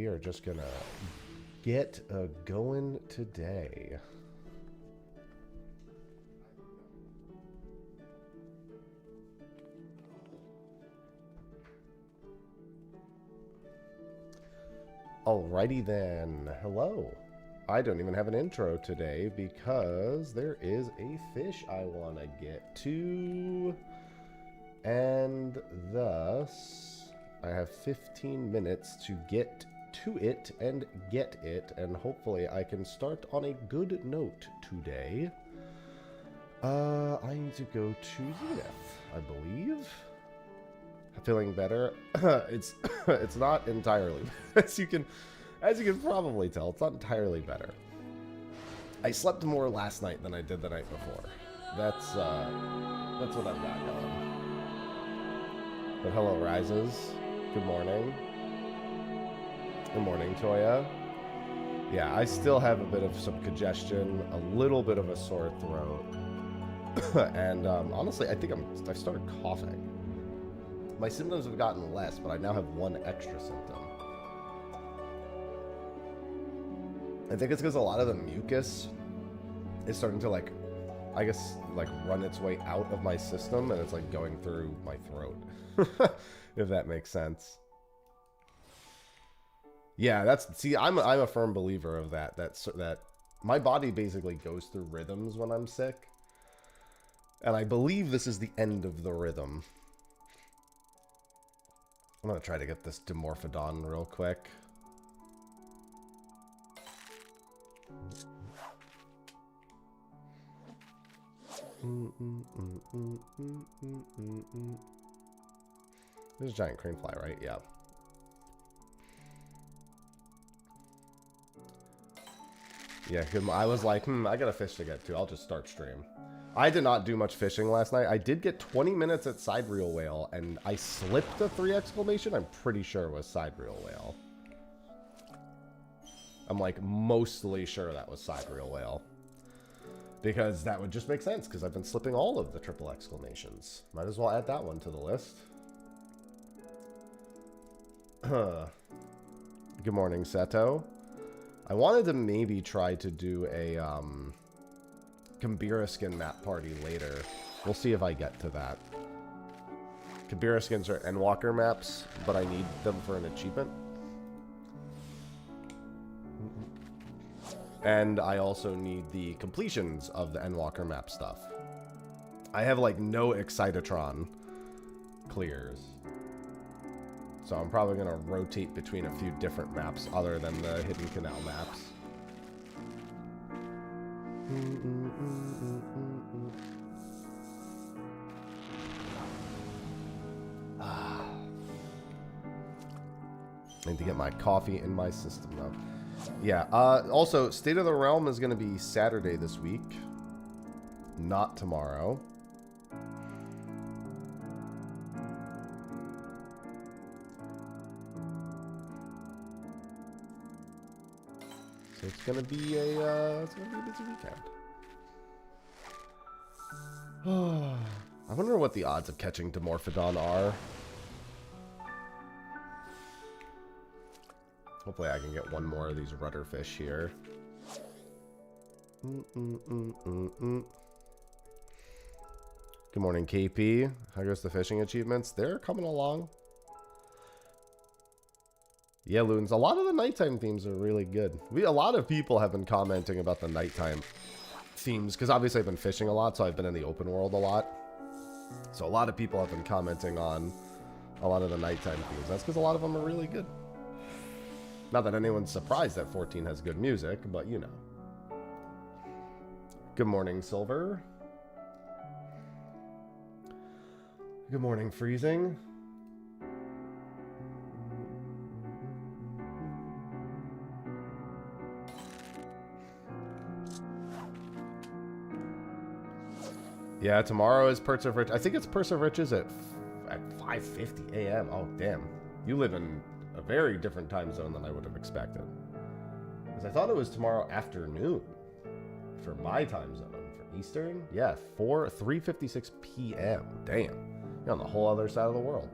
are just gonna get going today. Alrighty then. Hello. I don't even have an intro today because there is a fish I want to get to. And thus, I have 15 minutes to get to it and get it. And hopefully I can start on a good note today. I need to go to Zenith, I believe. Feeling better. It's not entirely, as you can probably tell, it's not entirely better. I slept more last night than I did the night before. That's what I've got going. But hello, Rises. Good morning. Good morning, Toya. Yeah, I still have a bit of some congestion, a little bit of a sore throat, and honestly, I think I started coughing. My symptoms have gotten less, but I now have one extra symptom. I think it's because a lot of the mucus is starting to, like, I guess, like, run its way out of my system, and it's, like, going through my throat. If that makes sense. Yeah, see, I'm a firm believer of that. That my body basically goes through rhythms when I'm sick. And I believe this is the end of the rhythm. I'm going to try to get this Dimorphodon real quick. There's a giant crane fly, right? Yeah. Yeah, I was like, I got a fish to get to. I'll just start stream. I did not do much fishing last night. I did get 20 minutes at Sidereal Whale, and I slipped a 3 exclamation. I'm pretty sure it was Sidereal Whale. I'm like mostly sure that was Sidereal Whale. Because that would just make sense, because I've been slipping all of the triple exclamations. Might as well add that one to the list. Good morning, Seto. I wanted to maybe try to do a Kambira skin map party later. We'll see if I get to that. Kambira skins are Endwalker maps, but I need them for an achievement. And I also need the completions of the Endwalker map stuff. I have like no Excitatron clears. So I'm probably going to rotate between a few different maps other than the Hidden Canal maps. Need to get my coffee in my system though. Yeah, also, State of the Realm is going to be Saturday this week, not tomorrow. So it's going to be a busy weekend. I wonder what the odds of catching Dimorphodon are. Hopefully I can get one more of these rudder fish here. Good morning, KP. How goes the fishing achievements? They're coming along. Yeah, Loons. A lot of the nighttime themes are really good. A lot of people have been commenting about the nighttime themes, because obviously I've been fishing a lot, so I've been in the open world a lot. So a lot of people have been commenting on a lot of the nighttime themes. That's because a lot of them are really good. Not that anyone's surprised that 14 has good music, but you know. Good morning, Silver. Good morning, Freezing. Yeah, tomorrow is Perks of Riches. I think it's Perks of Riches at 5:50 a.m. Oh, damn. You live in a very different time zone than I would have expected. Because I thought it was tomorrow afternoon for my time zone. For Eastern? Yeah, 3:56 p.m. Damn. You're on the whole other side of the world.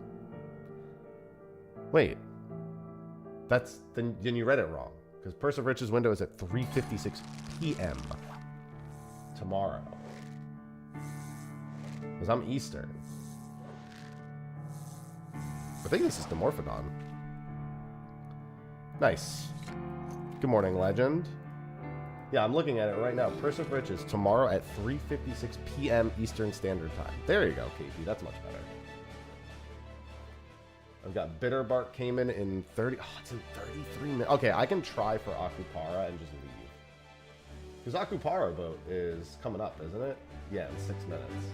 Wait. Then you read it wrong. Because Purse of Riches window is at 3:56 p.m. tomorrow. Because I'm Eastern. I think this is Dimorphodon. Nice. Good morning, Legend. Yeah, I'm looking at it right now. Purse of Riches tomorrow at 3:56 p.m. Eastern Standard Time. There you go, KP. That's much better. I've got Bitterbark Cayman in 30... Oh, it's in 33 minutes. Okay, I can try for Akupara and just leave. Because Akupara boat is coming up, isn't it? Yeah, in 6 minutes.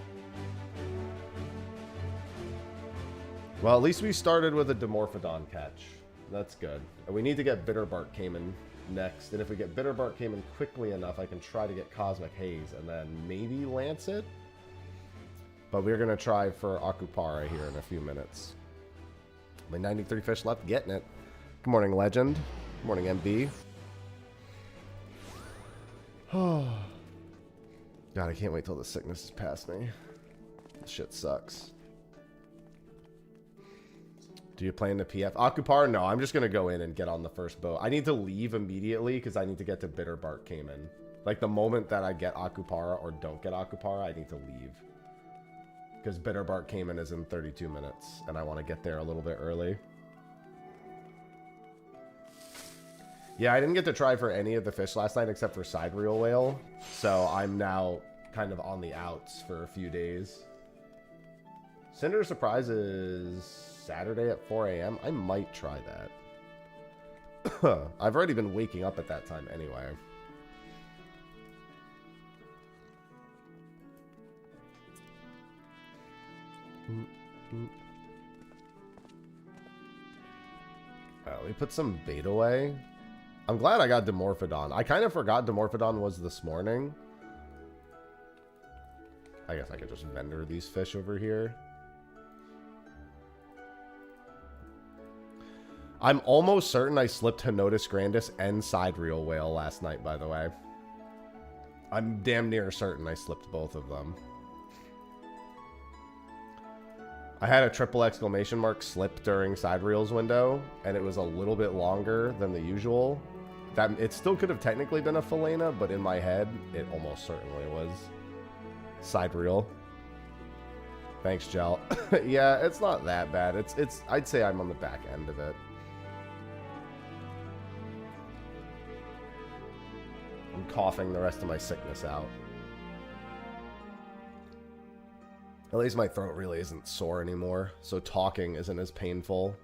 Well, at least we started with a Dimorphodon catch. That's good. And we need to get Bitterbark Cayman next. And if we get Bitterbark Cayman quickly enough, I can try to get Cosmic Haze and then maybe lance it. But we're going to try for Akupara here in a few minutes. Only 93 fish left, getting it. Good morning, Legend. Good morning, MB. Oh, God, I can't wait till the sickness is past me. This shit sucks. Do you plan to PF? Akupara? No, I'm just going to go in and get on the first boat. I need to leave immediately because I need to get to Bitterbark Cayman. Like, the moment that I get Akupara or don't get Akupara, I need to leave. Because Bitterbark Cayman is in 32 minutes, and I want to get there a little bit early. Yeah, I didn't get to try for any of the fish last night except for Sidereal Whale, so I'm now kind of on the outs for a few days. Cinder Surprise is Saturday at 4 a.m. I might try that. I've already been waking up at that time anyway. Let me put some bait away. I'm glad I got Dimorphodon. I kind of forgot Dimorphodon was this morning. I guess I could just vendor these fish over here. I'm almost certain I slipped Henotis Grandis and Sidereal Whale last night, by the way. I'm damn near certain I slipped both of them. I had a triple exclamation mark slip during Sidereal's window, and it was a little bit longer than the usual. That it still could have technically been a Philena, but in my head, it almost certainly was Sidereal. Thanks, Gel. Yeah, it's not that bad. It's I'd say I'm on the back end of it. I'm coughing the rest of my sickness out. At least my throat really isn't sore anymore, so talking isn't as painful.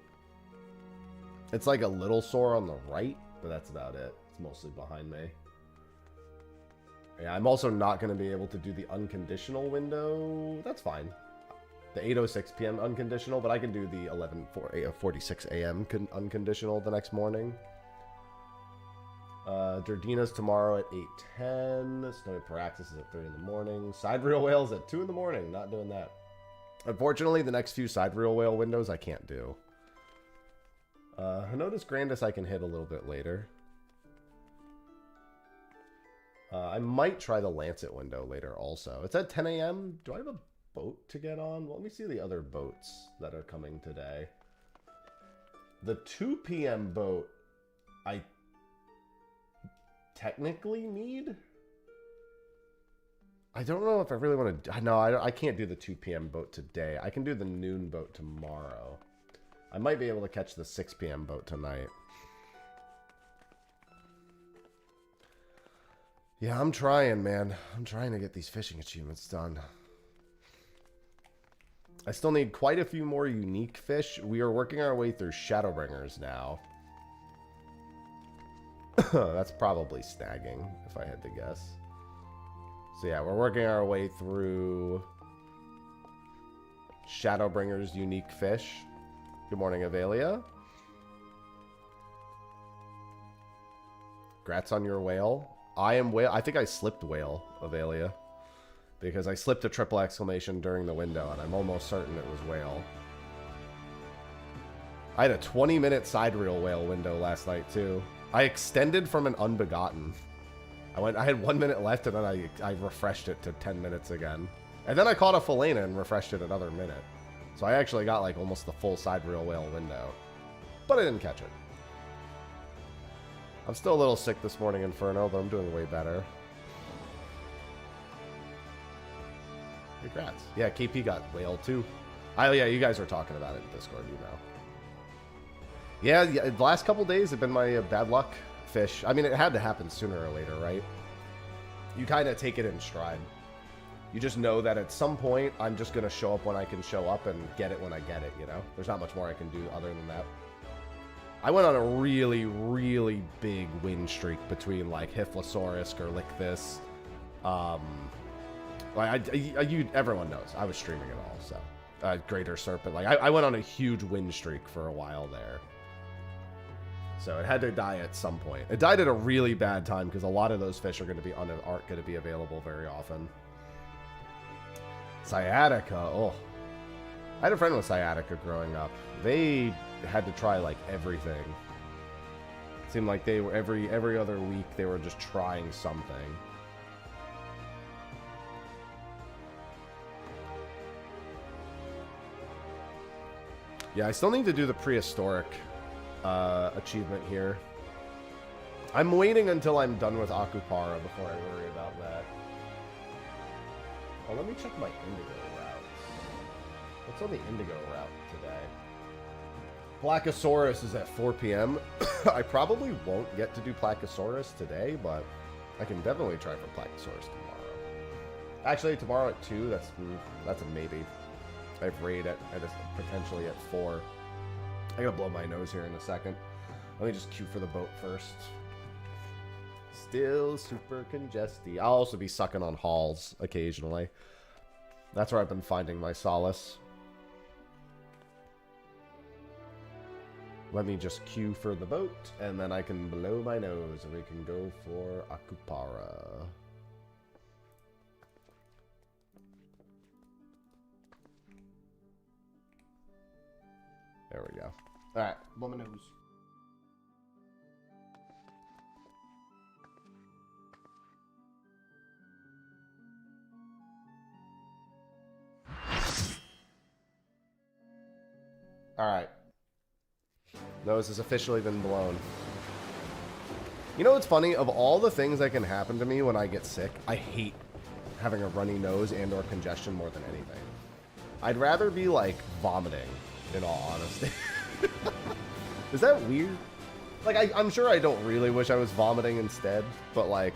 It's like a little sore on the right, but that's about it. It's mostly behind me. Yeah, I'm also not going to be able to do the unconditional window. That's fine. The 8:06 p.m. unconditional, but I can do the 11:46 a.m. unconditional the next morning. Durdina's tomorrow at 8:10. Snowy Paraxis is at 3 in the morning. Sidereal Whale's at 2 in the morning. Not doing that. Unfortunately, the next few Sidereal Whale windows I can't do. Henotis Grandis I can hit a little bit later. I might try the Lancet window later also. It's at 10 a.m. Do I have a boat to get on? Well, let me see the other boats that are coming today. The 2 p.m. boat I technically need. I don't know if I really want to. No, I can't do the 2 p.m. boat today. I can do the noon boat tomorrow. I might be able to catch the 6 p.m. boat tonight. Yeah, I'm trying, man. I'm trying to get these fishing achievements done. I still need quite a few more unique fish. We are working our way through Shadowbringers now. That's probably snagging, if I had to guess. So yeah, we're working our way through Shadowbringers unique fish. Good morning, Avelia. Grats on your whale. I am whale. I think I slipped whale, Avelia. Because I slipped a triple exclamation during the window, and I'm almost certain it was whale. I had a 20-minute Sidereal Whale window last night, too. I extended from an Unbegotten. I had 1 minute left, and then I refreshed it to 10 minutes again. And then I caught a Philena and refreshed it another minute. So I actually got like almost the full Sidereal Whale window. But I didn't catch it. I'm still a little sick this morning, Inferno, but I'm doing way better. Congrats. Yeah, KP got whale too. Oh yeah, you guys were talking about it in Discord, you know. Yeah, the last couple days have been my bad luck fish. I mean, it had to happen sooner or later, right? You kind of take it in stride. You just know that at some point, I'm just going to show up when I can show up and get it when I get it, you know? There's not much more I can do other than that. I went on a really, really big win streak between, like, Hyphlosaurus or Lick This. Everyone knows. I was streaming it all, so. Greater Serpent. Like, I went on a huge win streak for a while there. So it had to die at some point. It died at a really bad time because a lot of those fish aren't going to be available very often. Sciatica. Oh. I had a friend with sciatica growing up. They had to try like everything. It seemed like they were every other week they were just trying something. Yeah, I still need to do the prehistoric achievement here. I'm waiting until I'm done with Akupara before I worry about that. Oh, let me check my Indigo routes. What's on the Indigo route today? Placosaurus is at 4 p.m. I probably won't get to do Placosaurus today, but I can definitely try for Placosaurus tomorrow. Actually, tomorrow at 2, that's a maybe. I have raid at potentially at 4. I gotta blow my nose here in a second. Let me just queue for the boat first. Still super congested. I'll also be sucking on hauls occasionally. That's where I've been finding my solace. Let me just queue for the boat, and then I can blow my nose, and we can go for Akupara. There we go. Alright, blow my nose. Alright. Nose has officially been blown. You know what's funny? Of all the things that can happen to me when I get sick, I hate having a runny nose and or congestion more than anything. I'd rather be, like, vomiting, in all honesty. Is that weird? Like, I'm sure I don't really wish I was vomiting instead, but, like,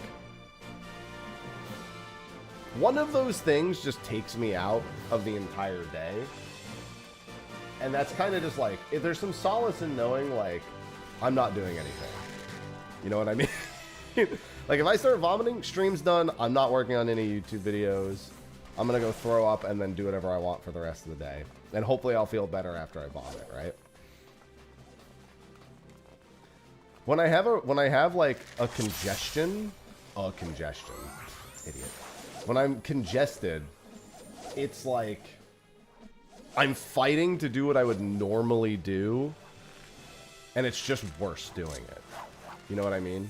one of those things just takes me out of the entire day. And that's kind of just like, if there's some solace in knowing, like, I'm not doing anything. You know what I mean? Like, if I start vomiting, stream's done, I'm not working on any YouTube videos. I'm going to go throw up and then do whatever I want for the rest of the day. And hopefully I'll feel better after I vomit, right? When I have like a congestion, idiot. When I'm congested, it's like I'm fighting to do what I would normally do, and it's just worse doing it. You know what I mean?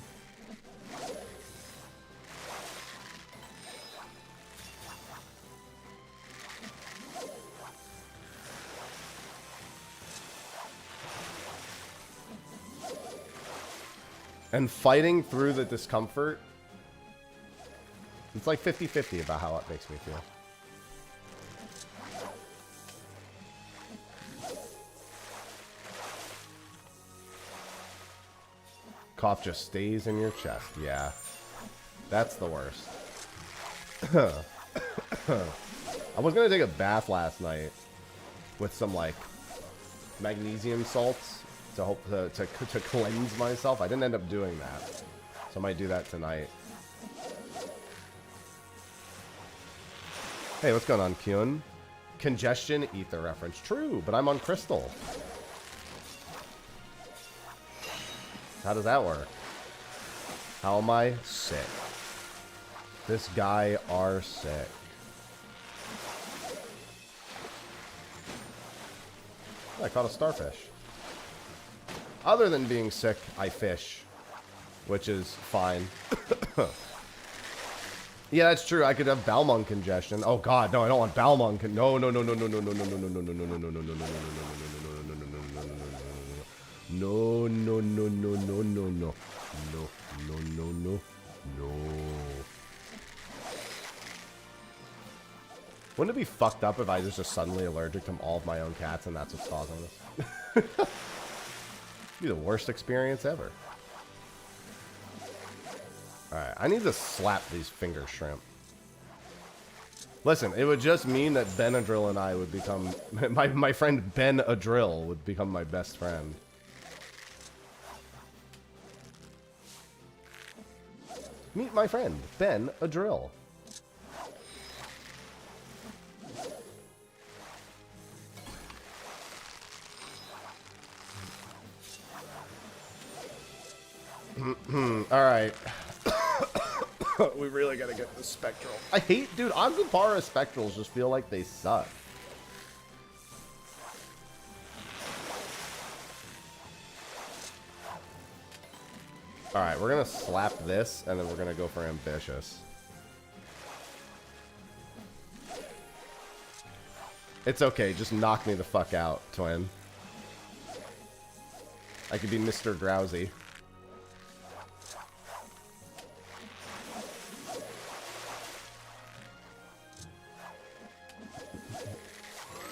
And fighting through the discomfort, it's like 50-50 about how it makes me feel. Cough just stays in your chest. Yeah. That's the worst. I was going to take a bath last night with some, like, magnesium salts to hope to cleanse myself. I didn't end up doing that. So I might do that tonight. Hey, what's going on, Kyun? Congestion, ether reference. True, but I'm on crystal. How does that work? How am I? Sick. This guy are sick. I caught a starfish. Other than being sick, I fish, which is fine. Yeah, that's true. I could have Balmung congestion. Oh God, no, I don't want Balmung. No. No, no, no, no, no, no, no. No, no, no, no. No. Wouldn't it be fucked up if I was just suddenly allergic to all of my own cats and that's what's causing this? Be the worst experience ever. Alright, I need to slap these finger shrimp. Listen, it would just mean that Benadryl and I would become... My friend Benadryl would become my best friend. Meet my friend, Benadryl. Alright. We really gotta get the Spectral. I hate, dude, Agupara Spectrals just feel like they suck. Alright, we're gonna slap this, and then we're gonna go for Ambitious. It's okay, just knock me the fuck out, twin. I could be Mr. Drowsy.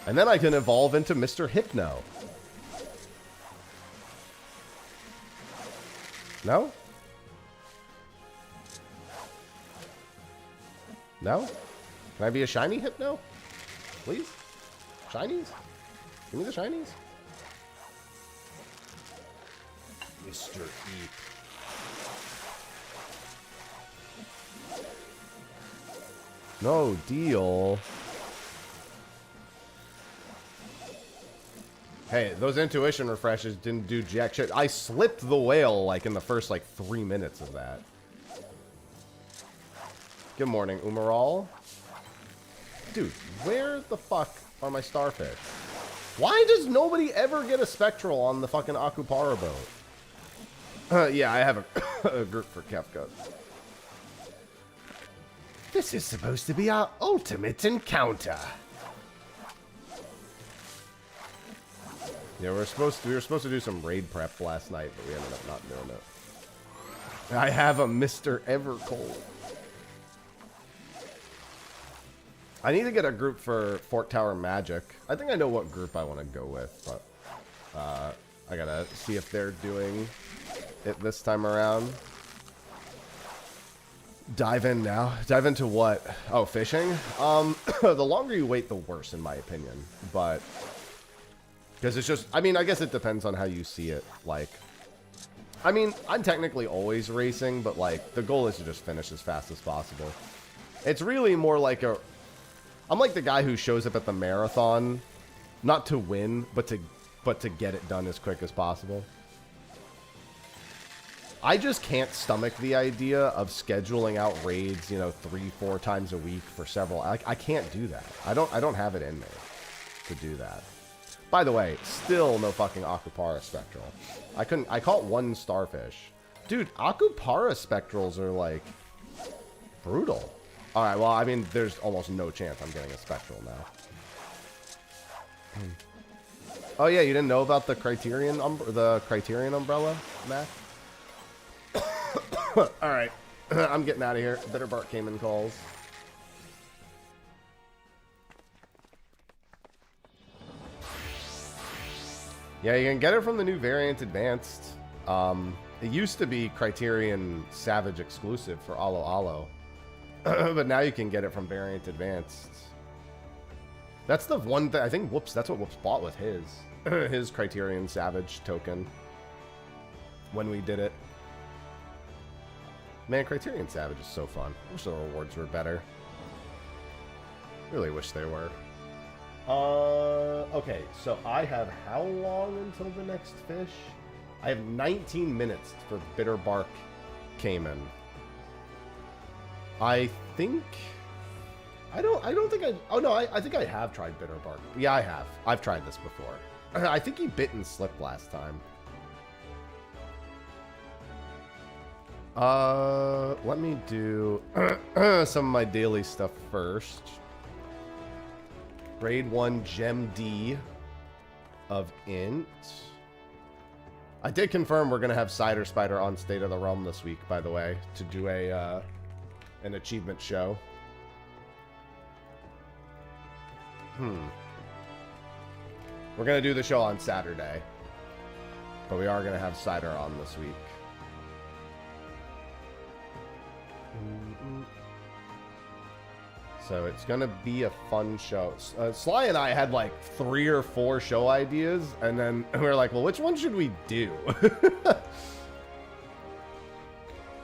And then I can evolve into Mr. Hypno. No? No? Can I be a shiny Hypno? Please? Shinies? Give me the shinies. Mr. Eep. No deal. Hey, those intuition refreshes didn't do jack shit. I slipped the whale, like, in the first, 3 minutes of that. Good morning, Umaral. Dude, where the fuck are my starfish? Why does nobody ever get a Spectral on the fucking Akupara boat? Yeah, I have a group for Kefka. This is supposed to be our ultimate encounter. Yeah, we were supposed to do some raid prep last night, but we ended up not doing it. I have a Mr. Evercold. I need to get a group for Fort Tower Magic. I think I know what group I want to go with, but I gotta see if they're doing it this time around. Dive in now. Dive into what? Oh, fishing? The longer you wait, the worse, in my opinion. But... because it's just, I mean, I guess it depends on how you see it. I mean, I'm technically always racing, but, the goal is to just finish as fast as possible. It's really more like I'm like the guy who shows up at the marathon, not to win, but to get it done as quick as possible. I just can't stomach the idea of scheduling out raids, 3-4 times a week for several. I can't do that. I don't have it in me to do that. By the way, still no fucking Akupara Spectral. I caught one starfish. Dude, Akupara Spectrals are, brutal. Alright, well, I mean, there's almost no chance I'm getting a Spectral now. Oh, yeah, you didn't know about the Criterion umbrella, Mac? Alright, I'm getting out of here. Bitterbark came in calls. Yeah, you can get it from the new Variant Advanced. It used to be Criterion Savage exclusive for Alo Alo. But now you can get it from Variant Advanced. That's the one that I think that's what Whoops bought with his. His Criterion Savage token. When we did it. Man, Criterion Savage is so fun. I wish the rewards were better. Really wish they were. Okay, so I have how long until the next fish? I have 19 minutes for Bitterbark Cayman. I think... I don't think I... Oh, no, I think I have tried Bitterbark. Yeah, I have. I've tried this before. I think he bit and slipped last time. Let me do some of my daily stuff first. Grade 1 Gem D of Int. I did confirm we're going to have Cider Spider on State of the Realm this week, by the way, to do a an achievement show. We're going to do the show on Saturday, but we are going to have Cider on this week. So it's going to be a fun show. Sly and I had like 3 or 4 show ideas, and then we were like, well, which one should we do?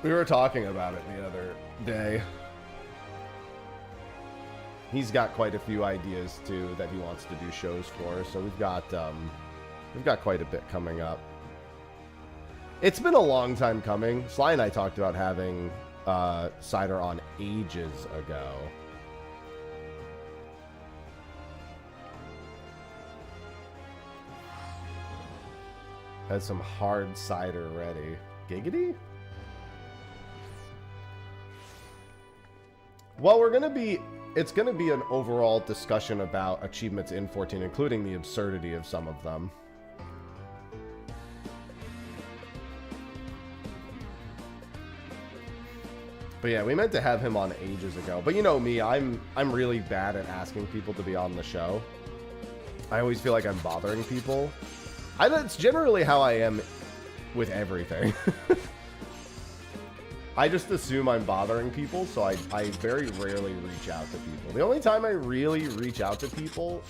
We were talking about it the other day. He's got quite a few ideas too that he wants to do shows for, so we've got quite a bit coming up. It's been a long time coming. Sly and I talked about having Cider on ages ago. Has some hard cider ready. Giggity? Well, it's gonna be an overall discussion about achievements in 14, including the absurdity of some of them. But yeah, we meant to have him on ages ago. But you know me, I'm really bad at asking people to be on the show. I always feel like I'm bothering people. That's generally how I am with everything. I just assume I'm bothering people, so I very rarely reach out to people. The only time I really reach out to people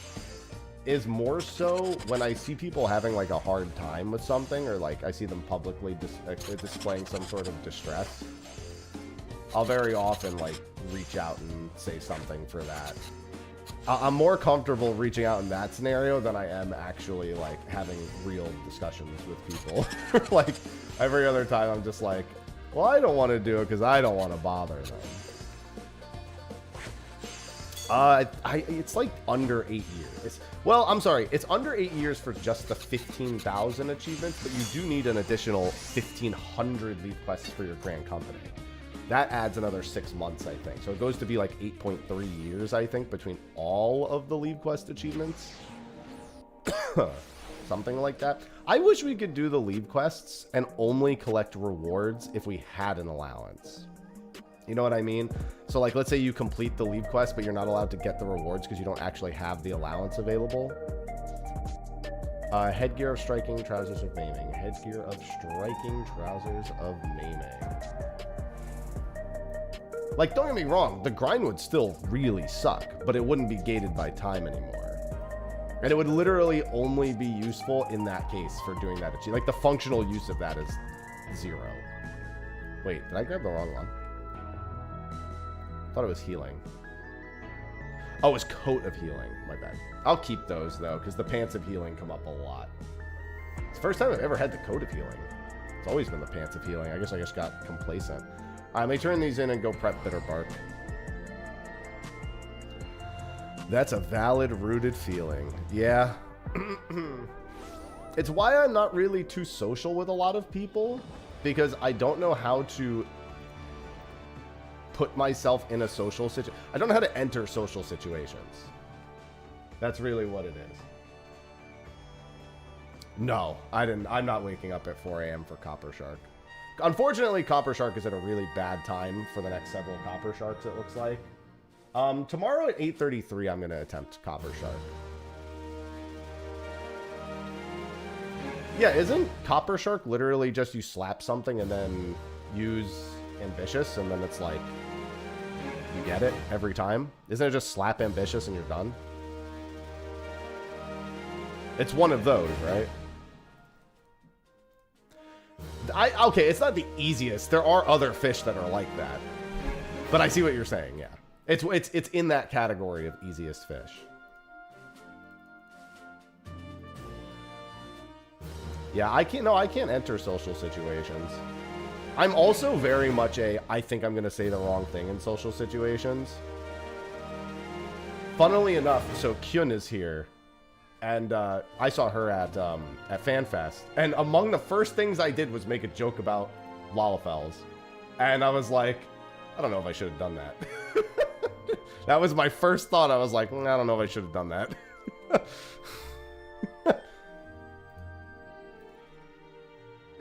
is more so when I see people having like a hard time with something, or like I see them publicly displaying some sort of distress. I'll very often like reach out and say something for that. I'm more comfortable reaching out in that scenario than I am actually like having real discussions with people. Like every other time I'm just like, well, I don't want to do it because I don't want to bother them. It's like under 8 years. Well, I'm sorry, it's under 8 years for just the 15,000 achievements, but you do need an additional 1,500 leave quests for your grand company. That adds another 6 months, I think. So it goes to be like 8.3 years, I think, between all of the leave quest achievements. Something like that. I wish we could do the leave quests and only collect rewards if we had an allowance. You know what I mean? So like, let's say you complete the leave quest, but you're not allowed to get the rewards because you don't actually have the allowance available. Headgear of striking, trousers of maiming. Headgear of striking, trousers of maiming. Like, don't get me wrong, the grind would still really suck, but it wouldn't be gated by time anymore. And it would literally only be useful in that case for doing that achievement. Like, the functional use of that is 0. Wait, did I grab the wrong one? I thought it was healing. Oh, it was coat of healing. My bad. I'll keep those, though, because the pants of healing come up a lot. It's the first time I've ever had the coat of healing. It's always been the pants of healing. I guess I just got complacent. I may turn these in and go prep bitter bark. That's a valid rooted feeling. Yeah. It's why I'm not really too social with a lot of people, because I don't know how to put myself in a social situation. I don't know how to enter social situations. That's really what it is. No, I'm not waking up at 4 a.m. for Copper Shark. Unfortunately, Copper Shark is at a really bad time for the next several Copper Sharks, it looks like. Tomorrow at 8:33, I'm going to attempt Copper Shark. Yeah, isn't Copper Shark literally just you slap something and then use Ambitious, and then it's like, you get it every time? Isn't it just slap Ambitious and you're done? It's one of those, right? Okay, it's not the easiest. There are other fish that are like that. But I see what you're saying, yeah. It's in that category of easiest fish. Yeah, I can't enter social situations. I'm also very much I think I'm gonna say the wrong thing in social situations. Funnily enough, so Kyun is here. And I saw her at FanFest, and among the first things I did was make a joke about Lalafels, and I was like, I don't know if I should have done that. That was my first thought. I was like, I don't know if I should have done that.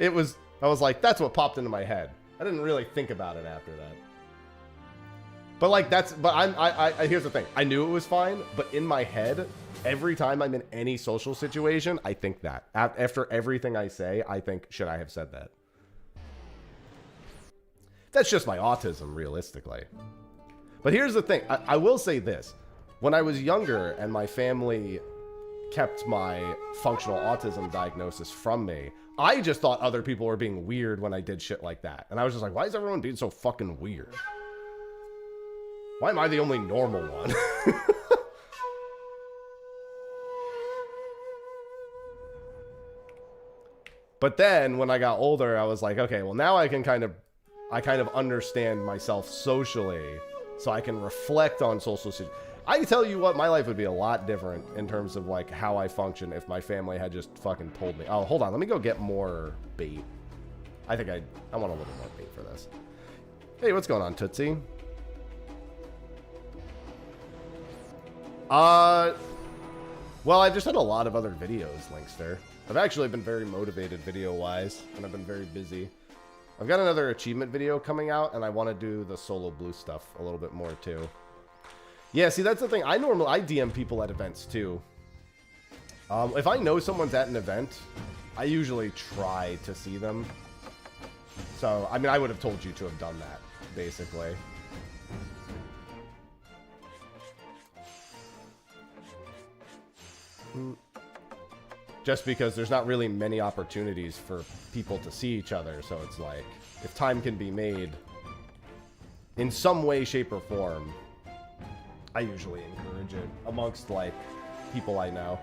I was like, that's what popped into my head. I didn't really think about it after that. But like here's the thing. I knew it was fine, but in my head, every time I'm in any social situation, I think that. After everything I say, I think, should I have said that? That's just my autism, realistically. But here's the thing. I will say this. When I was younger and my family kept my functional autism diagnosis from me, I just thought other people were being weird when I did shit like that. And I was just like, why is everyone being so fucking weird? Why am I the only normal one? But then when I got older, I was like, okay, well now I kind of understand myself socially, so I can reflect on social situations. I can tell you what, my life would be a lot different in terms of like how I function if my family had just fucking told me. Oh, hold on, let me go get more bait. I think I want a little more bait for this. Hey, what's going on, Tootsie? Well, I've just had a lot of other videos, Linkster. I've actually been very motivated video-wise, and I've been very busy. I've got another achievement video coming out, and I want to do the solo blue stuff a little bit more, too. Yeah, see, that's the thing. I DM people at events, too. If I know someone's at an event, I usually try to see them. So, I mean, I would have told you to have done that, basically. Just because there's not really many opportunities for people to see each other, so it's like, if time can be made in some way, shape, or form, I usually encourage it amongst, like, people I know.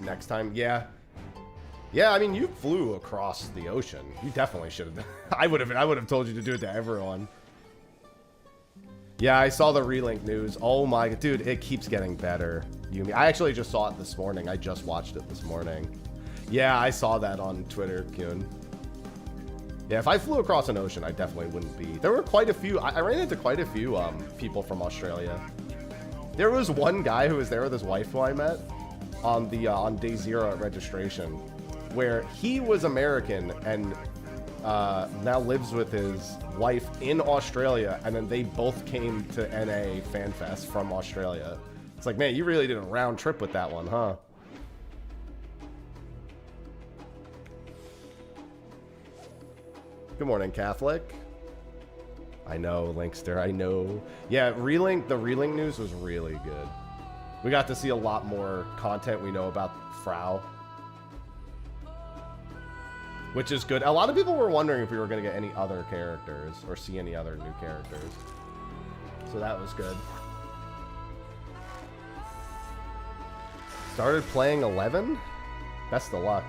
Next time, yeah. Yeah, I mean, you flew across the ocean. You definitely should have. I would have told you to do it to everyone. Yeah, I saw the relink news. Oh my, dude, it keeps getting better. I actually just saw it this morning. I just watched it this morning. Yeah, I saw that on Twitter, Kyun. Yeah, if I flew across an ocean, I definitely wouldn't be. There were quite a few. I ran into quite a few people from Australia. There was one guy who was there with his wife who I met on the on day 0 at registration, where he was American and now lives with his wife in Australia, and then they both came to NA FanFest from Australia. It's like, man, you really did a round trip with that one, huh? Good morning, Catholic. I know, Linkster, I know. Yeah, the relink news was really good. We got to see a lot more content we know about Frau, which is good. A lot of people were wondering if we were going to get any other characters or see any other new characters. So that was good. Started playing 11? Best of luck.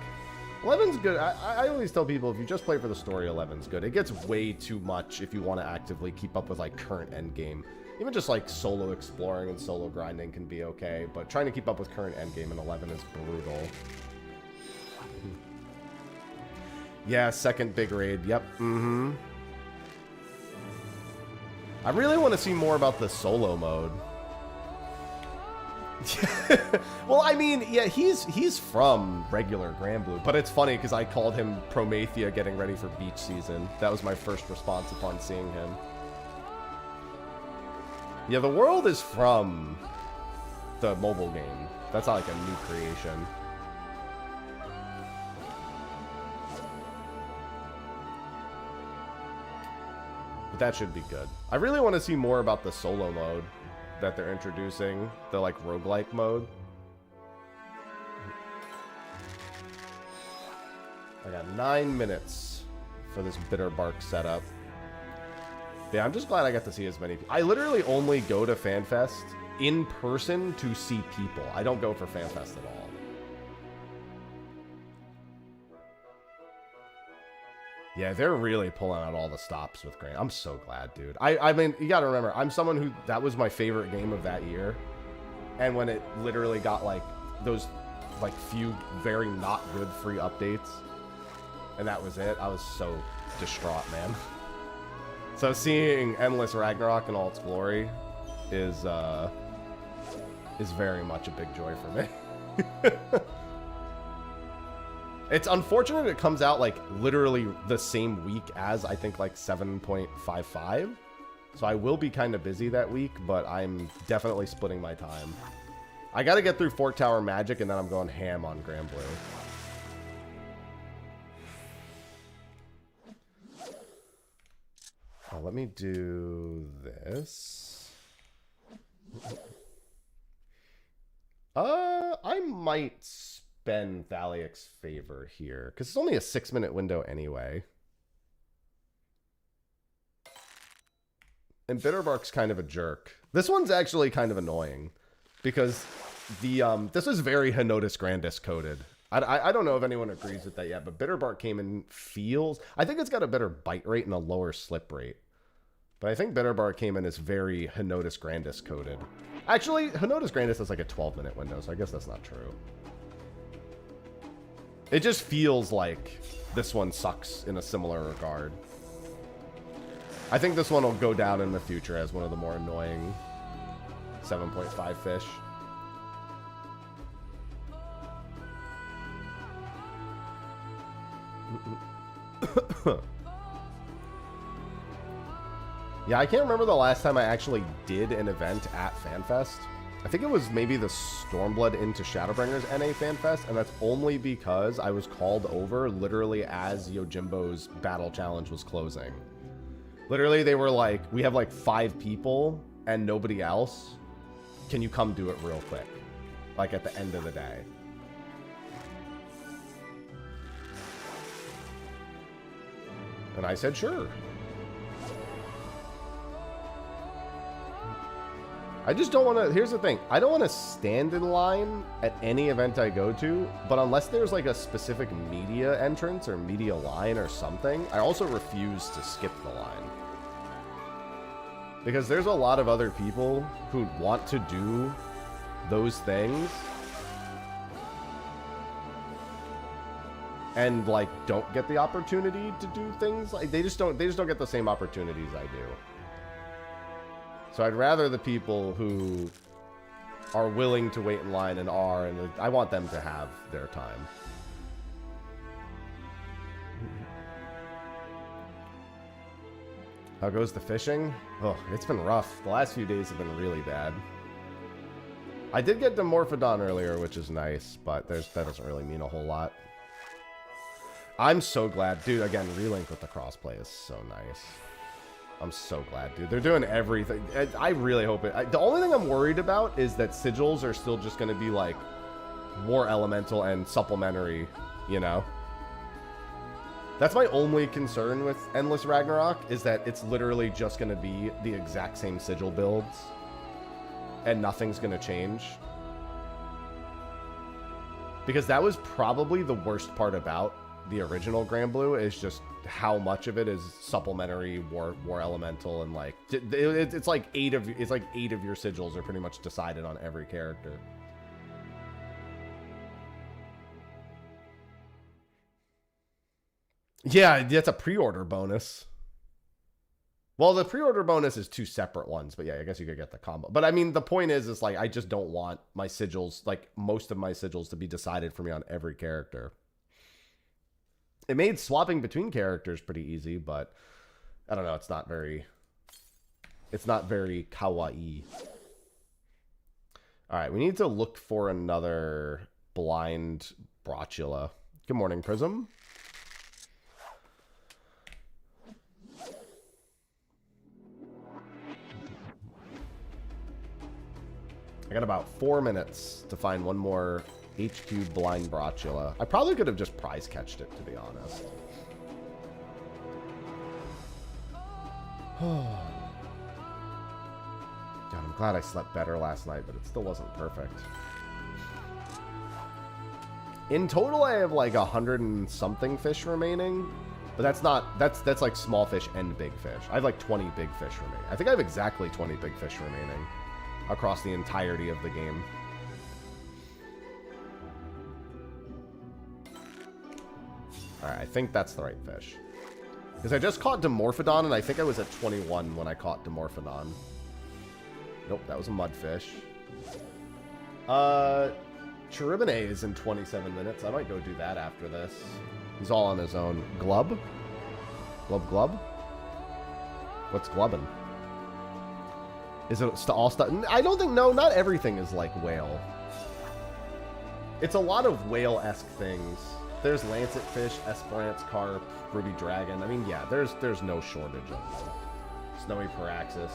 11's good. I always tell people, if you just play for the story, 11's good. It gets way too much if you want to actively keep up with like current endgame. Even just like solo exploring and solo grinding can be okay, but trying to keep up with current endgame in 11 is brutal. Yeah, second big raid. Yep. Mm-hmm. I really want to see more about the solo mode. Well, I mean, yeah, he's from regular Granblue, but it's funny because I called him Promethea getting ready for beach season. That was my first response upon seeing him. Yeah, the world is from the mobile game. That's not like a new creation. But that should be good. I really want to see more about the solo mode that they're introducing, the like roguelike mode. I got 9 minutes for this bitter bark setup. Yeah, I'm just glad I got to see as many people. I literally only go to FanFest in person to see people. I don't go for FanFest at all. Yeah, they're really pulling out all the stops with Grant. I'm so glad, dude. I mean, you gotta remember, I'm someone who, that was my favorite game of that year. And when it literally got like those like few very not good free updates, and that was it, I was so distraught, man. So seeing Endless Ragnarok in all its glory is is very much a big joy for me. It's unfortunate it comes out like literally the same week as I think like 7.55. So I will be kind of busy that week, but I'm definitely splitting my time. I got to get through Fort Tower Magic and then I'm going ham on Grand Blue. Oh, let me do this. I might spend Thaliac's favor here because it's only a 6-minute window anyway. And Bitterbark's kind of a jerk. This one's actually kind of annoying because the this is very Henotis Grandis coded. I don't know if anyone agrees with that yet, but Bitterbark came in feels. I think it's got a better bite rate and a lower slip rate. But I think Bitterbark came in as very Henotis Grandis coded. Actually, Henotis Grandis has like a 12-minute window, so I guess that's not true. It just feels like this one sucks in a similar regard. I think this one will go down in the future as one of the more annoying 7.5 fish. Yeah, I can't remember the last time I actually did an event at FanFest. I think it was maybe the Stormblood into Shadowbringers NA FanFest, and that's only because I was called over literally as Yojimbo's battle challenge was closing. Literally, they were like, we have like 5 people and nobody else. Can you come do it real quick? Like at the end of the day. And I said, sure. I just don't want to, here's the thing, I don't want to stand in line at any event I go to, but unless there's like a specific media entrance or media line or something, I also refuse to skip the line. Because there's a lot of other people who want to do those things and like don't get the opportunity to do things like they just don't get the same opportunities I do. So I'd rather the people who are willing to wait in line and I want them to have their time. How goes the fishing? Oh, it's been rough. The last few days have been really bad. I did get Dimorphodon earlier, which is nice, but that doesn't really mean a whole lot. I'm so glad. Dude, again, Relink with the crossplay is so nice. I'm so glad, dude. They're doing everything. I really hope it... the only thing I'm worried about is that sigils are still just going to be, like, more elemental and supplementary, you know? That's my only concern with Endless Ragnarok, is that it's literally just going to be the exact same sigil builds, and nothing's going to change. Because that was probably the worst part about the original Grand Blue, is just how much of it is supplementary war elemental, and like it's like 8 of your sigils are pretty much decided on every character. Yeah, that's a pre-order bonus. Well, the pre-order bonus is 2 separate ones, but yeah, I guess you could get the combo. But I mean, the point is like I just don't want my sigils, like most of my sigils, to be decided for me on every character. It made swapping between characters pretty easy, but I don't know, it's not very kawaii. All right, we need to look for another blind Brotula. Good morning, Prism. I got about 4 minutes to find one more HQ blind Brotula. I probably could have just prize catched it, to be honest. God, I'm glad I slept better last night, but it still wasn't perfect. In total, I have like 100 and something fish remaining, but that's like small fish and big fish. I have like 20 big fish remaining. I think I have exactly 20 big fish remaining across the entirety of the game. Alright, I think that's the right fish. Because I just caught Dimorphodon, and I think I was at 21 when I caught Dimorphodon. Nope, that was a mudfish. Cherubine is in 27 minutes. I might go do that after this. He's all on his own. Glub? Glub glub? What's glubbing? Is it all stuff? I don't think, no, not everything is like whale. It's a lot of whale-esque things. There's lancetfish, esperance carp, ruby dragon. I mean, yeah, there's no shortage of them. Snowy paraxis.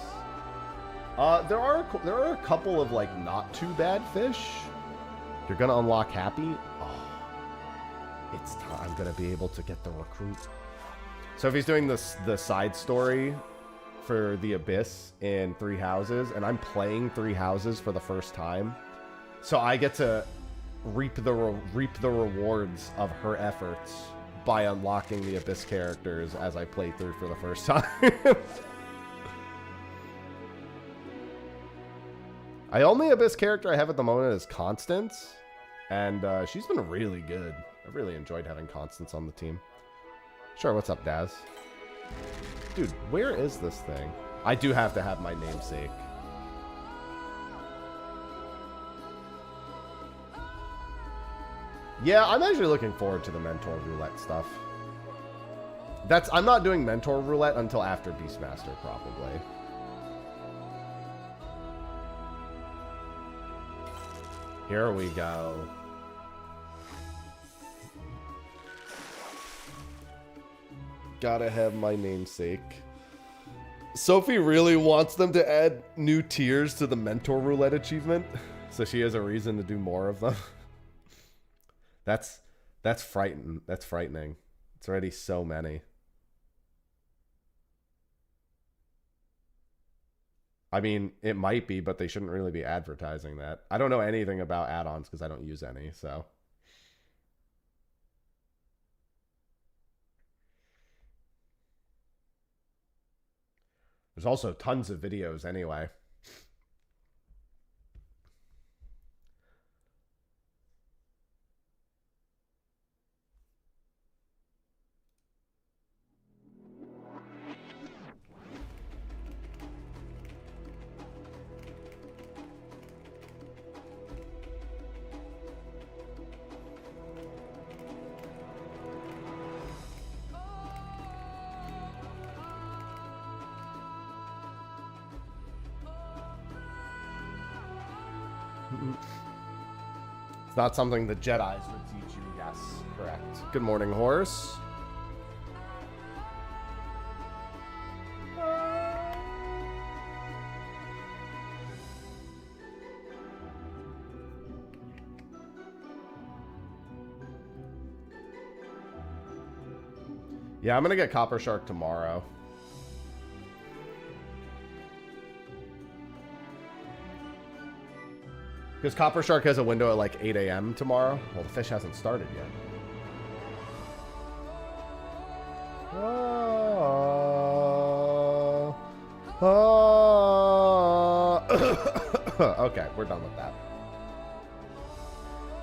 There are a couple of like not too bad fish. You're gonna unlock happy. Oh, it's time. I'm gonna be able to get the recruit. So if he's doing the side story for the Abyss in 3 Houses, and I'm playing 3 Houses for the first time, so I get to reap the rewards of her efforts by unlocking the Abyss characters as I play through for the first time. The only Abyss character I have at the moment is Constance, and she's been really good. I really enjoyed having Constance on the team. Sure, what's up, Daz? Dude, where is this thing? I do have to have my namesake. Yeah, I'm actually looking forward to the Mentor Roulette stuff. I'm not doing Mentor Roulette until after Beastmaster, probably. Here we go. Gotta have my namesake. Sophie really wants them to add new tiers to the Mentor Roulette achievement, so she has a reason to do more of them. That's frightening. That's frightening. It's already so many. I mean, it might be, but they shouldn't really be advertising that. I don't know anything about add-ons because I don't use any, so. There's also tons of videos anyway. It's not something the Jedis would teach you. Yes, correct. Good morning, horse. Yeah, I'm gonna get Copper Shark tomorrow. Because Copper Shark has a window at like 8 a.m. tomorrow. Well, the fish hasn't started yet. Okay, we're done with that.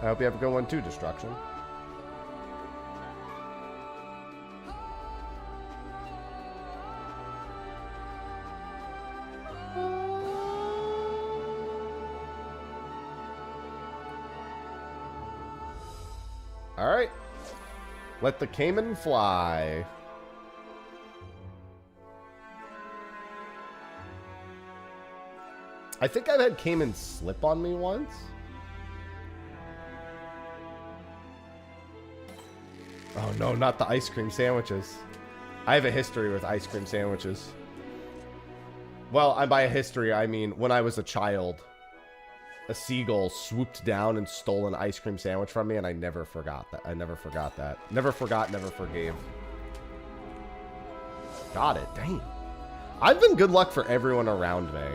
I hope you have a good one too, Destruction. All right. Let the Cayman fly. I think I've had Cayman slip on me once. Oh no, not the ice cream sandwiches. I have a history with ice cream sandwiches. Well, by a history, I mean when I was a child, a seagull swooped down and stole an ice cream sandwich from me, and I never forgot that. I never forgot that. Never forgot, never forgave. Got it. Dang. I've been good luck for everyone around me.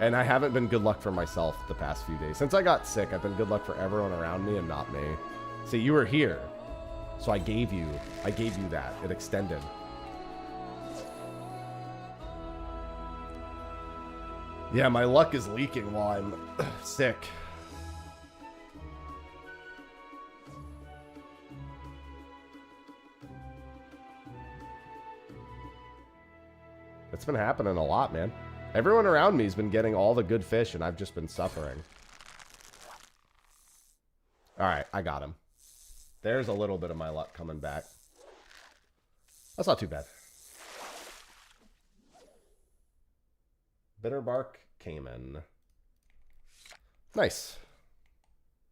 And I haven't been good luck for myself the past few days. Since I got sick, I've been good luck for everyone around me and not me. See, you were here. So I gave you that. It extended. Yeah, my luck is leaking while I'm sick. It's been happening a lot, man. Everyone around me has been getting all the good fish, and I've just been suffering. Alright, I got him. There's a little bit of my luck coming back. That's not too bad. Bitterbark Cayman. Nice.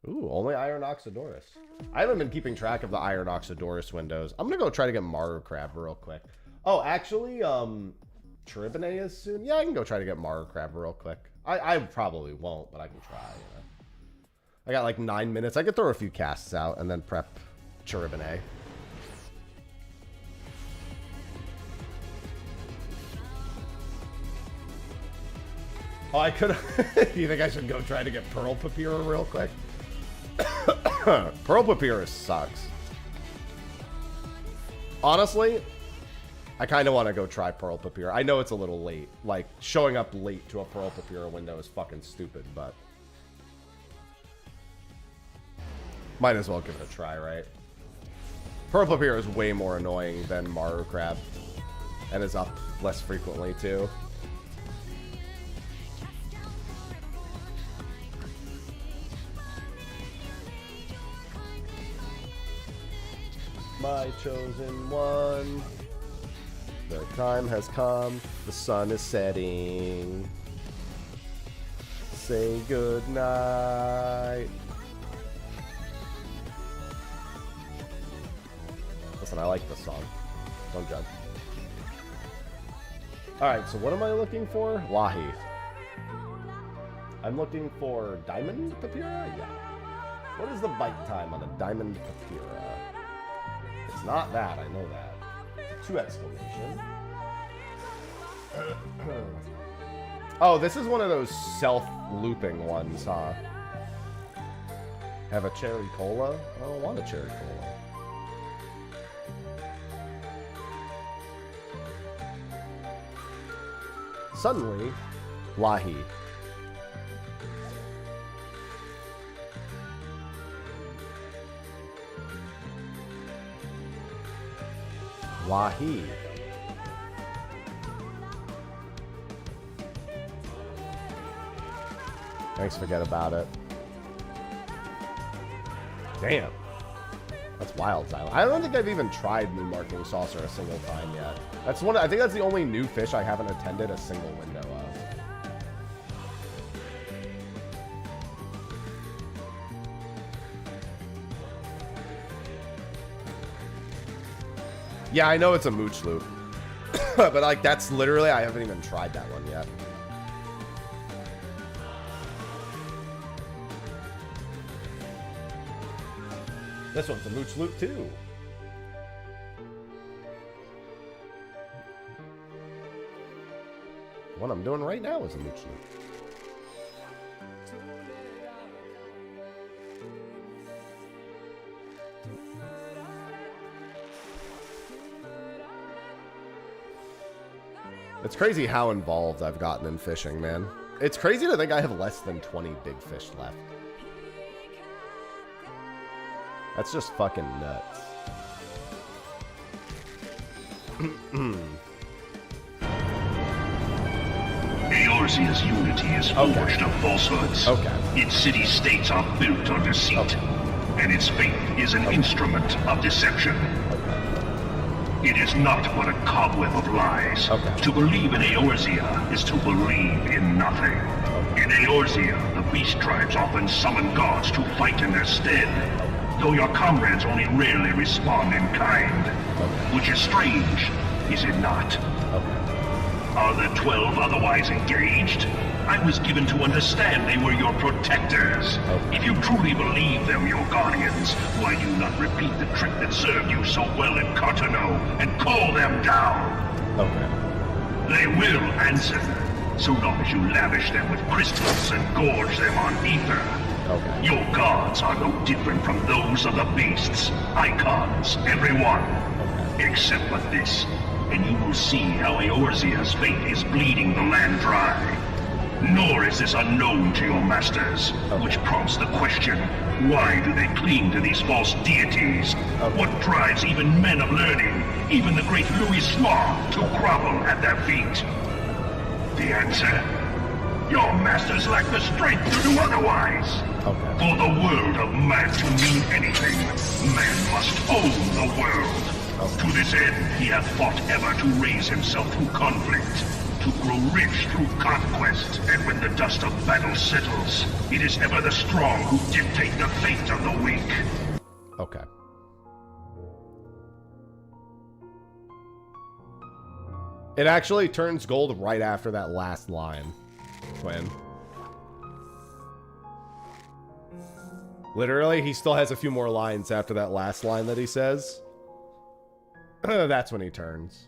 Ooh, only Iron Oxydorus. I haven't been keeping track of the Iron Oxydorus windows. I'm gonna go try to get Maru Crab real quick. Oh, actually, Charibane is soon. Yeah, I can go try to get Maru Crab real quick. I probably won't, but I can try. You know? I got like 9 minutes. I could throw a few casts out and then prep Charibane. Oh, I could. You think I should go try to get Pearl Papyrus real quick? Pearl Papyrus sucks. Honestly, I kind of want to go try Pearl Papyrus. I know it's a little late. Like, showing up late to a Pearl Papyrus window is fucking stupid, but... might as well give it a try, right? Pearl Papyrus is way more annoying than Maru Crab. And is up less frequently, too. My chosen one. The time has come. The sun is setting. Say good night. Listen, I like this song. Don't judge. Alright, so what am I looking for? Lahi. I'm looking for Diamond Papyrus? Yeah. What is the bite time on a Diamond Papyrus? It's not that, I know that. 2 exclamation. Oh, this is one of those self-looping ones, huh? Have a cherry cola? I don't want a cherry cola. Suddenly, Lahi. Lahi. Thanks, forget about it. Damn. That's wild, Xylo. I don't think I've even tried New Marking Saucer a single time yet. That's one. I think that's the only new fish I haven't attended a single window of. Yeah, I know it's a mooch loop. But like that's literally, I haven't even tried that one yet. This one's a mooch loop too. What I'm doing right now is a mooch loop. It's crazy how involved I've gotten in fishing, man. It's crazy to think I have less than 20 big fish left. That's just fucking nuts. Eorzea's unity is forged of falsehoods. Its city-states are built on deceit. And its faith is an instrument of deception. It is not but a cobweb of lies. To believe in Eorzea is to believe in nothing. In Eorzea, the beast tribes often summon gods to fight in their stead, though your comrades only rarely respond in kind. Which is strange, is it not? Are the 12 otherwise engaged? I was given to understand they were your protectors. If you truly believe them your guardians, why do you not repeat the trick that served you so well in Cartano and call them down? They will answer, so long as you lavish them with crystals and gorge them on ether. Your gods are no different from those of the beasts. Icons, every one. Except for this, and you will see how Eorzea's fate is bleeding the land dry. Nor is this unknown to your masters, which prompts the question, why do they cling to these false deities? What drives even men of learning, even the great Louis Sma, to grovel at their feet? The answer? Your masters lack the strength to do otherwise. Okay. For the world of man to mean anything, man must own the world. Okay. To this end, he hath fought ever to raise himself through conflict, to grow rich through conquest. And when the dust of battle settles, it is ever the strong who dictate the fate of the weak. Okay. It actually turns gold right after that last line, Twin. Literally, he still has a few more lines after that last line that he says. That's when he turns.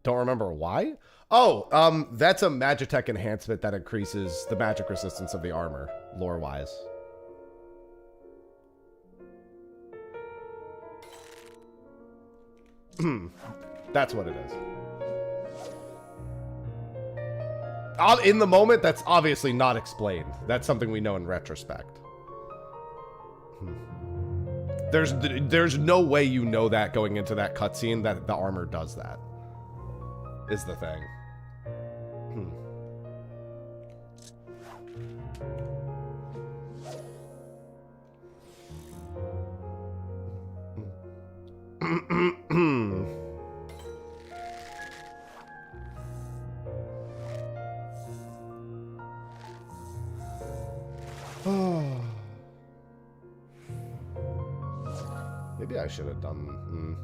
Don't remember why? Oh, that's a Magitech enhancement that increases the magic resistance of the armor, lore-wise. That's what it is. In the moment, that's obviously not explained. That's something we know in retrospect. There's no way you know that going into that cutscene that the armor does that. Is the thing. Maybe I should have done...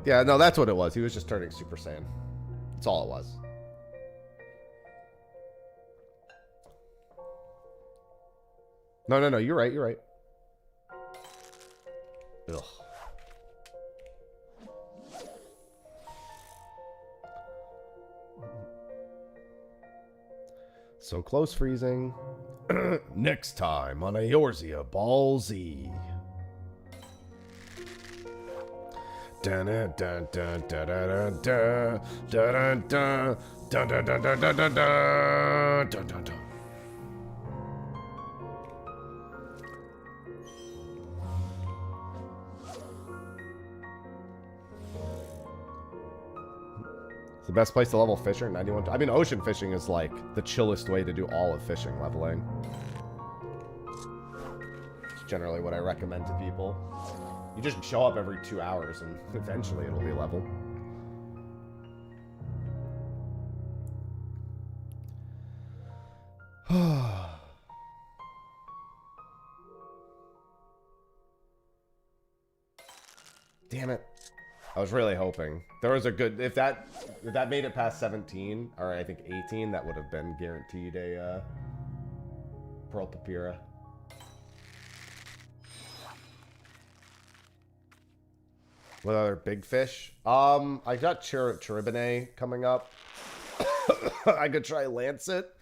Yeah, no, that's what it was. He was just turning Super Saiyan. That's all it was. No, you're right, you're right. Ugh. So close freezing. Next time on Eorzea Ball Z. Dun dun dun dun dun dun dun dun dun dun dun dun dun dun dun dun dun dun. It's the best place to level fisher, 91. I mean, ocean fishing is like the chillest way to do all of fishing leveling. It's generally what I recommend to people. You just show up every 2 hours and eventually it'll be level. Damn it. I was really hoping. There was a good... If that made it past 17, or I think 18, that would have been guaranteed a Pearl Papyra. What other big fish? I got Cherubine coming up. I could try Lancet.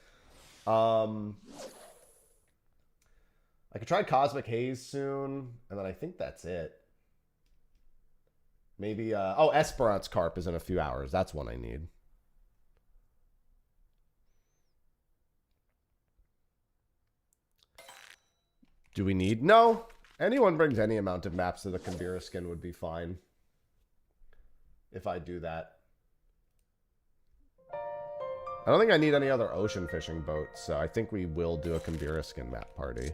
I could try Cosmic Haze soon, and then I think that's it. Maybe, oh, Esperance Carp is in a few hours. That's one I need. Do we need? No. Anyone brings any amount of maps to the Kambira skin would be fine. If I do that. I don't think I need any other ocean fishing boats, so I think we will do a Kambira skin map party.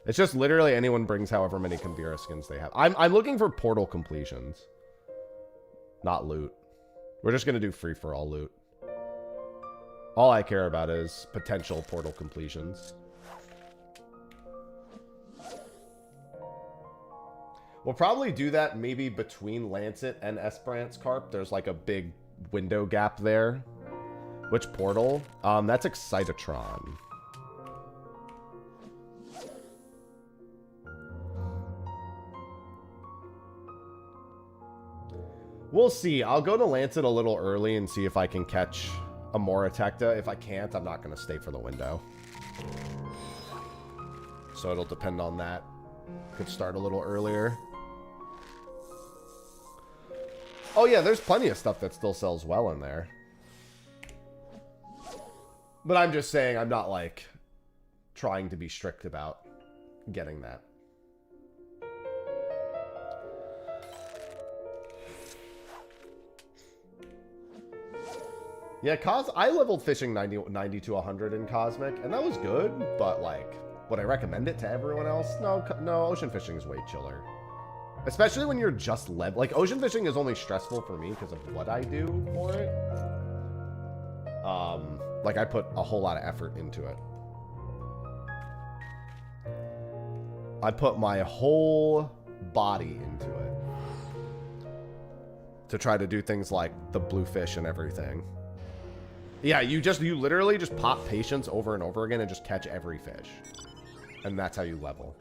It's just literally anyone brings however many Kambira skins they have. I'm looking for portal completions. Not loot. We're just going to do free-for-all loot. All I care about is potential portal completions. We'll probably do that maybe between Lancet and Esperance Carp. There's like a big window gap there. Which portal? That's Excitatron. We'll see. I'll go to Lancet a little early and see if I can catch a Moratecta. If I can't, I'm not going to stay for the window. So it'll depend on that. Could start a little earlier. Oh yeah, there's plenty of stuff that still sells well in there. But I'm just saying, I'm not like trying to be strict about getting that. Yeah, I leveled fishing 90 to 100 in Cosmic, and that was good, but like, would I recommend it to everyone else? No, ocean fishing is way chiller. Especially when you're just like, ocean fishing is only stressful for me because of what I do for it. Like, I put a whole lot of effort into it. I put my whole body into it to try to do things like the bluefish and everything. Yeah, you literally just pop patience over and over again and just catch every fish. And that's how you level.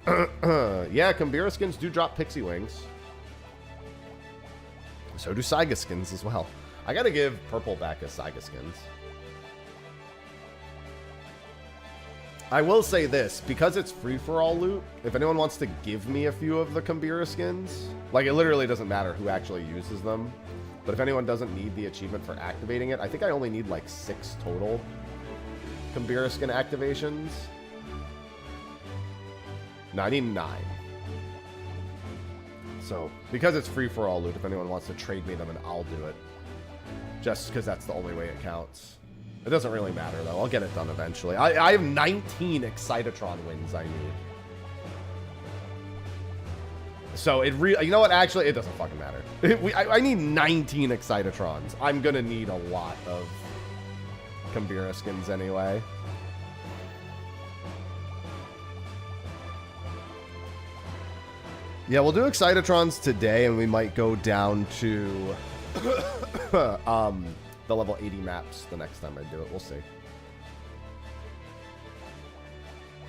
Yeah, Kambira skins do drop pixie wings. So do Saiga skins as well. I gotta give purple back as Saiga skins. I will say this, because it's free-for-all loot, if anyone wants to give me a few of the Kambira skins, like, it literally doesn't matter who actually uses them, but if anyone doesn't need the achievement for activating it, I think I only need like 6 total Kambira skin activations. No, I need 9. So, because it's free-for-all loot, if anyone wants to trade me them, and I'll do it. Just because that's the only way it counts. It doesn't really matter, though. I'll get it done eventually. I have 19 Excitatron wins I need. So, you know what? Actually, it doesn't fucking matter. I need 19 Excitatrons. I'm going to need a lot of Kambira skins anyway. Yeah, we'll do Excitatrons today, and we might go down to the level 80 maps the next time I do it. We'll see.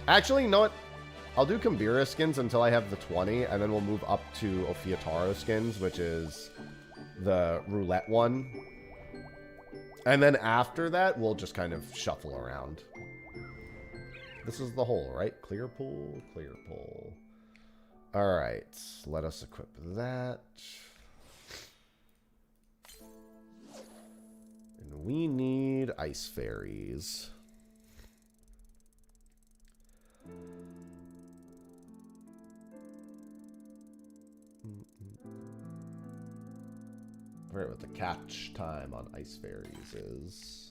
Actually, you know what? I'll do Kambira skins until I have the 20, and then we'll move up to Ophiotaro skins, which is the roulette one. And then after that, we'll just kind of shuffle around. This is the hole, right? Clear pool, clear pool. All right, let us equip that. And we need ice fairies. I forget what the catch time on ice fairies is.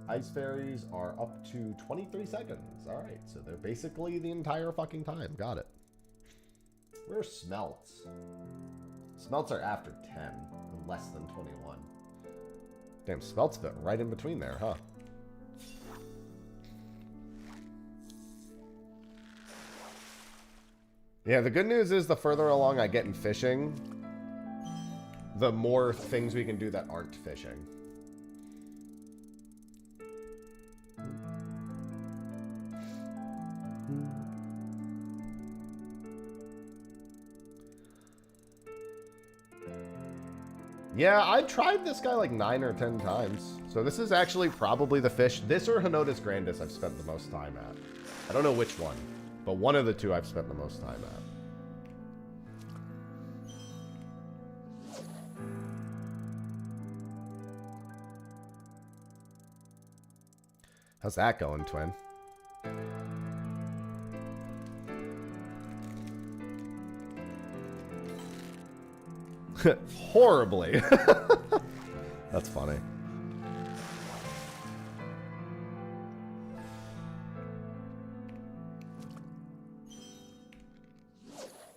Ice fairies are up to 23 seconds. All right, so they're basically the entire fucking time. Got it. Where's smelts? Smelts are after 10 and less than 21. Damn, smelts fit right in between there, huh? Yeah, the good news is the further along I get in fishing, the more things we can do that aren't fishing. Yeah, I tried this guy like 9 or 10 times. So this is actually probably the fish. This or Henotis grandis I've spent the most time at. I don't know which one, but one of the two I've spent the most time at. How's that going, twin? Horribly. That's funny.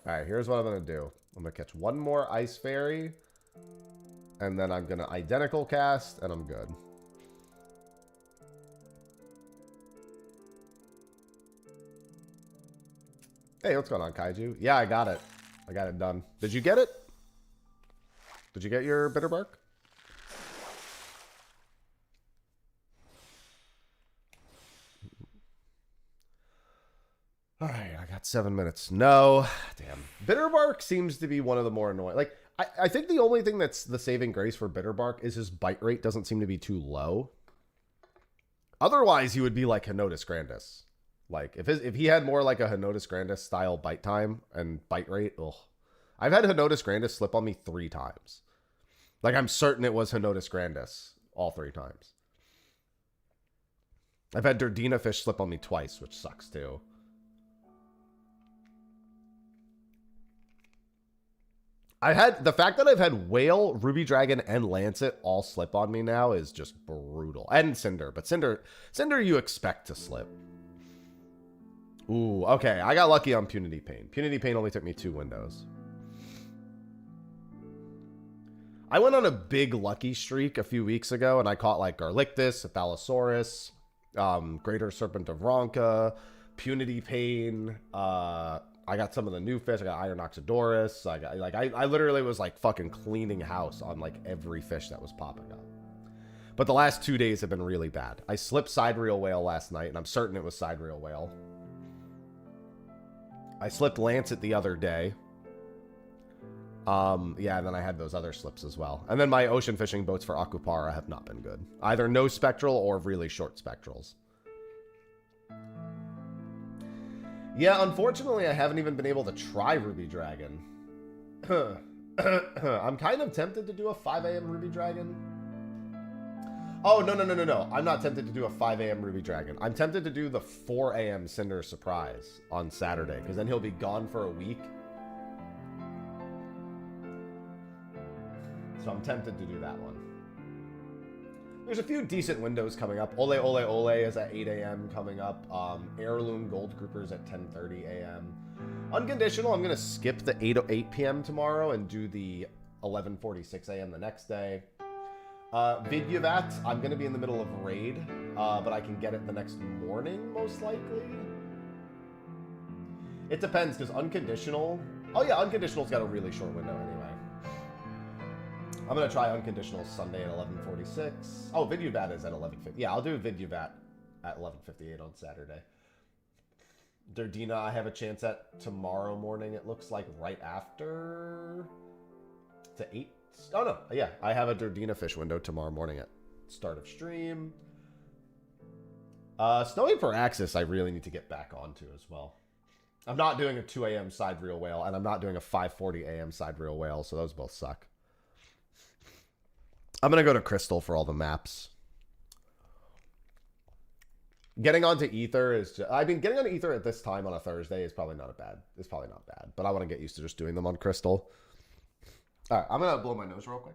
Alright, here's what I'm going to do. I'm going to catch one more ice fairy, and then I'm going to identical cast, and I'm good. Hey, what's going on, Kaiju? Yeah, I got it. I got it done. Did you get it? Did you get your bitter bark? All right, I got 7 minutes. No, damn. Bitter bark seems to be one of the more annoying. Like, I think the only thing that's the saving grace for bitter bark is his bite rate doesn't seem to be too low. Otherwise, he would be like Henotis grandis. Like, if he had more like a Henotis grandis style bite time and bite rate, ugh. I've had Henotis grandis slip on me 3 times. Like, I'm certain it was Henotis grandis all 3 times. I've had Durdina fish slip on me twice, which sucks too. The fact that I've had whale, ruby dragon, and lancet all slip on me now is just brutal. And cinder, but cinder you expect to slip. Ooh, okay. I got lucky on Punity Pain. Punity Pain only took me 2 windows. I went on a big lucky streak a few weeks ago, and I caught like Garlictus, Cephalosaurus, Greater Serpent of Ronca, Punity Pain. I got some of the new fish. I got Ironoxodorus. I literally was like fucking cleaning house on like every fish that was popping up. But the last 2 days have been really bad. I slipped sidereal whale last night, and I'm certain it was sidereal whale. I slipped lancet the other day. Yeah, and then I had those other slips as well. And then my ocean fishing boats for Aquapara have not been good. Either no spectral or really short spectrals. Yeah, unfortunately, I haven't even been able to try Ruby Dragon. I'm kind of tempted to do a 5 a.m. Ruby Dragon. Oh, no. I'm not tempted to do a 5 a.m. Ruby Dragon. I'm tempted to do the 4 a.m. Cinder Surprise on Saturday, because then he'll be gone for a week. So I'm tempted to do that one. There's a few decent windows coming up. Ole Ole Ole is at 8 a.m. coming up. Heirloom Gold Groupers at 10:30 a.m. Unconditional, I'm going to skip the 8 p.m. tomorrow and do the 11:46 a.m. the next day. Vidyavat, I'm going to be in the middle of raid, but I can get it the next morning, most likely. It depends, because Unconditional... Oh yeah, Unconditional's got a really short window anyway. I'm going to try Unconditional Sunday at 11:46. Oh, Vidyavat is at 11:50. Yeah, I'll do Vidyavat at 11:58 on Saturday. Durdina, I have a chance at tomorrow morning. It looks like right after... to 8... Oh, no. Yeah, I have a Durdina fish window tomorrow morning at start of stream. Snowy Paraxis, I really need to get back onto as well. I'm not doing a 2 a.m. sidereal whale, and I'm not doing a 5:40 a.m. sidereal whale, so those both suck. I'm going to go to Crystal for all the maps. Getting onto Ether is just... I mean, getting on Ether at this time on a Thursday is probably not bad. It's probably not bad, but I want to get used to just doing them on Crystal. All right, I'm going to blow my nose real quick.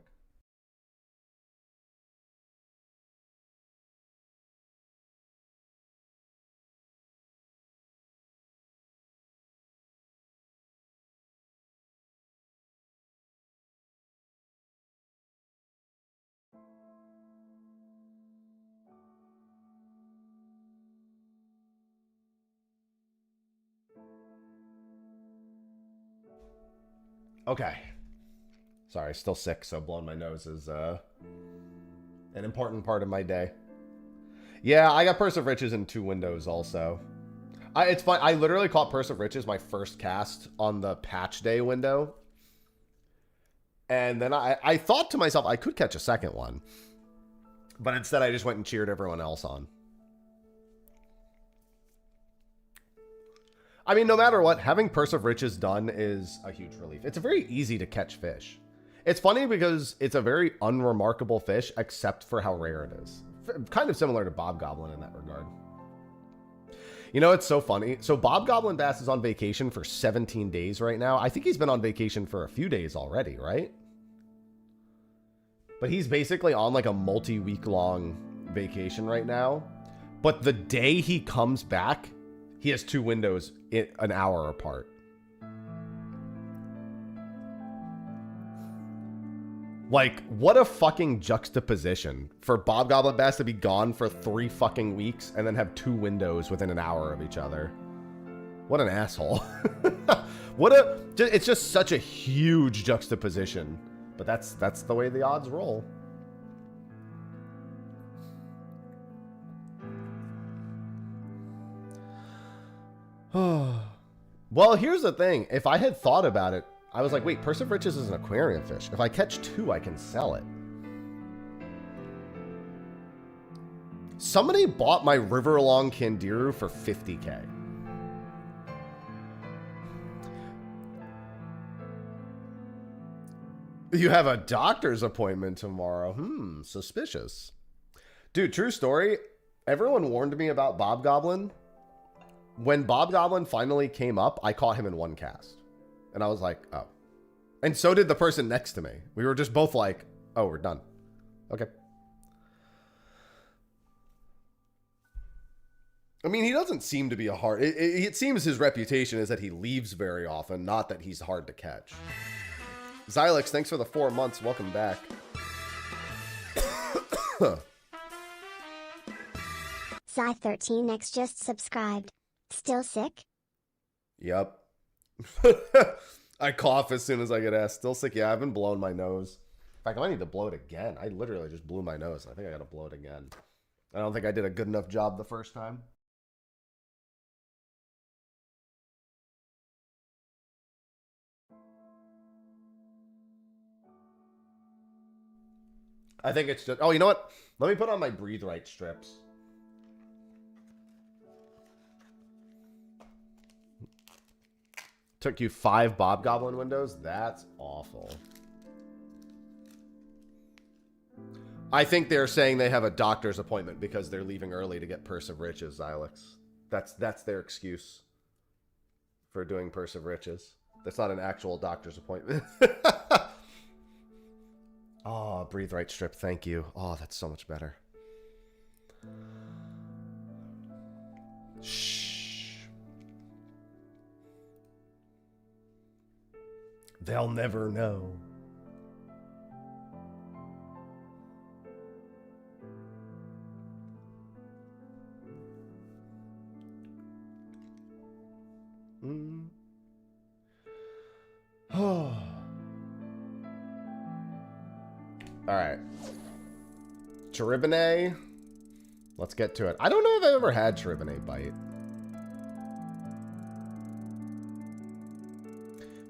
Okay. Sorry, still sick, so blowing my nose is an important part of my day. Yeah, I got Purse of Riches in 2 windows also. It's fine. I literally caught Purse of Riches my first cast on the patch day window. And then I thought to myself I could catch a second one. But instead I just went and cheered everyone else on. I mean, no matter what, having Purse of Riches done is a huge relief. It's a very easy to catch fish. It's funny because it's a very unremarkable fish, except for how rare it is. Kind of similar to Bob Goblin in that regard. You know, it's so funny. So Bob Goblin Bass is on vacation for 17 days right now. I think he's been on vacation for a few days already, right? But he's basically on like a multi-week long vacation right now. But the day he comes back, he has 2 windows an hour apart. Like, what a fucking juxtaposition for Bob Goblin Bass to be gone for 3 fucking weeks and then have 2 windows within an hour of each other. What an asshole. It's just such a huge juxtaposition. But that's the way the odds roll. Well, here's the thing. If I had thought about it, I was like, wait, Purse of Riches is an aquarium fish. If I catch 2, I can sell it. Somebody bought my Riverlong Candiru for 50K. You have a doctor's appointment tomorrow. Suspicious. Dude, true story. Everyone warned me about Bob Goblin. When Bob Goblin finally came up, I caught him in one cast. And I was like, oh. And so did the person next to me. We were just both like, oh, we're done. Okay. I mean, he doesn't seem to be a hard... It seems his reputation is that he leaves very often, not that he's hard to catch. Xylix, thanks for the 4 months. Welcome back. Cy13X just subscribed. Still sick? Yep. I cough as soon as I get asked. Still sick? Yeah, I've been blowing my nose. In fact, I might need to blow it again. I literally just blew my nose. I think I gotta blow it again. I don't think I did a good enough job the first time. I think it's just... Oh, you know what? Let me put on my Breathe Right strips. Took you 5 Bob Goblin windows? That's awful. I think they're saying they have a doctor's appointment because they're leaving early to get Purse of Riches, Xylix. That's their excuse for doing Purse of Riches. That's not an actual doctor's appointment. Oh, Breathe Right strip, thank you. Oh, that's so much better. Shh. They'll never know. Oh. Alright. Cheribene. Let's get to it. I don't know if I've ever had Cheribene bite.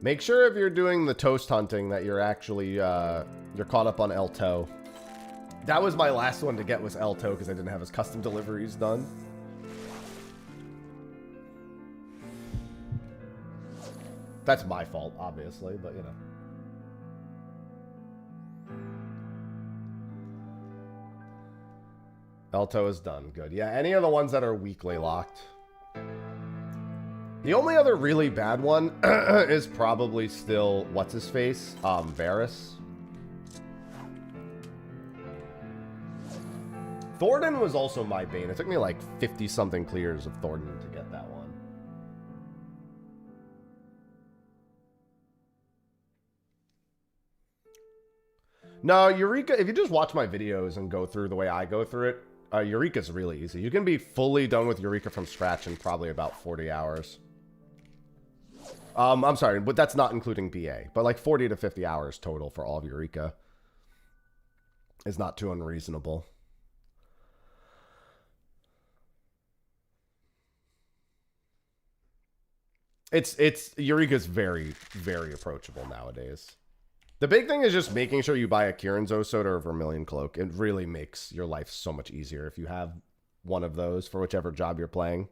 Make sure if you're doing the toast hunting that you're actually, you're caught up on Elto. That was my last one to get was Elto because I didn't have his custom deliveries done. That's my fault, obviously, but you know. Elto is done. Good. Yeah, any of the ones that are weekly locked. The only other really bad one is probably still, what's-his-face? Varus. Thornton was also my bane. It took me like 50-something clears of Thornton to get that one. No, Eureka, if you just watch my videos and go through the way I go through it, Eureka's really easy. You can be fully done with Eureka from scratch in probably about 40 hours. I'm sorry, but that's not including BA. But like 40 to 50 hours total for all of Eureka is not too unreasonable. Eureka's very, very approachable nowadays. The big thing is just making sure you buy a Kirinzo Soda or Vermilion Cloak. It really makes your life so much easier if you have one of those for whichever job you're playing.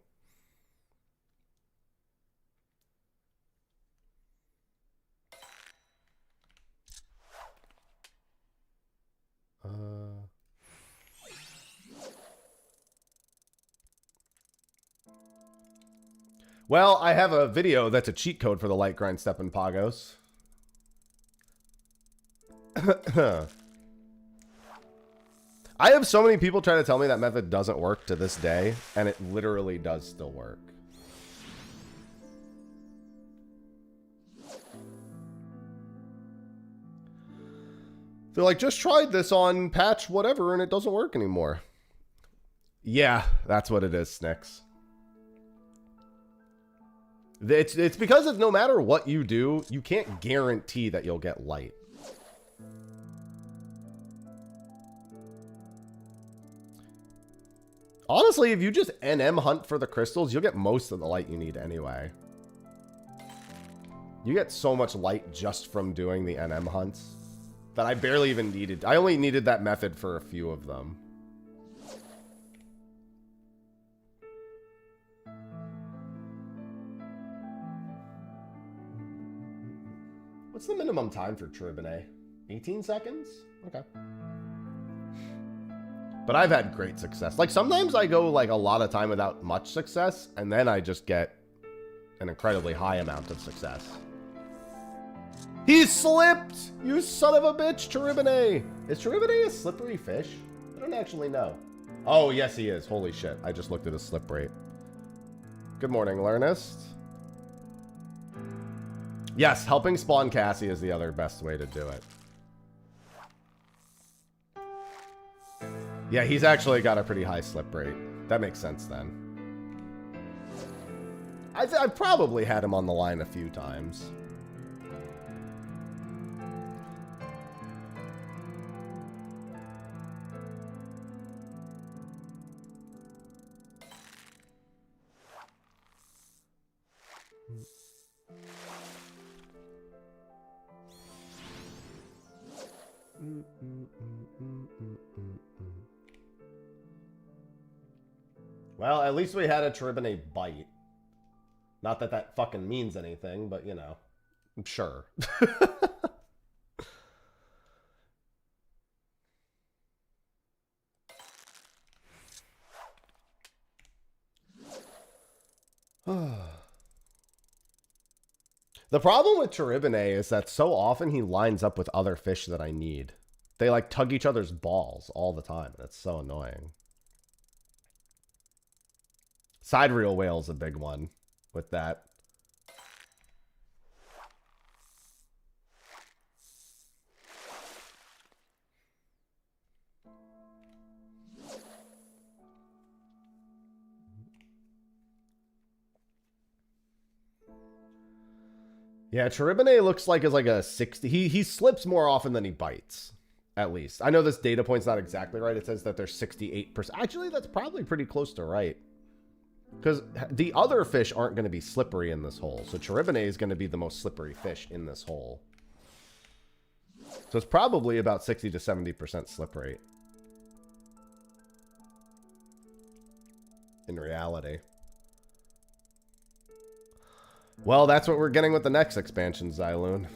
Well, I have a video that's a cheat code for the light grind step in Pagos. I have so many people trying to tell me that method doesn't work to this day, and it literally does still work. They're like, just tried this on patch whatever, and it doesn't work anymore. Yeah, that's what it is, Snicks. It's because of no matter what you do, you can't guarantee that you'll get light. Honestly, if you just NM hunt for the crystals, you'll get most of the light you need anyway. You get so much light just from doing the NM hunts that I barely even needed. I only needed that method for a few of them. What's the minimum time for Cheribene? 18 seconds? Okay. But I've had great success. Like, sometimes I go, like, a lot of time without much success, and then I just get an incredibly high amount of success. He slipped! You son of a bitch, Charibane! Is Charibane a slippery fish? I don't actually know. Oh, yes, he is. Holy shit. I just looked at his slip rate. Good morning, Lernest. Yes, helping spawn Cassie is the other best way to do it. Yeah, he's actually got a pretty high slip rate. That makes sense then. I've probably had him on the line a few times. Well, at least we had a Charibane bite. Not that that fucking means anything, but, you know, I'm sure. The problem with Charibane is that so often he lines up with other fish that I need. They, like, tug each other's balls all the time. That's so annoying. Side reel whale's a big one with that. Yeah, Charibane looks like is like a 60. He slips more often than he bites, at least. I know this data point's not exactly right. It says that there's 68%. Actually, that's probably pretty close to right. Because the other fish aren't going to be slippery in this hole. So Charibane is going to be the most slippery fish in this hole. So it's probably about 60 to 70% slip rate. In reality. Well, that's what we're getting with the next expansion, Xyloon.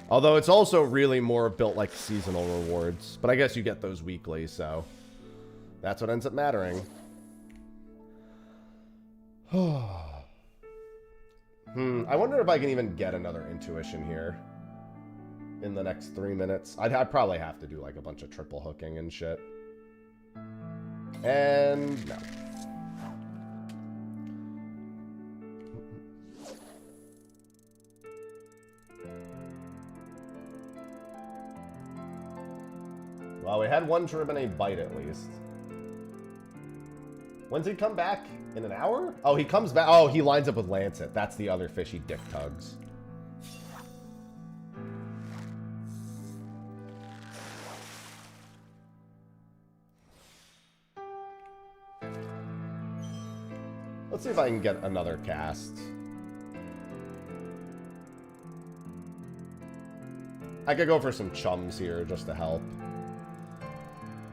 Although it's also really more built like seasonal rewards. But I guess you get those weekly, so that's what ends up mattering. I wonder if I can even get another intuition here in the next 3 minutes. I'd probably have to do like a bunch of triple hooking and shit. And no. Well, we had one Charibane bite at least. When's he come back? In an hour? Oh, he comes back. Oh, he lines up with Lancet. That's the other fish he dick tugs. Let's see if I can get another cast. I could go for some chums here just to help.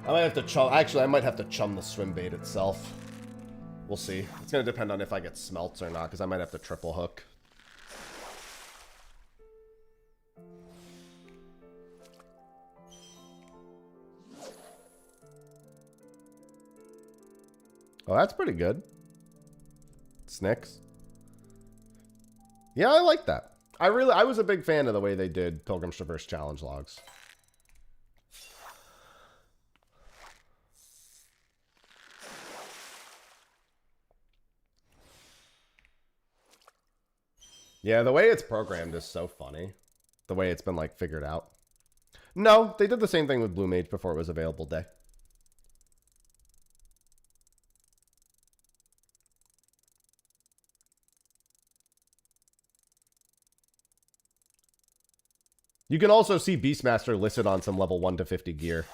I might have to chum. Actually, I might have to chum the swim bait itself. We'll see. It's going to depend on if I get smelts or not, because I might have to triple hook. Oh, that's pretty good. Snicks. Yeah, I like that. I was a big fan of the way they did Pilgrim's Traverse challenge logs. Yeah, the way it's programmed is so funny. The way it's been, like, figured out. No, they did the same thing with Blue Mage before it was available day. You can also see Beastmaster listed on some level 1 to 50 gear.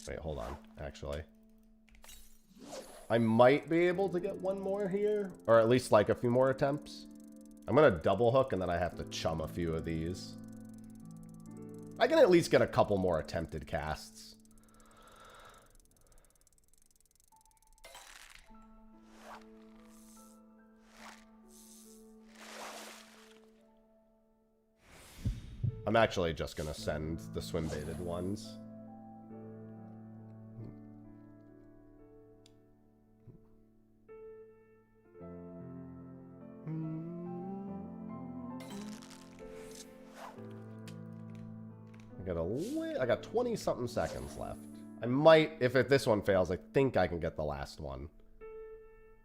Wait, hold on, actually. I might be able to get one more here, or at least like a few more attempts. I'm gonna double hook and then I have to chum a few of these. I can at least get a couple more attempted casts. I'm actually just going to send the swim-baited ones. I got 20-something seconds left. I might, if this one fails, I think I can get the last one.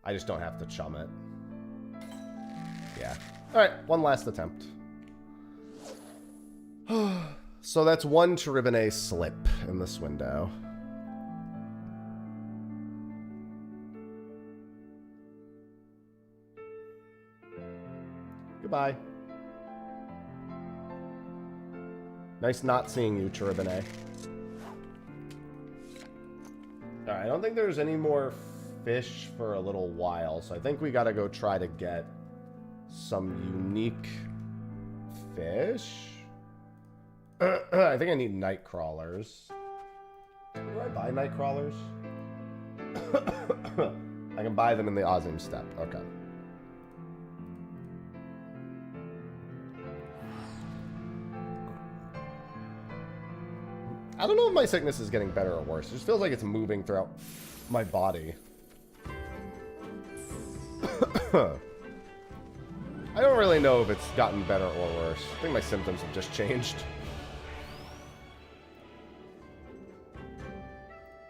I just don't have to chum it. Yeah. Alright, one last attempt. So that's one Cherubine slip in this window. Goodbye. Nice not seeing you, Cherubine. Alright, I don't think there's any more fish for a little while, so I think we gotta go try to get some unique fish. I think I need night crawlers. Do I buy night crawlers? I can buy them in the Ozim step. Okay. I don't know if my sickness is getting better or worse. It just feels like it's moving throughout my body. I don't really know if it's gotten better or worse. I think my symptoms have just changed.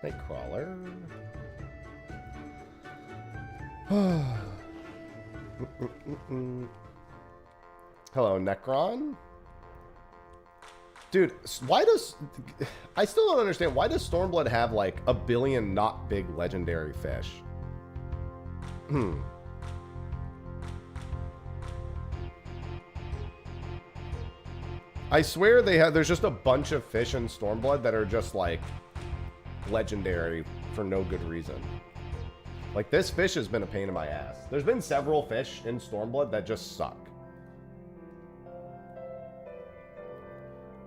Nightcrawler. Hello, Necron. Dude, why does... I still don't understand. Why does Stormblood have, like, a billion not big legendary fish? I swear they have... There's just a bunch of fish in Stormblood that are just, like, legendary for no good reason. Like, this fish has been a pain in my ass. There's been several fish in Stormblood that just suck.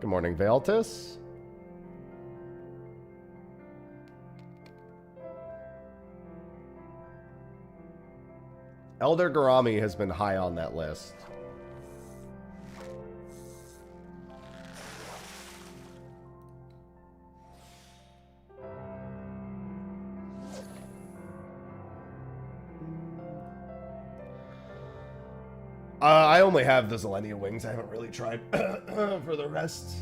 Good morning, Veiltis. Elder Garami has been high on that list. I only have the Zelenia wings. I haven't really tried for the rest.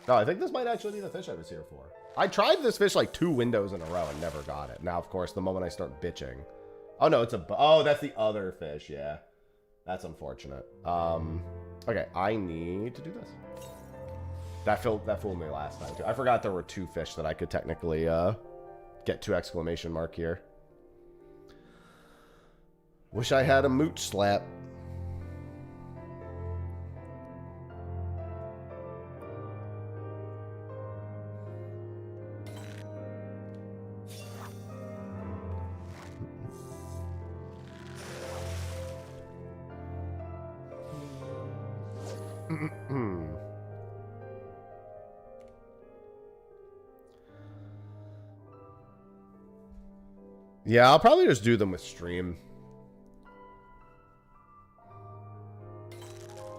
No, I think this might actually be the fish I was here for. I tried this fish like 2 windows in a row and never got it. Now, of course, the moment I start bitching. Oh, no, it's a... Oh, that's the other fish, yeah. That's unfortunate. Okay, I need to do this. That fooled me last time, too. I forgot there were 2 fish that I could technically get 2 exclamation mark here. Wish I had a mooch slap. Yeah, I'll probably just do them with stream.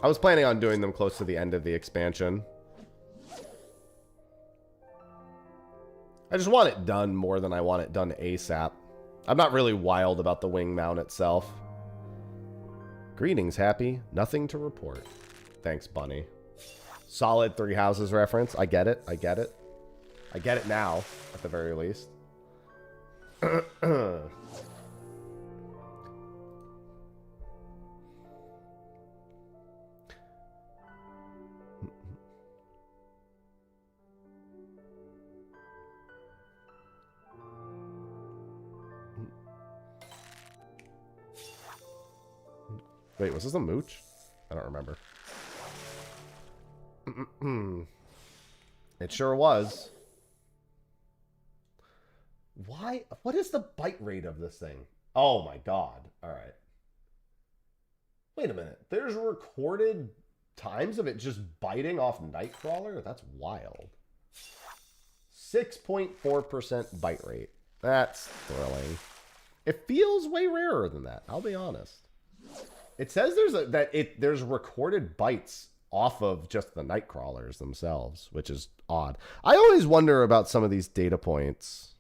I was planning on doing them close to the end of the expansion. I just want it done more than I want it done ASAP. I'm not really wild about the wing mount itself. Greetings, Happy. Nothing to report. Thanks, Bunny. Solid 3 Houses reference. I get it. I get it. I get it now, at the very least. Wait, was this a mooch? I don't remember. It sure was. Why? What is the bite rate of this thing? Oh my god. All right. Wait a minute. There's recorded times of it just biting off Nightcrawler? That's wild. 6.4% bite rate. That's thrilling. It feels way rarer than that, I'll be honest. It says there's recorded bites off of just the Nightcrawlers themselves, which is odd. I always wonder about some of these data points.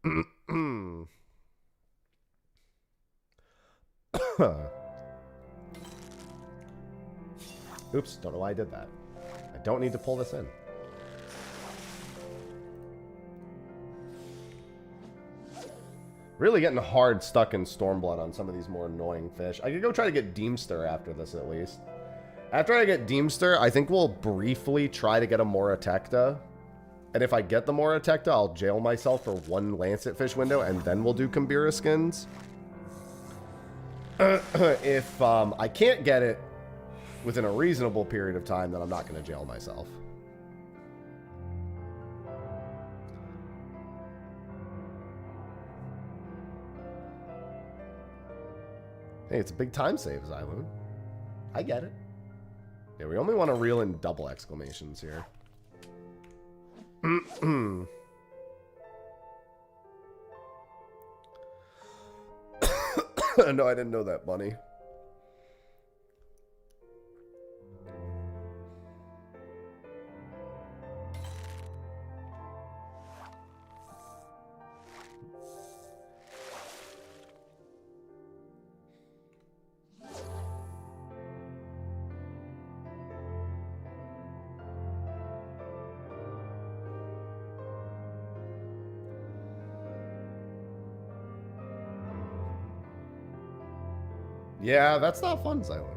Oops, don't know why I did that. I don't need to pull this in. Really getting hard stuck in Stormblood on some of these more annoying fish. I could go try to get Deemster after this at least. After I get Deemster, I think we'll briefly try to get a Moratecta. And if I get the Moratecta, I'll jail myself for one Lancet fish window, and then we'll do Kambira skins. If I can't get it within a reasonable period of time, then I'm not going to jail myself. Hey, it's a big time save, Xyloon. I get it. Yeah, we only want to reel in double exclamations here. No, I didn't know that, Bunny. Yeah, that's not fun, Xyloon.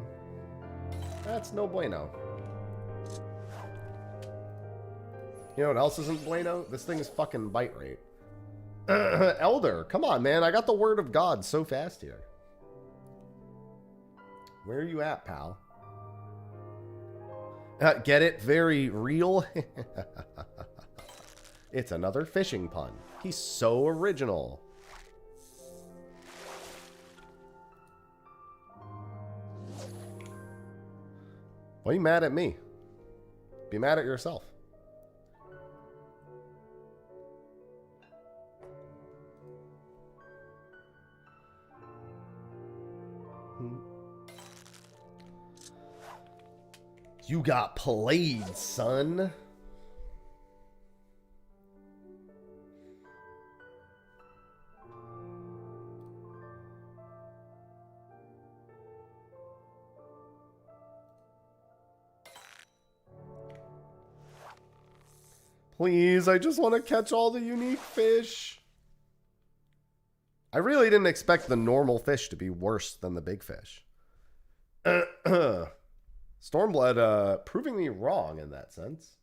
That's no bueno. You know what else isn't bueno? This thing's fucking bite rate. Elder, come on, man. I got the word of God so fast here. Where are you at, pal? Get it? Very real? It's another fishing pun. He's so original. Why are you mad at me? Be mad at yourself. You got played, son. Please, I just want to catch all the unique fish. I really didn't expect the normal fish to be worse than the big fish. Stormblood proving me wrong in that sense.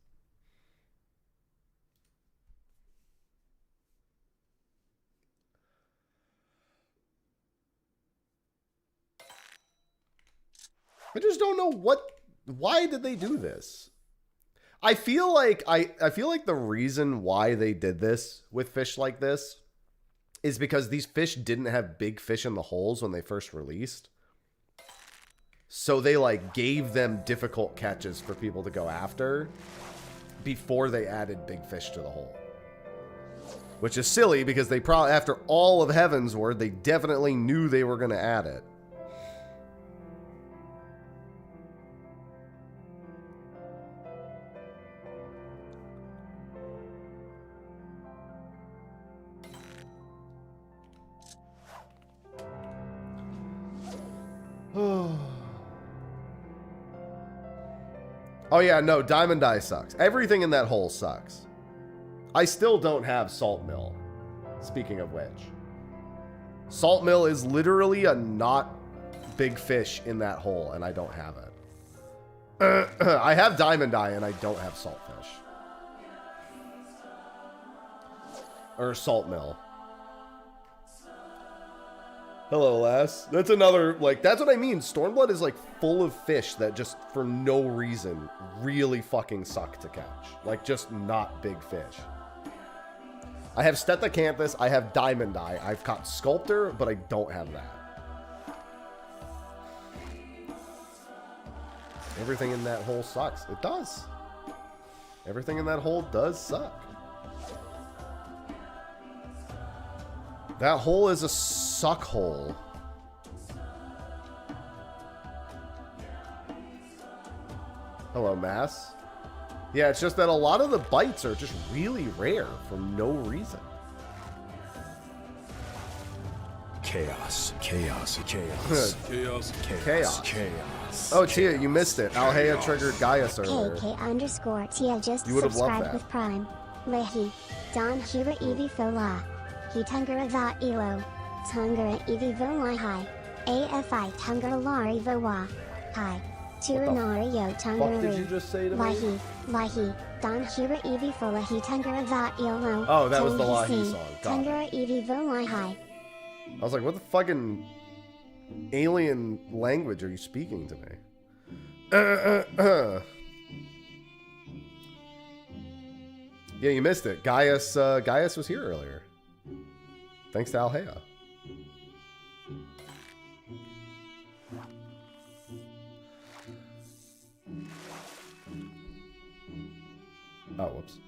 I just don't know why did they do this? I feel like the reason why they did this with fish like this is because these fish didn't have big fish in the holes when they first released. So they like gave them difficult catches for people to go after before they added big fish to the hole. Which is silly because they probably, after all of Heavensward, they definitely knew they were going to add it. Oh yeah, no, Diamond Eye sucks. Everything in that hole sucks. I still don't have Salt Mill. Speaking of which. Salt Mill is literally a not big fish in that hole, and I don't have it. I have Diamond Eye, and I don't have Saltfish. Or Salt Mill. Hello, lass. That's another, like, that's what I mean. Stormblood is, like, full of fish that just, for no reason, really fucking suck to catch. Like, just not big fish. I have Stetacanthus, I have Diamond Eye, I've caught Sculptor, but I don't have that. Everything in that hole sucks. It does. Everything in that hole does suck. That hole is a suck hole. Hello, Mass. Yeah, it's just that a lot of the bites are just really rare for no reason. Chaos, chaos, chaos, chaos, Chaos. chaos. Oh, Tia, you missed it. Alhea triggered Gaius earlier. KK_Tia just You would have loved subscribed that. with Prime. Lehi. Don Hira Evi Fola. He Tungara Va Elo. Tungara Evi Volai Hi. AFI Tungara Lari Voa. Hi. Turanari Yo What did you Tungara. just say to me? Lahi. Don Hira Evi Fola. He Tungara Va Elo. Oh, that was the Lahi song. Got it. Tungara Evi Volai Hi. I was like, what the fucking alien language are you speaking to me? Yeah, you missed it. Gaius was here earlier. Thanks to Alhea. Oh, whoops.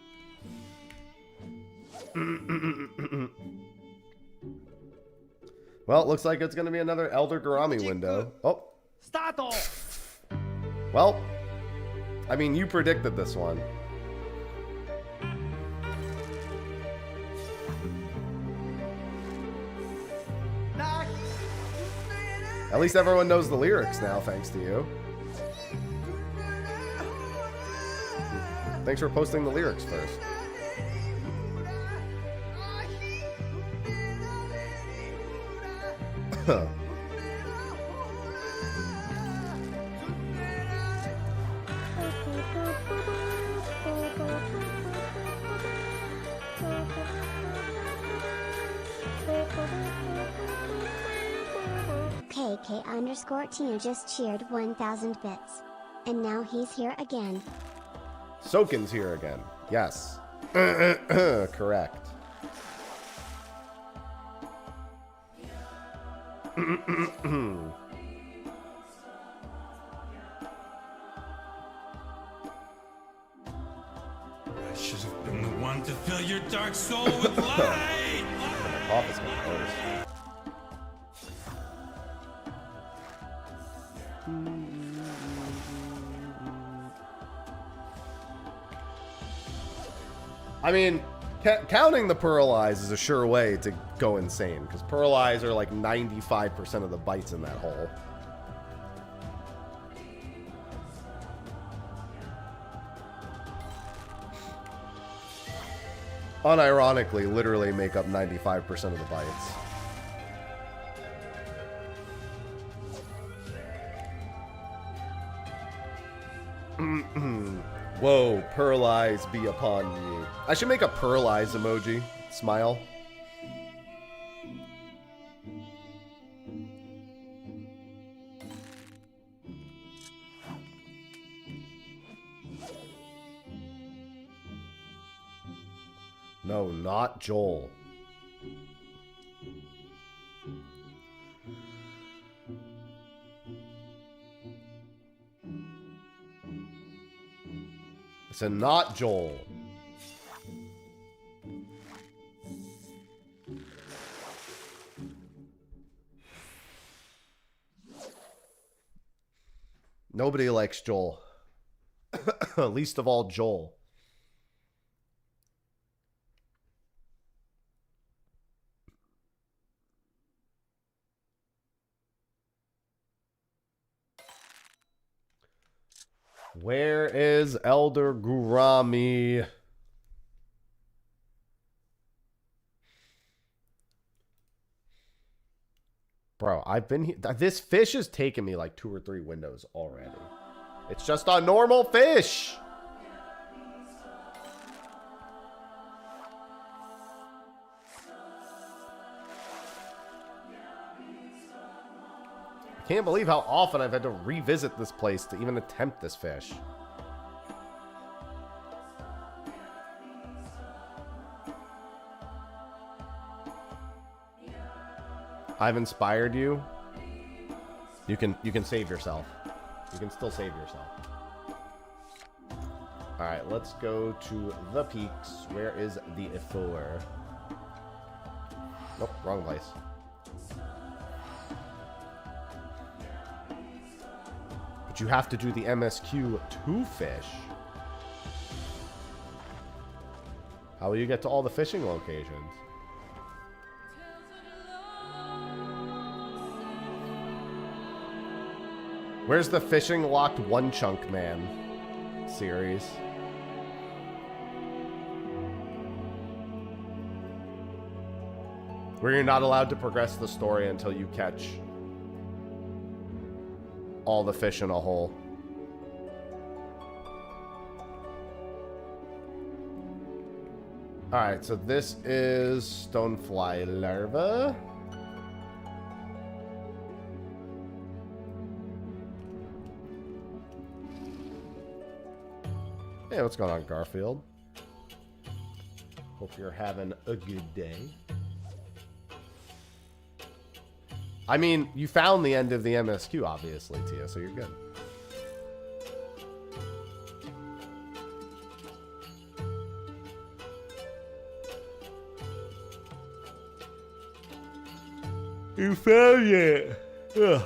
Well, it looks like it's going to be another Elder Garami window. Oh. Stato! Well, I mean, you predicted this one. At least everyone knows the lyrics now, thanks to you. Thanks for posting the lyrics first. KK_Tia just cheered 1,000 bits. And now he's here again. Sokin's here again. Yes. Correct. I should have been the one to fill your dark soul with light. My cough is getting worse. I mean, counting the Pearl Eyes is a sure way to go insane, because Pearl Eyes are like 95% of the bites in that hole. Unironically, literally make up 95% of the bites. Whoa, Pearl Eyes be upon you. I should make a Pearl Eyes emoji. Smile. No, not Joel. I said not Joel. Nobody likes Joel. Least of all Joel. Where is Elder Gurami? Bro, I've been here. This fish has taken me like 2 or 3 windows already. It's just a normal fish. I can't believe how often I've had to revisit this place to even attempt this fish. I've inspired you. You can save yourself. You can still save yourself. Alright, let's go to the peaks. Where is the Ithor? Nope, wrong place. But you have to do the MSQ to fish. How will you get to all the fishing locations? Where's the fishing locked one chunk man series? Where you're not allowed to progress the story until you catch all the fish in a hole. Alright, so this is stonefly larva. Hey, what's going on, Garfield? Hope you're having a good day. I mean, you found the end of the MSQ, obviously, Tia, so you're good. You found it! Ugh.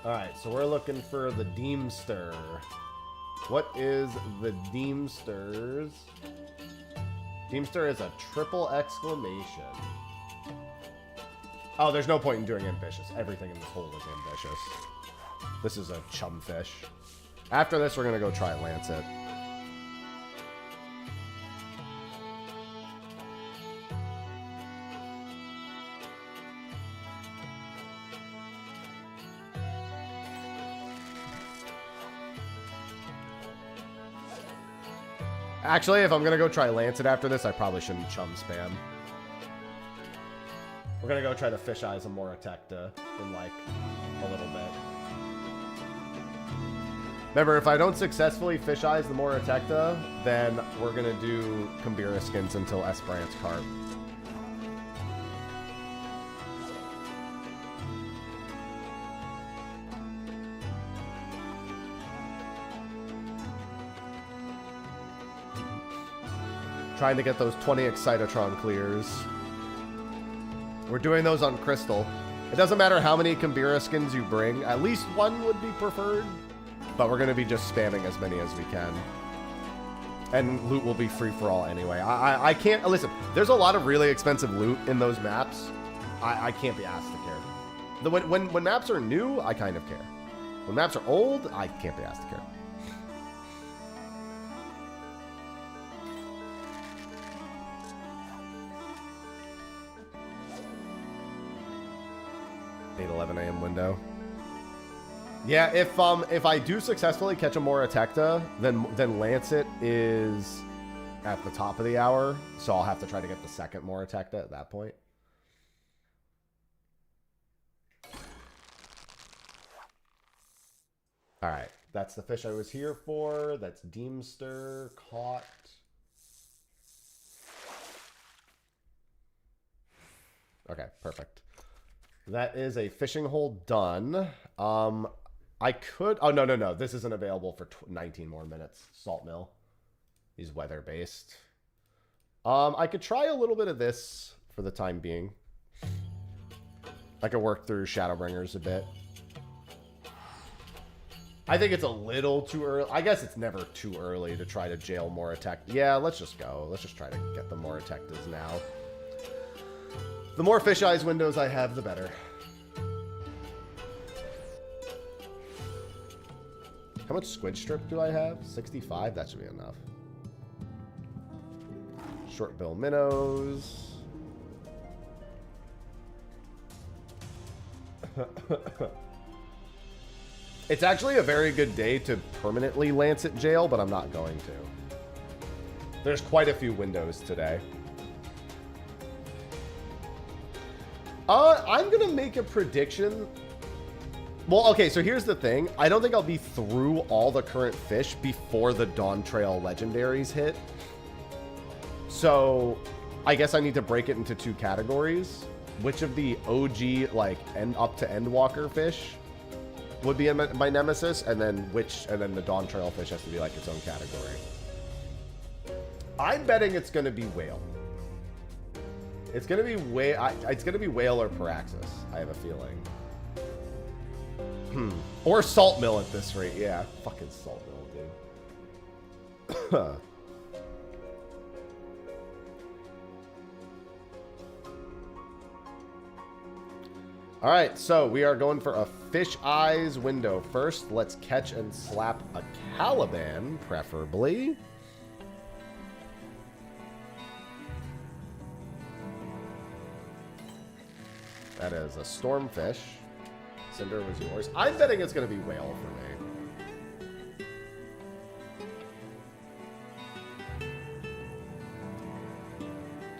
Alright, so we're looking for the Deemster. What is the Deemster's? Deemster is a triple exclamation. Oh, there's no point in doing ambitious. Everything in this hole is ambitious. This is a chum fish. After this, we're going to go try Lancet. Actually, if I'm going to go try Lancet after this, I probably shouldn't chum spam. We're going to go try to fish eyes a Moratecta in, like, a little bit. Remember, if I don't successfully fish eyes the Moratecta, then we're going to do Kambira skins until Esperance Carp. Trying to get those 20 Excitatron clears. We're doing those on Crystal. It doesn't matter how many Kambira skins you bring. At least one would be preferred. But we're going to be just spamming as many as we can. And loot will be free for all anyway. I can't... Listen, there's a lot of really expensive loot in those maps. I can't be asked to care. When maps are new, I kind of care. When maps are old, I can't be asked to care. 8:11 a.m. window. Yeah, if I do successfully catch a Moratecta, then Lancet is at the top of the hour, so I'll have to try to get the second Moratecta at that point. All right, that's the fish I was here for. That's Deemster caught. Okay, perfect. That is a fishing hole done. I could... Oh, no. This isn't available for 19 more minutes. Salt mill. He's weather-based. I could try a little bit of this for the time being. I could work through Shadowbringers a bit. I think it's a little too early. I guess it's never too early to try to jail Moratecta. Yeah, let's just go. Let's just try to get the Moratectas now. The more fish eyes windows I have, the better. How much squid strip do I have? 65? That should be enough. Short bill minnows. It's actually a very good day to permanently Lancet jail, but I'm not going to. There's quite a few windows today. I'm gonna make a prediction. Well, okay, so here's the thing. I don't think I'll be through all the current fish before the Dawn Trail legendaries hit. So I guess I need to break it into two categories. Which of the OG, like, up to Endwalker fish would be my nemesis, and then the Dawn Trail fish has to be like its own category. I'm betting it's gonna be whale. It's gonna be whale or Paraxis. I have a feeling. Or salt mill at this rate. Yeah, fucking salt mill, dude. All right, so we are going for a fish eyes window. First, let's catch and slap a Caliban, preferably. That is a stormfish. Cinder was yours. I'm betting it's going to be whale for me.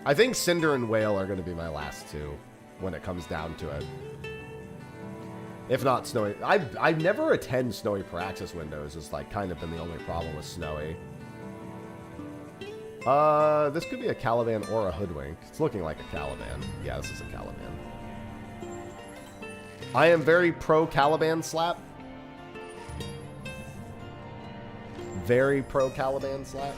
I think Cinder and whale are going to be my last two when it comes down to it. If not Snowy. I've never attend Snowy Paraxis windows. It's like kind of been the only problem with Snowy. This could be a Caliban or a Hoodwink. It's looking like a Caliban. Yeah, this is a Caliban. I am very pro Caliban slap. Very pro Caliban slap.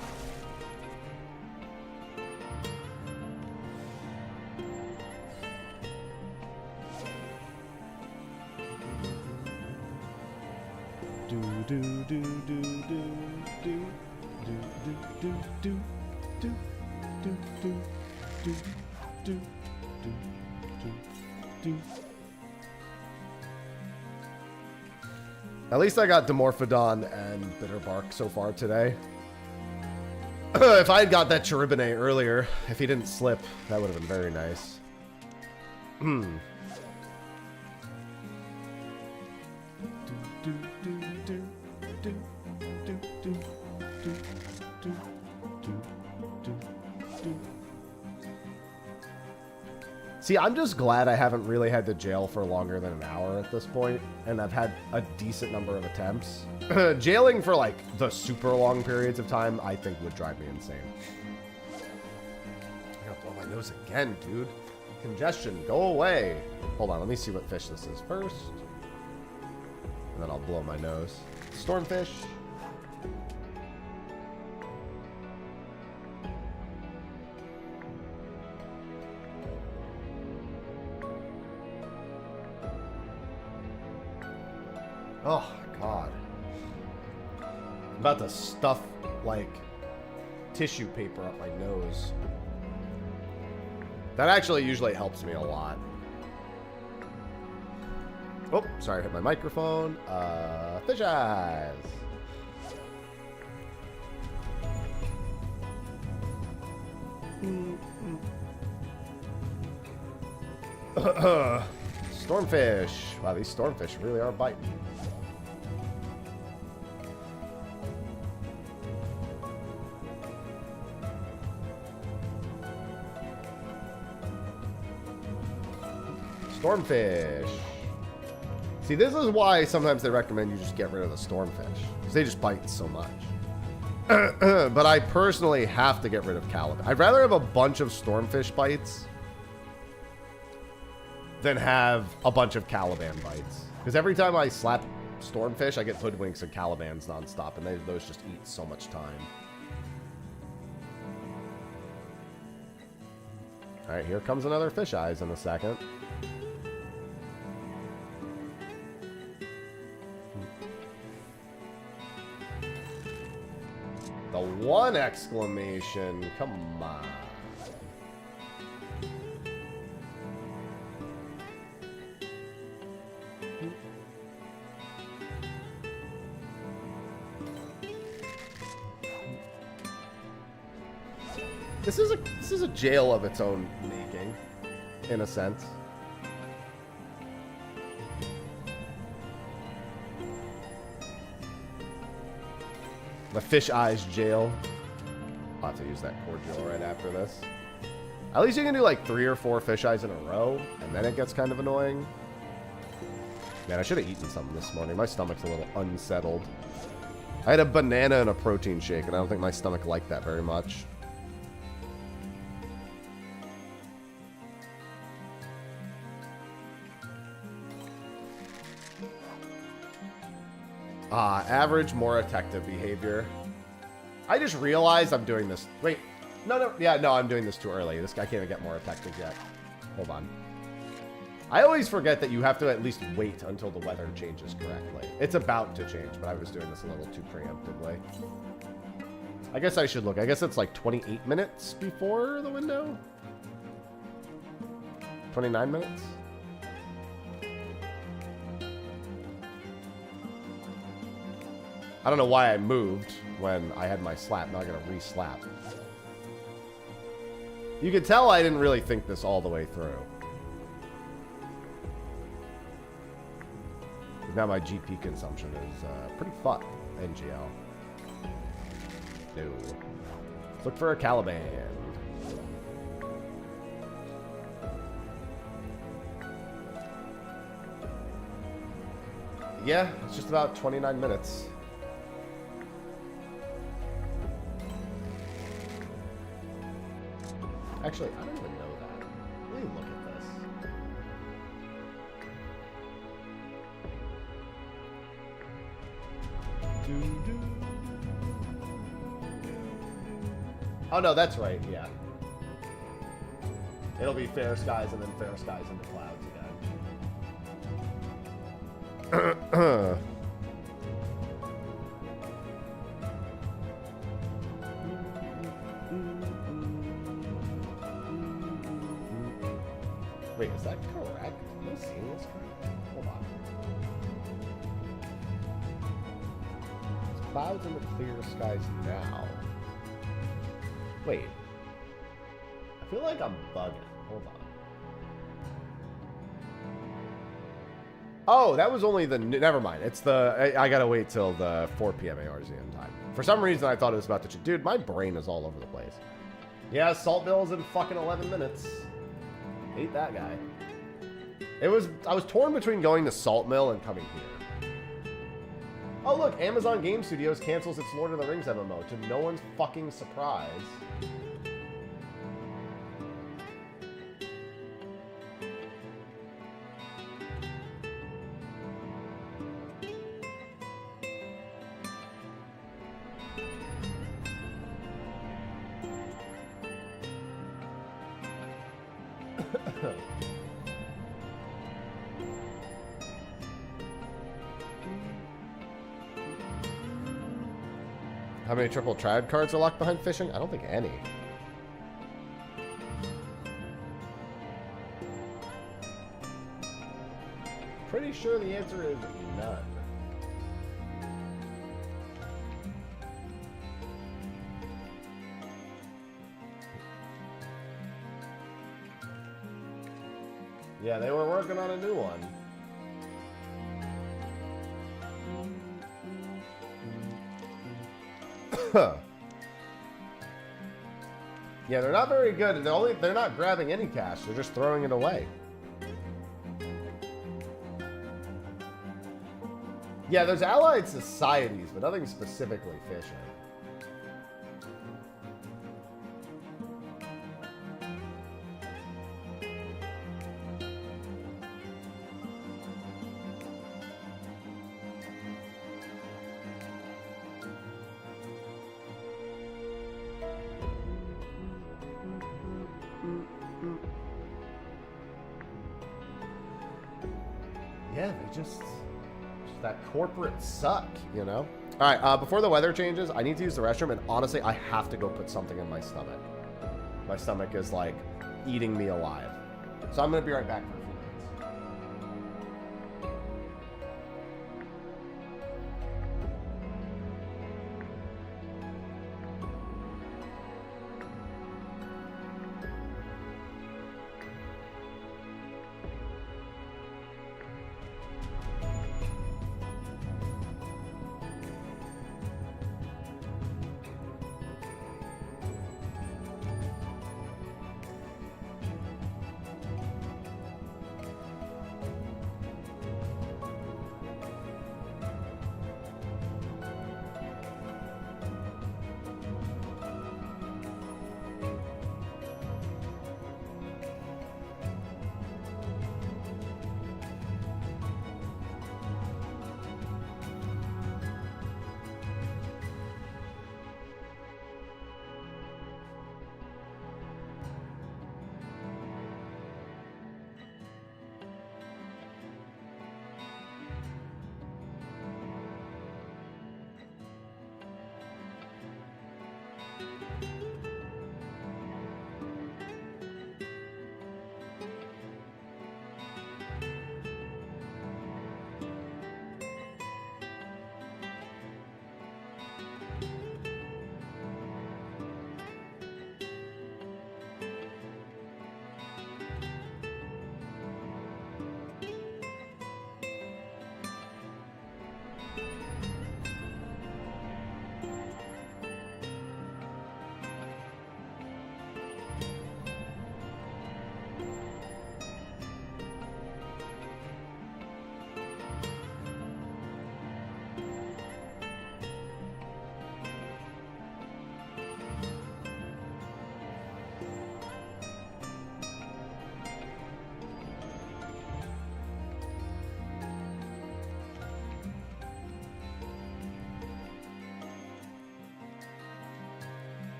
Do do do do do do do do do do do do do do do do. At least I got Dimorphodon and Bitterbark so far today. If I had got that Cherubine earlier, if he didn't slip, that would have been very nice. See, I'm just glad I haven't really had to jail for longer than an hour at this point, and I've had a decent number of attempts. Jailing for, like, the super long periods of time, I think would drive me insane. I gotta blow my nose again, dude. Congestion, go away. Hold on, let me see what fish this is first. And then I'll blow my nose. Stormfish. Oh, God. I'm about to stuff, like, tissue paper up my nose. That actually usually helps me a lot. Oh, sorry, I hit my microphone. Fish eyes. Stormfish. Wow, these stormfish really are biting. Stormfish. See, this is why sometimes they recommend you just get rid of the stormfish, because they just bite so much. But I personally have to get rid of Caliban. I'd rather have a bunch of stormfish bites than have a bunch of Caliban bites. Because every time I slap stormfish, I get hoodwinks and Calibans nonstop, and those just eat so much time. Alright, here comes another fish eyes in a second. The one exclamation. Come on. This is a jail of its own making, in a sense. The fish eyes jail. I'll have to use that cordial right after this. At least you can do like 3 or 4 fish eyes in a row, and then it gets kind of annoying. Man, I should have eaten something this morning. My stomach's a little unsettled. I had a banana and a protein shake, and I don't think my stomach liked that very much. Average, more effective behavior. I just realized I'm doing this. Wait. No. Yeah, no, I'm doing this too early. This guy can't even get more effective yet. Hold on. I always forget that you have to at least wait until the weather changes correctly. It's about to change, but I was doing this a little too preemptively. I guess I should look. I guess it's like 28 minutes before the window. 29 minutes? I don't know why I moved when I had my slap. Now I gotta re-slap. You can tell I didn't really think this all the way through. Now my GP consumption is pretty fucked. NGL. No. Let's look for a Caliban. Yeah, it's just about 29 minutes. Actually, I don't even know that. Let me look at this. Oh no, that's right, yeah. It'll be fair skies and then fair skies in the clouds again. Wait, is that correct? Am I seeing this correct? Hold on. There's clouds in the clear skies now. Wait. I feel like I'm bugging. Hold on. Oh, that was only the... Never mind. It's the... I gotta wait till the 4 p.m. ARZN time. For some reason, I thought it was about to... Dude, my brain is all over the place. Yeah, Saltville's in fucking 11 minutes. Hate that guy. I was torn between going to Salt Mill and coming here. Oh look, Amazon Game Studios cancels its Lord of the Rings MMO to no one's fucking surprise. How many triple triad cards are locked behind fishing? I don't think any. Pretty sure the answer is none. Yeah, they were working on a new one. Yeah, they're not very good. They're not grabbing any cash. They're just throwing it away. Yeah, there's allied societies, but nothing specifically fishing. Yeah, they just that corporate suck, you know? All right, before the weather changes, I need to use the restroom, and honestly, I have to go put something in my stomach. My stomach is, like, eating me alive. So I'm going to be right back for a few minutes.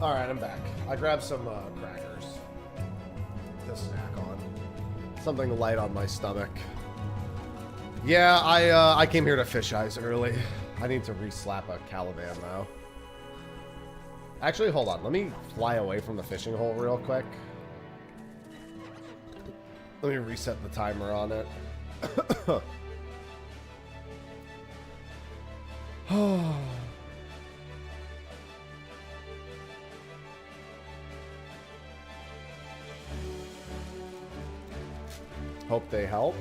Alright, I'm back. I grabbed some crackers to snack on. Something light on my stomach. Yeah, I came here to fish eyes early. I need to re-slap a Caliban now. Actually, hold on. Let me fly away from the fishing hole real quick. Let me reset the timer on it. Hope they help.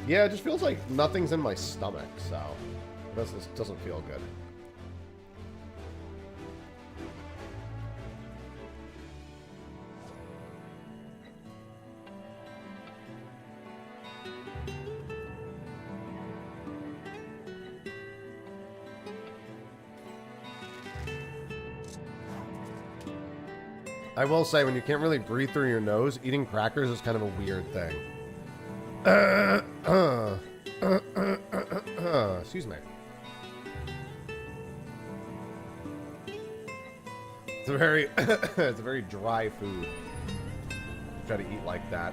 Yeah, it just feels like nothing's in my stomach, so this doesn't feel good. I will say, when you can't really breathe through your nose, eating crackers is kind of a weird thing. Excuse me. It's a very, it's a very dry food. Try to eat like that.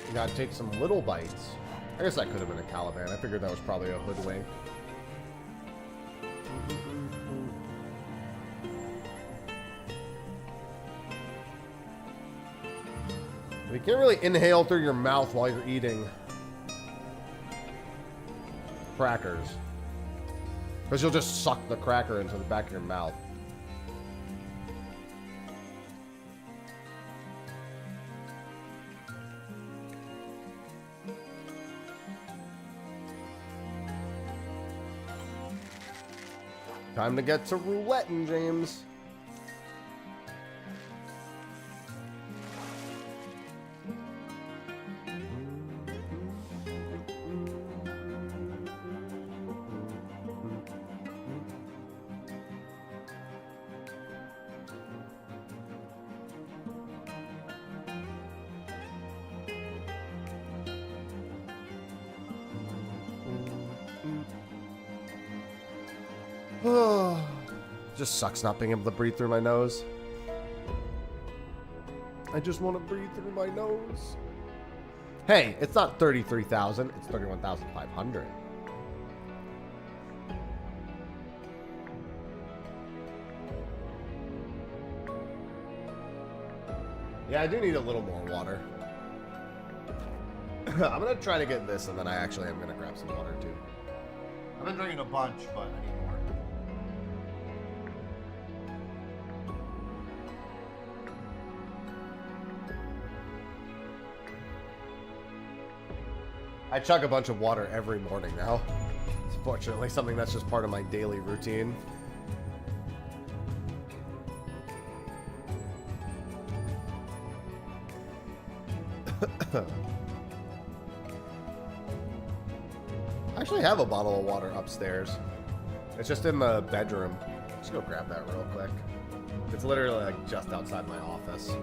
You gotta take some little bites. I guess that could have been a Caliban. I figured that was probably a hoodwink. You can't really inhale through your mouth while you're eating crackers, because you'll just suck the cracker into the back of your mouth. Time to get to rouletting, James. Just sucks not being able to breathe through my nose. I just want to breathe through my nose. Hey, it's not 33,000, it's 31,500. Yeah, I do need a little more water. I'm gonna try to get this, and then I actually am gonna grab some water too. I've been drinking a bunch, but I need more. I chug a bunch of water every morning now. It's fortunately something that's just part of my daily routine. I actually have a bottle of water upstairs. It's just in the bedroom. Just go grab that real quick. It's literally like just outside my office.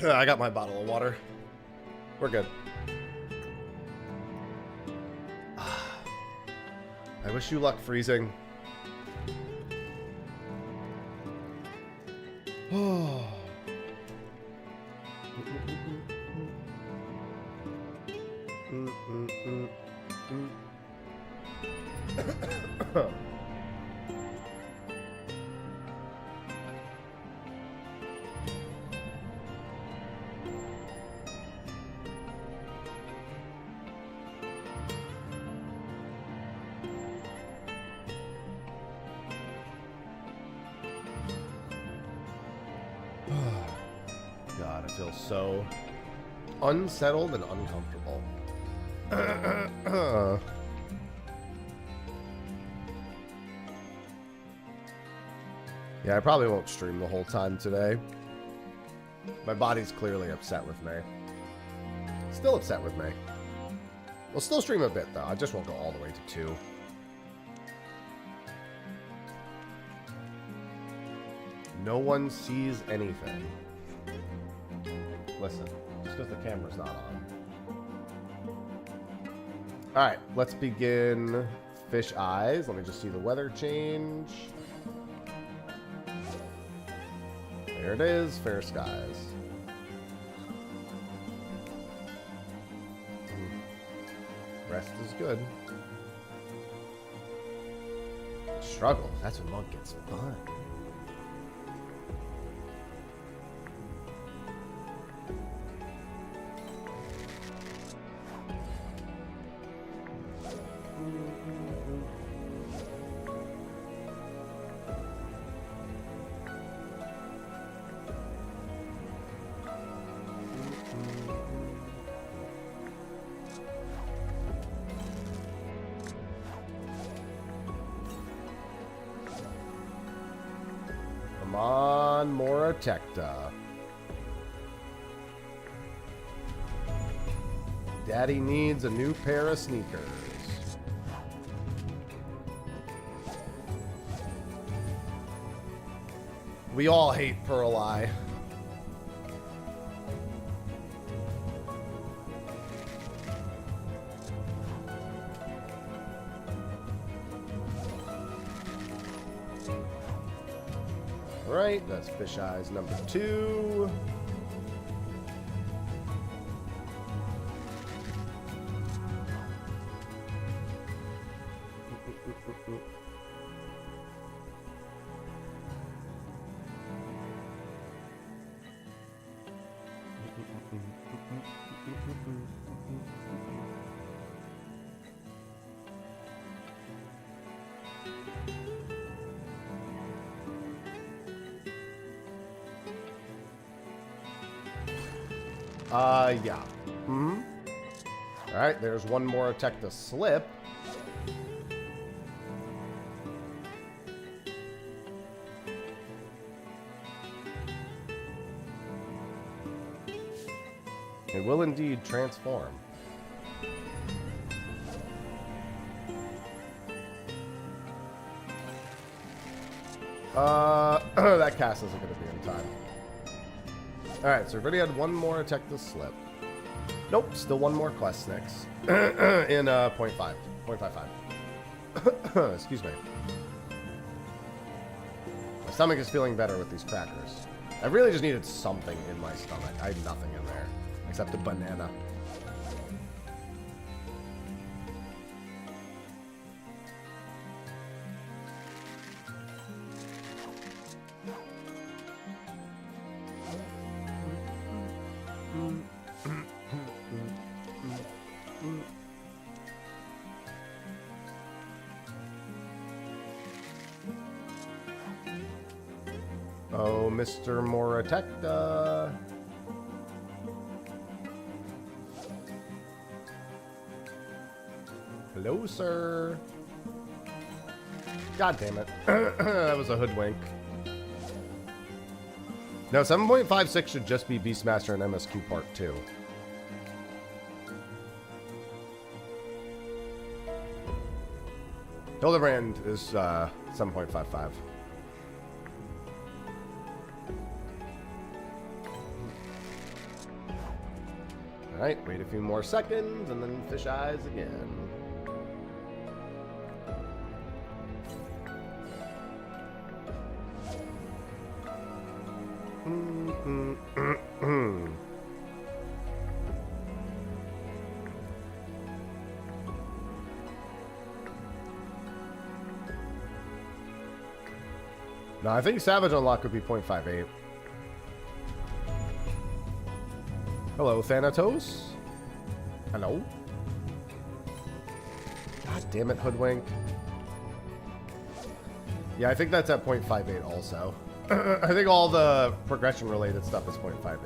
I got my bottle of water. We're good. I wish you luck freezing. Oh. God, I feel so unsettled and uncomfortable. Yeah, I probably won't stream the whole time today. My body's clearly upset with me. Still upset with me. We'll still stream a bit, though. I just won't go all the way to 2. No one sees anything. Listen, just because the camera's not on. Alright, let's begin fish eyes. Let me just see the weather change. There it is, fair skies. Rest is good. Struggle, that's when monk gets fun. Come on, Moratecta. Daddy needs a new pair of sneakers. We all hate Pearl Eye. Alright, that's fish eyes number 2. Yeah. Alright, there's one more attack to slip. It will indeed transform. That cast isn't going to be in time. Alright, so we've already had one more attack to slip. Nope, still one more quest next. In 0.5. 0.55. Excuse me. My stomach is feeling better with these crackers. I really just needed something in my stomach. I had nothing in there. Except a banana. Oh, Mr. Moratecta. Hello, sir. God damn it. That was a hoodwink. No, 7.56 should just be Beastmaster and MSQ Part 2. Hildebrand is 7.55. Alright, wait a few more seconds, and then fish eyes again. No, I think Savage Unlock would be 0.58. Hello, Thanatos. Hello. God damn it, Hoodwink. Yeah, I think that's at 0.58 also. I think all the progression-related stuff is 0.58.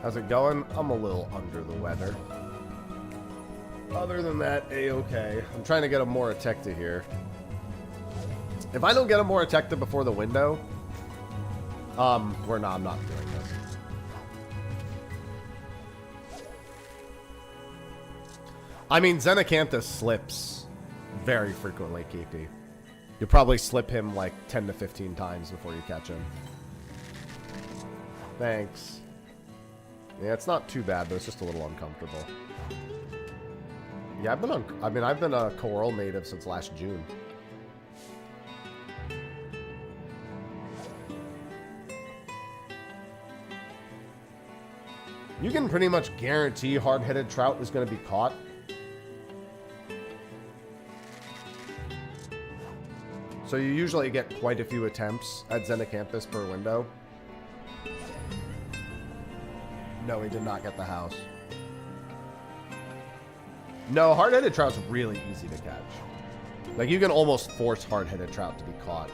How's it going? I'm a little under the weather. Other than that, A-okay. I'm trying to get a more Moratecta here. If I don't get him more protected before the window, I'm not doing this. I mean, Xenacanthus slips very frequently, Keithy. You'll probably slip him like 10 to 15 times before you catch him. Thanks. Yeah, it's not too bad, but it's just a little uncomfortable. Yeah, I've been a Coral native since last June. You can pretty much guarantee hard-headed trout is going to be caught. So you usually get quite a few attempts at Xenacanthus per window. No, he did not get the house. No, hard-headed trout's really easy to catch. Like, you can almost force hard-headed trout to be caught.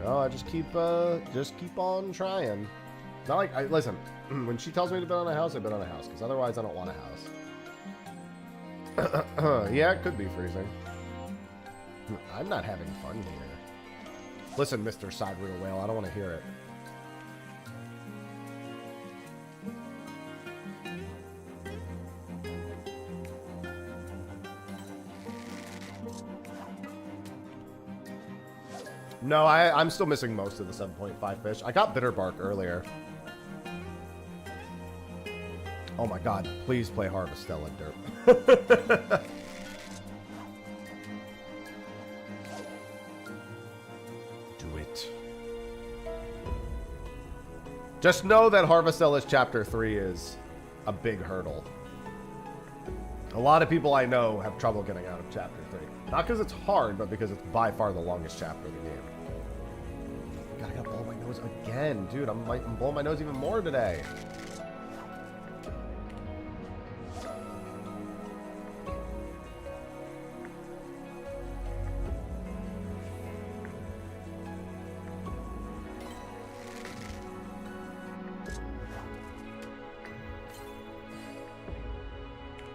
Oh, I just keep on trying. Not like listen. When she tells me to bet on a house, I bet on a house, because otherwise I don't want a house. Yeah, it could be freezing. I'm not having fun here. Listen, Mr. Side Riddle Whale, I don't want to hear it. No, I'm still missing most of the 7.5 fish. I got Bitterbark earlier. Oh my god, please play Harvestella, Derp. Do it. Just know that Harvestella's Chapter 3 is a big hurdle. A lot of people I know have trouble getting out of Chapter 3. Not because it's hard, but because it's by far the longest chapter of the game. God, I gotta blow my nose again. Dude, I'm blowing my nose even more today.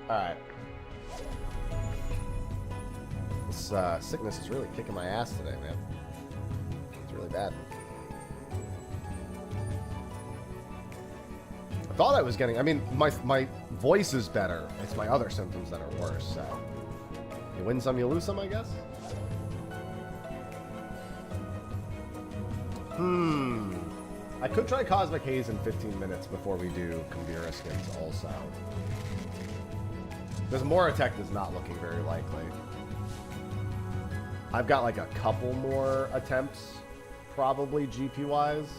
Alright. This sickness is really kicking my ass today, man. It's really bad. I thought I was getting... I mean, my voice is better. It's my other symptoms that are worse, so... You win some, you lose some, I guess? I could try Cosmic Haze in 15 minutes before we do Kambira skins also. Because Moratech is not looking very likely. I've got like a couple more attempts, probably GP-wise.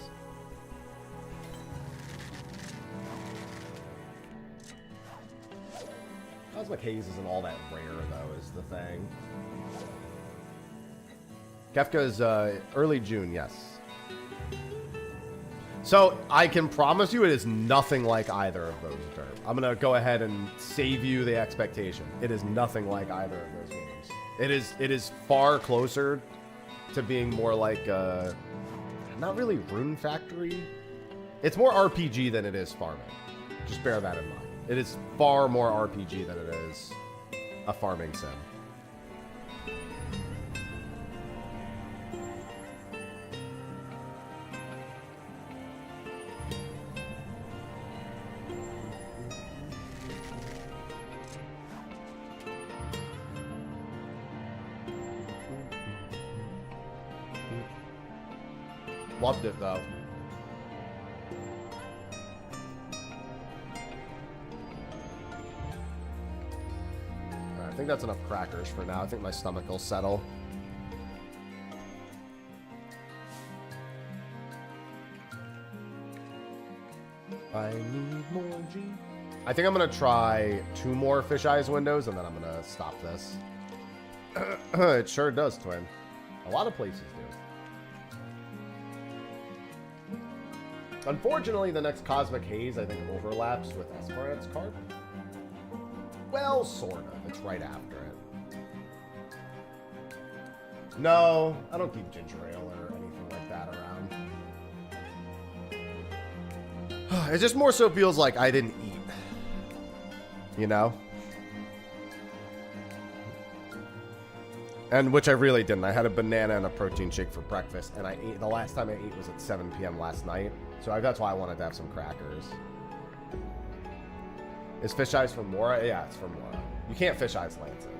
Cosmic Haze isn't all that rare, though, is the thing. Kefka's early June, yes. So, I can promise you it is nothing like either of those, Derp. I'm going to go ahead and save you the expectation. It is nothing like either of those games. It is far closer to being more like, not really Rune Factory. It's more RPG than it is farming. Just bear that in mind. It is far more RPG than it is a farming sim. Loved it, though. Alright, I think that's enough crackers for now. I think my stomach will settle. I need more G. I think I'm going to try 2 more Fish Eyes windows, and then I'm going to stop this. It sure does, Twin. A lot of places do. Unfortunately, the next Cosmic Haze, I think, overlaps with Esperance Carp. Well, sort of. It's right after it. No, I don't keep ginger ale or anything like that around. It just more so feels like I didn't eat. You know? And which I really didn't. I had a banana and a protein shake for breakfast, and I ate, the last time I ate was at 7 p.m. last night. So that's why I wanted to have some crackers. Is fish eyes from Mora? Yeah, it's from Mora. You can't fish eyes Lancet.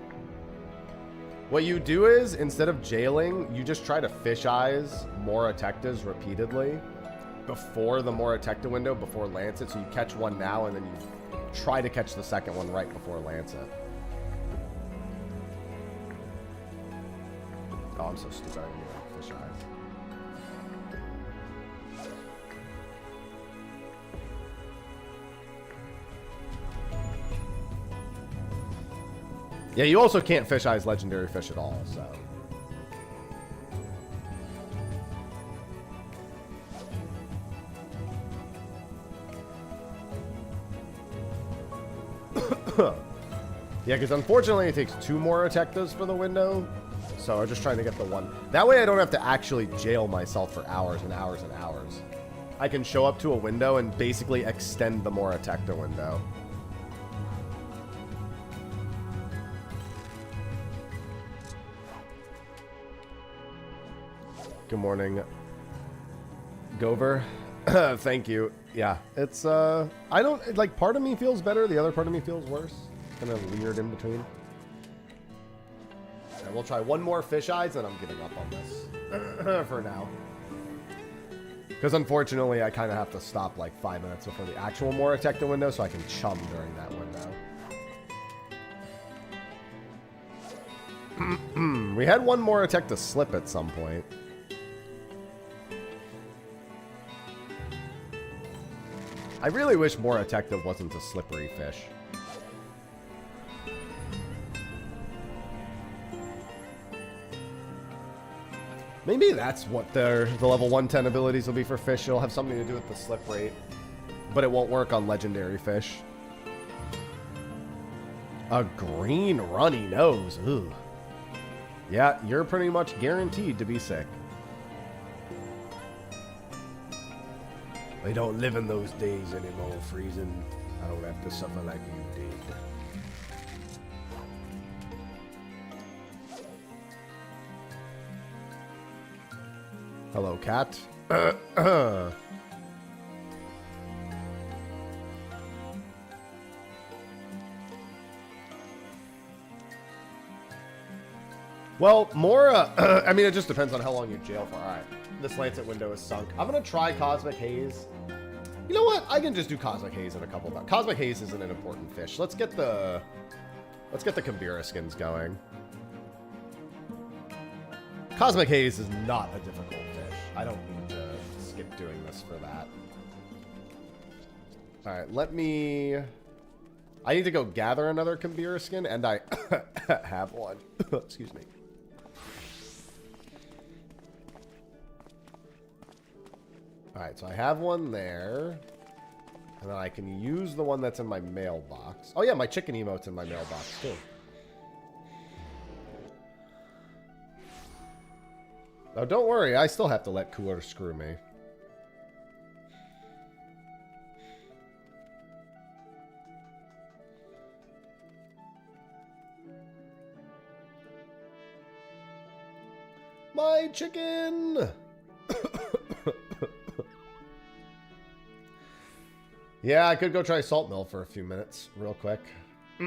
What you do is, instead of jailing, you just try to fish eyes Mora Tectas repeatedly before the Mora Tecta window, before Lancet. So you catch one now, and then you try to catch the second one right before Lancet. Oh, I'm so stupid. I didn't even fish eyes. Yeah, you also can't fish eyes legendary fish at all, so. Yeah, because unfortunately it takes 2 more Tectas for the window. So I'm just trying to get the one. That way I don't have to actually jail myself for hours and hours and hours. I can show up to a window and basically extend the Mora Tecta window. Good morning, Gover. Thank you. Yeah, it's, I don't, like, part of me feels better, the other part of me feels worse. Kind of weird in between. And we'll try one more fish eyes, and I'm giving up on this for now. Because unfortunately, I kind of have to stop like 5 minutes before the actual Mora Tecta window, so I can chum during that window. We had one Mora Tecta slip at some point. I really wish Mora Tecta wasn't a slippery fish. Maybe that's what the level 110 abilities will be for fish. It'll have something to do with the slip rate, but it won't work on legendary fish. A green runny nose. Ooh. Yeah, you're pretty much guaranteed to be sick. I don't live in those days anymore, Freezing. I don't have to suffer like you did. Hello, cat. Well, Mora, I mean, it just depends on how long you jail for. All right, this Lancet window is sunk. I'm going to try Cosmic Haze. You know what? I can just do Cosmic Haze in a couple of times. Cosmic Haze isn't an important fish. Let's get the Kambira skins going. Cosmic Haze is not a difficult fish. I don't need to skip doing this for that. Alright, let me... I need to go gather another Kambira skin, and I have one. Excuse me. Alright, so I have one there. And then I can use the one that's in my mailbox. Oh yeah, my chicken emote's in my mailbox, too. Oh, don't worry. I still have to let Cooler screw me. My chicken! Yeah, I could go try Salt Mill for a few minutes, real quick. I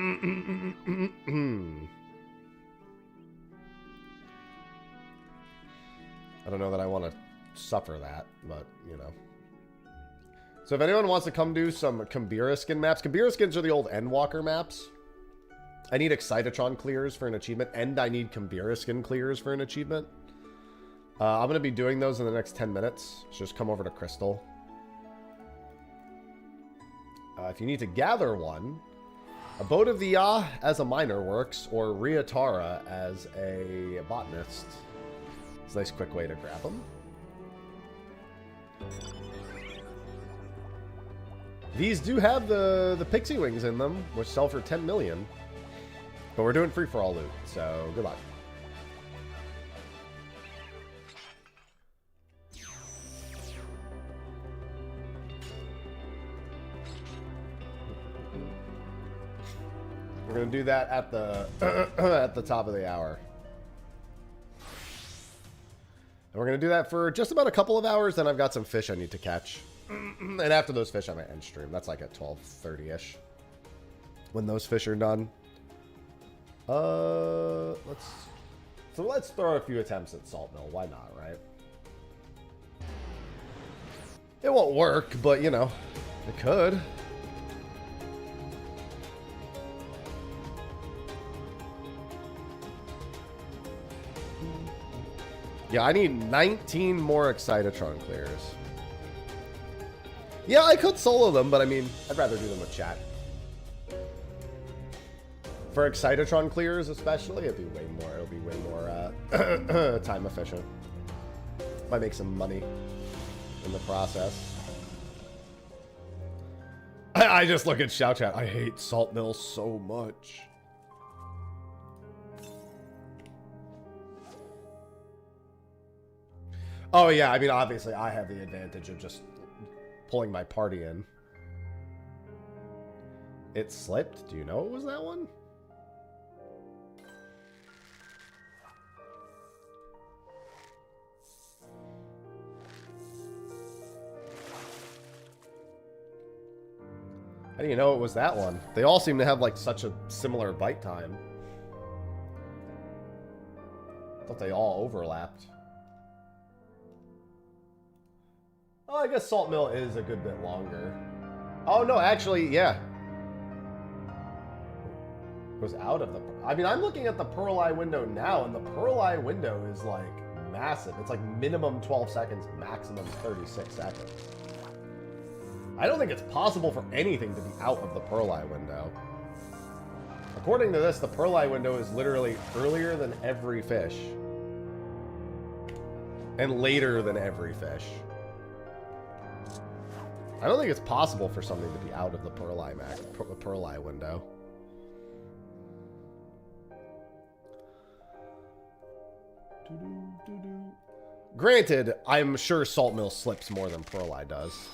don't know that I want to suffer that, but, you know. So if anyone wants to come do some Kambira skin maps, Kambira skins are the old Endwalker maps. I need Excitatron clears for an achievement, and I need Kambira skin clears for an achievement. I'm going to be doing those in the next 10 minutes. So just come over to Crystal. If you need to gather one, Abode of the Ya as a miner works, or Riatara as a botanist. It's a nice quick way to grab them. These do have the pixie wings in them, which sell for 10 million. But we're doing free-for-all loot, so good luck. We're gonna do that at the at the top of the hour. And we're gonna do that for just about a couple of hours. Then I've got some fish I need to catch, and after those fish, I might end stream. That's like at 12:30ish. When those fish are done. Let's throw a few attempts at Salt Mill. Why not, right? It won't work, but you know, it could. Yeah, I need 19 more Excitatron clears. Yeah, I could solo them, but I mean, I'd rather do them with chat. For Excitatron clears especially, it'll be way more time efficient. Might make some money in the process. I just look at Shout Chat. I hate Salt Mill so much. Oh yeah, I mean obviously I have the advantage of just pulling my party in. It slipped? Do you know it was that one? How do you know it was that one? They all seem to have like such a similar bite time. I thought they all overlapped. Oh, I guess Salt Mill is a good bit longer. Oh no, actually, yeah. It was out of the... I mean, I'm looking at the Pearl Eye window now, and the Pearl Eye window is like massive. It's like minimum 12 seconds, maximum 36 seconds. I don't think it's possible for anything to be out of the Pearl Eye window. According to this, the Pearl Eye window is literally earlier than every fish. And later than every fish. I don't think it's possible for something to be out of the Pearl Eye window. Granted, I'm sure Salt Mill slips more than Pearl Eye does.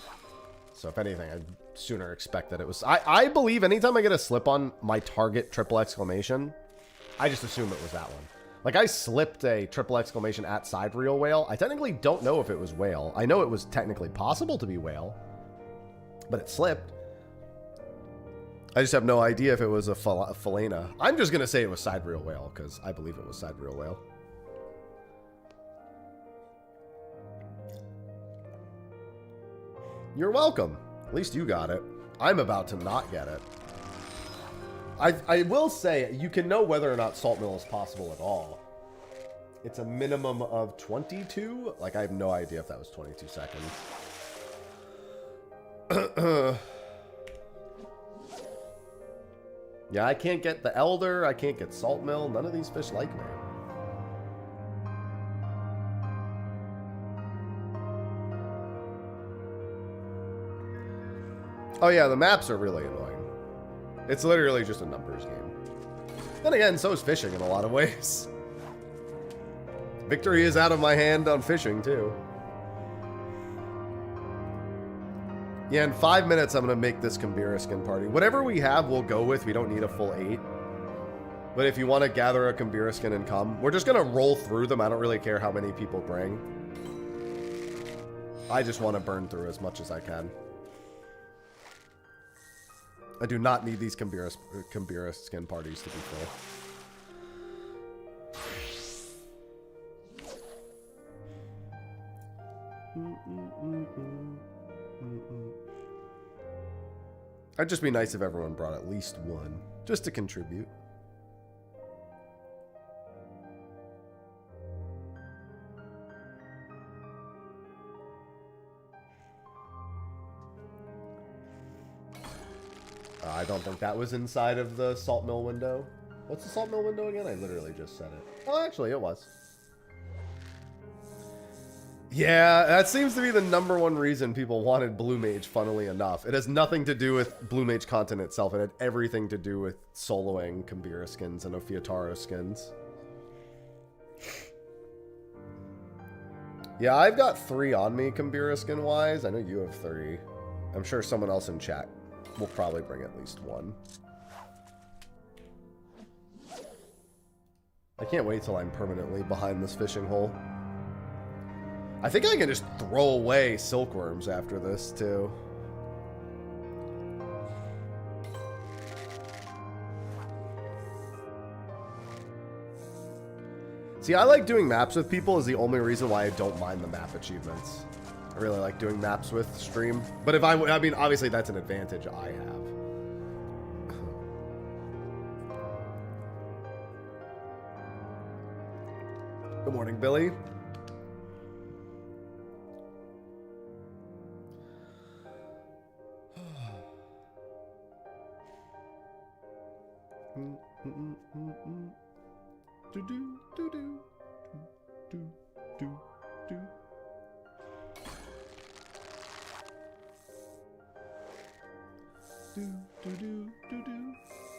So if anything, I'd sooner expect that it was... I believe anytime I get a slip on my target triple exclamation, I just assume it was that one. Like, I slipped a triple exclamation at side reel whale. I technically don't know if it was whale. I know it was technically possible to be whale, but it slipped. I just have no idea if it was a Philena. I'm just going to say it was side reel whale, because I believe it was side reel whale. You're welcome. At least you got it. I'm about to not get it. I will say, you can know whether or not Salt Mill is possible at all. It's a minimum of 22. Like, I have no idea if that was 22 seconds. Yeah, I can't get the Elder. I can't get Salt Mill. None of these fish like me. Oh yeah, the maps are really annoying. It's literally just a numbers game. Then again, so is fishing in a lot of ways. Victory is out of my hand on fishing, too. Yeah, in 5 minutes, I'm going to make this Kambira skin party. Whatever we have, we'll go with. We don't need a full 8. But if you want to gather a Kambira skin and come, we're just going to roll through them. I don't really care how many people bring. I just want to burn through as much as I can. I do not need these Kambira skin parties to be full. It'd just be nice if everyone brought at least one, just to contribute. I don't think that was inside of the Salt Mill window. What's the Salt Mill window again? I literally just said it. Oh, actually, it was. Yeah, that seems to be the #1 reason people wanted Blue Mage, funnily enough. It has nothing to do with Blue Mage content itself. It had everything to do with soloing Kambira skins and Ophiotaro skins. Yeah, I've got 3 on me, Kambira skin-wise. I know you have 3. I'm sure someone else in chat will probably bring at least 1. I can't wait till I'm permanently behind this fishing hole. I think I can just throw away silkworms after this, too. See, I like doing maps with people is the only reason why I don't mind the map achievements. I really like doing maps with stream. But if I mean, obviously that's an advantage I have. Good morning, Billy.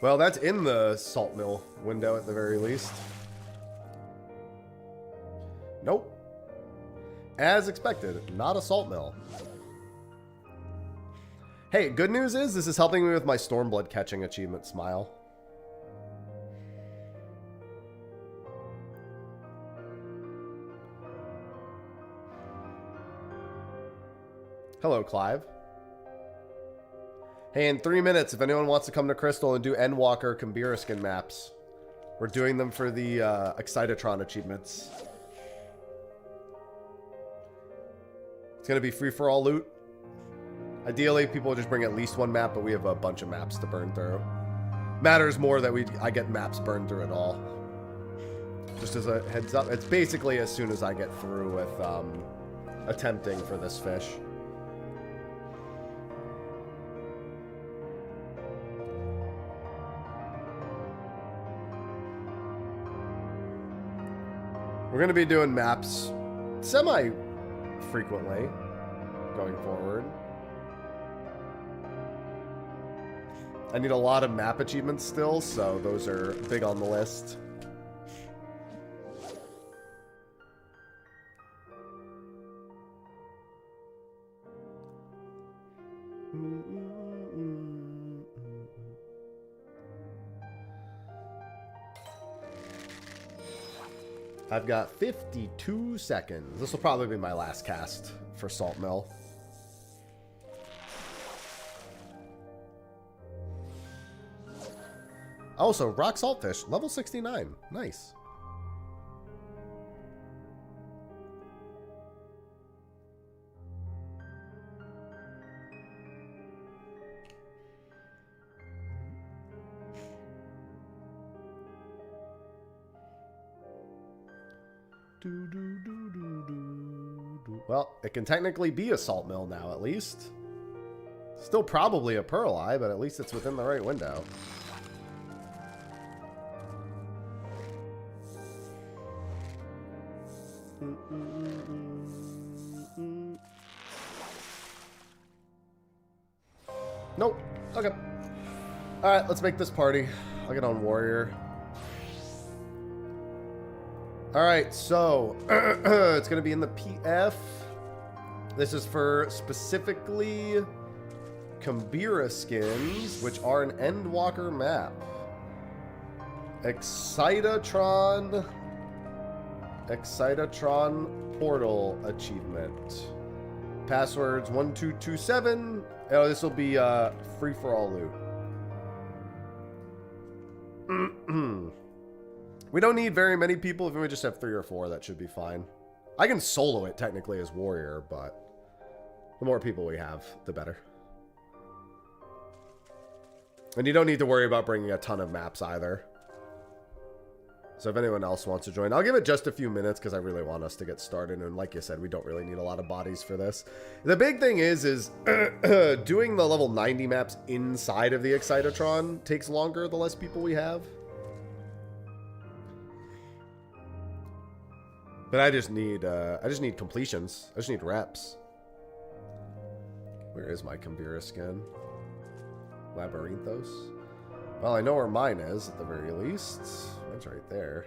Well, that's in the salt mill window at the very least. Nope. As expected, not a salt mill. Hey, good news is this is helping me with my Stormblood catching achievement, Smile. Hello, Clive. Hey, in 3 minutes, if anyone wants to come to Crystal and do Endwalker Kambira skin maps, we're doing them for the Excitatron achievements. It's going to be free-for-all loot. Ideally, people just bring at least one map, but we have a bunch of maps to burn through. Matters more that I get maps burned through at all. Just as a heads up, it's basically as soon as I get through with attempting for this fish. We're going to be doing maps semi-frequently going forward. I need a lot of map achievements still, so those are big on the list. I've got 52 seconds. This will probably be my last cast for Salt Mill. Also, rock saltfish, level 69. Nice. Well, it can technically be a salt mill now, at least. Still probably a pearl eye, but at least it's within the right window. Nope. Okay. Alright, let's make this party. I'll get on Warrior. Alright, so it's going to be in the PF. This is for specifically Kambira skins, which are an Endwalker map. Excitatron portal achievement. Passwords 1227. Oh, this will be free for all loot. We don't need very many people. If we just have 3 or 4, that should be fine. I can solo it technically as Warrior, but the more people we have, the better. And you don't need to worry about bringing a ton of maps either. So if anyone else wants to join, I'll give it just a few minutes because I really want us to get started. And like you said, we don't really need a lot of bodies for this. The big thing is doing the level 90 maps inside of the Excitatron takes longer the less people we have. But I just need completions. I just need reps. Where is my Kambira skin? Labyrinthos? Well, I know where mine is, at the very least. Mine's right there.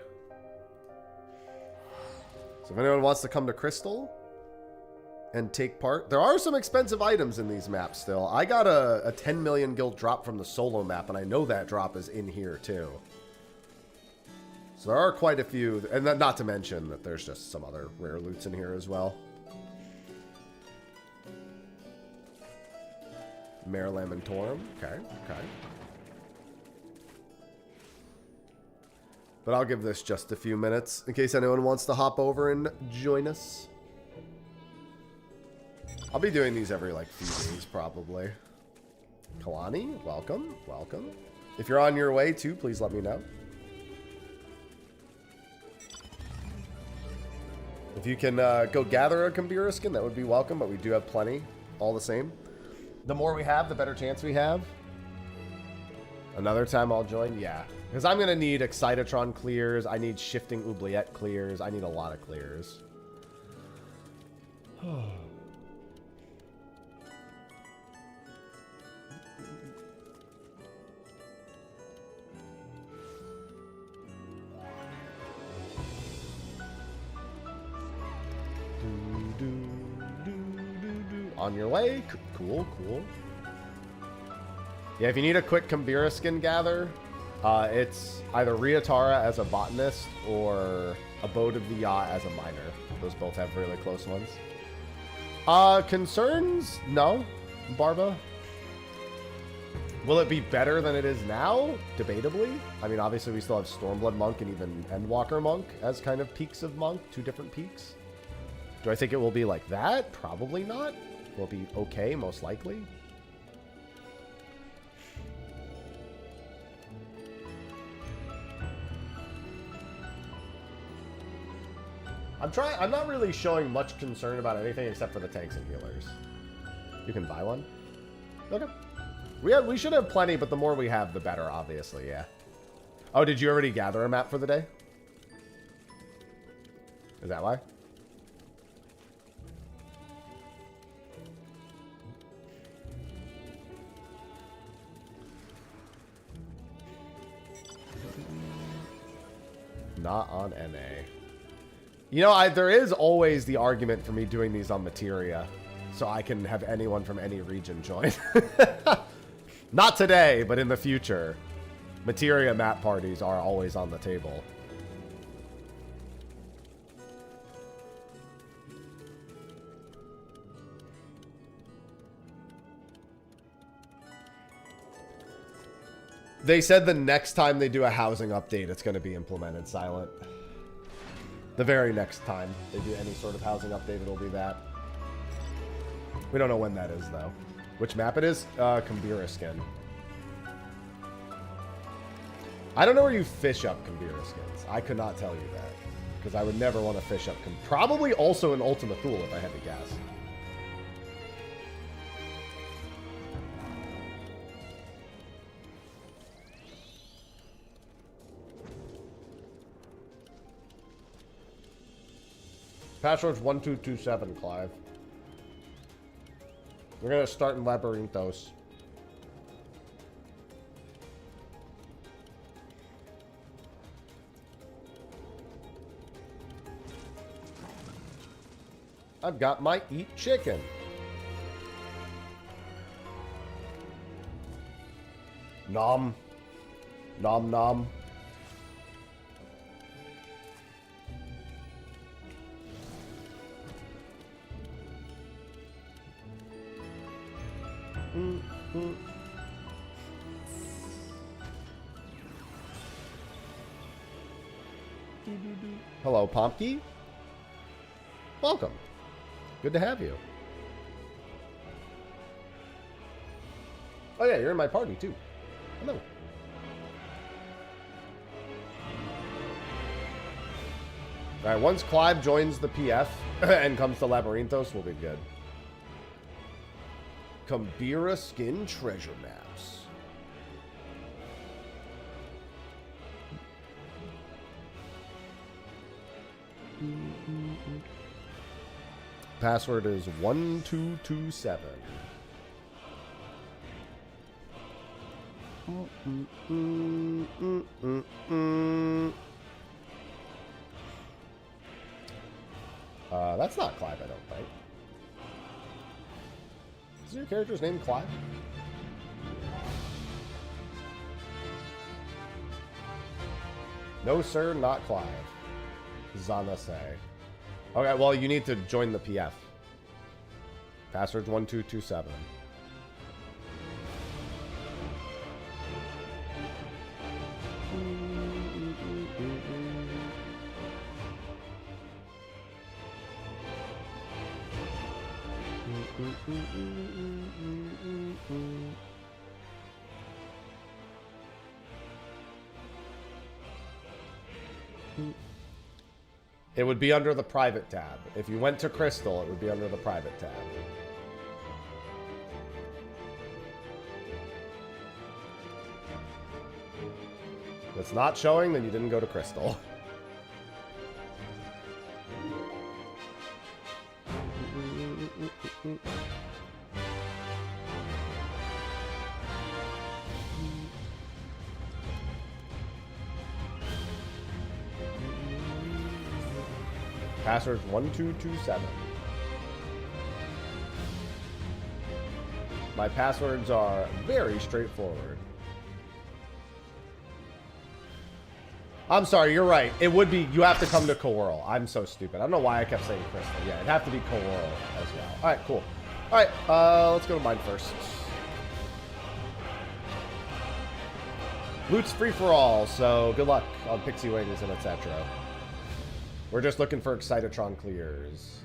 So if anyone wants to come to Crystal and take part... There are some expensive items in these maps still. I got a 10 million guild drop from the solo map, and I know that drop is in here, too. So there are quite a few, and then not to mention that there's just some other rare loots in here as well. Mare Lamentorum. Okay, okay. But I'll give this just a few minutes in case anyone wants to hop over and join us. I'll be doing these every, like, few days, probably. Kalani, welcome, welcome. If you're on your way, too, please let me know. If you can go gather a Kambira skin, that would be welcome, but we do have plenty, all the same. The more we have, the better chance we have. Another time I'll join, yeah. Because I'm going to need Excitatron clears, I need Shifting Oubliette clears, I need a lot of clears. On your way. Cool, cool. Yeah, if you need a quick Kambira skin gather, it's either Riatara as a botanist or Abode of the Yacht as a miner. Those both have really close ones. Concerns? No, Barba. Will it be better than it is now? Debatably. I mean, obviously we still have Stormblood Monk and even Endwalker Monk as kind of peaks of Monk, two different peaks. Do I think it will be like that? Probably not. Will it be okay? Most likely. I'm not really showing much concern about anything except for the tanks and healers. You can buy one? Okay. We should have plenty, but the more we have, the better, obviously, yeah. Oh, did you already gather a map for the day? Is that why? Not on NA. You know, there is always the argument for me doing these on Materia, so I can have anyone from any region join. Not today, but in the future. Materia map parties are always on the table. They said the next time they do a housing update, it's going to be implemented, Silent. The very next time they do any sort of housing update, it'll be that. We don't know when that is, though. Which map it is? Kambira skin. I don't know where you fish up Kambira skins. I could not tell you that. Because I would never want to fish up... Probably also in Ultima Thule, if I had to guess. Password's 1227, Clive. We're gonna start in Labyrinthos. I've got my eat chicken. Nom. Nom nom. Hello, Pompky. Welcome. Good to have you. Oh yeah, you're in my party too. Hello. Alright, once Clive joins the PF and comes to Labyrinthos, we'll be good. Kambira skin treasure maps. Password is 1227. That's not Clive, I don't think. Is your character's name Clive? No, sir, not Clive. Zanase. Okay, well, you need to join the PF. Password's 1227. It would be under the private tab. If you went to Crystal, it would be under the private tab. If it's not showing, then you didn't go to Crystal. Password's 1227. My passwords are very straightforward. I'm sorry, you're right. It would be, you have to come to Coral. I'm so stupid. I don't know why I kept saying Crystal. Yeah, it'd have to be Coral as well. Alright, cool. Alright, let's go to mine first. Loot's free for all, so good luck on Pixie Wings and etc. We're just looking for Excitatron clears.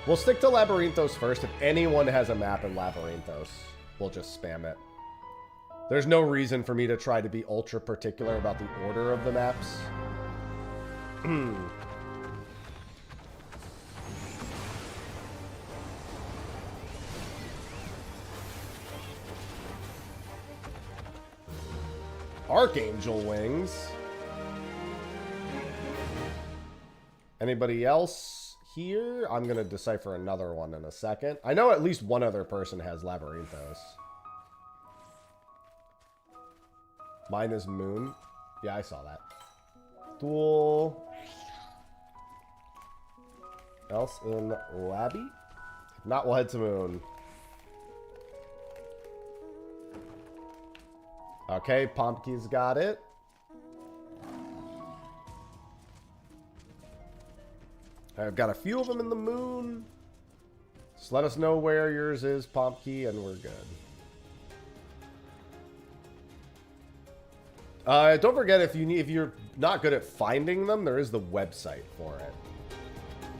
We'll stick to Labyrinthos first. If anyone has a map in Labyrinthos, we'll just spam it. There's no reason for me to try to be ultra particular about the order of the maps. Archangel Wings. Anybody else here? I'm going to decipher another one in a second. I know at least one other person has Labyrinthos. Mine is Moon. Yeah, I saw that. Duel. Else in Labby? If not, we'll head to Moon. Okay, Pumpkin's got it. I've got a few of them in the Moon. Just let us know where yours is, Pumpkin, and we're good. Don't forget, if you're not good at finding them, there is the website for it.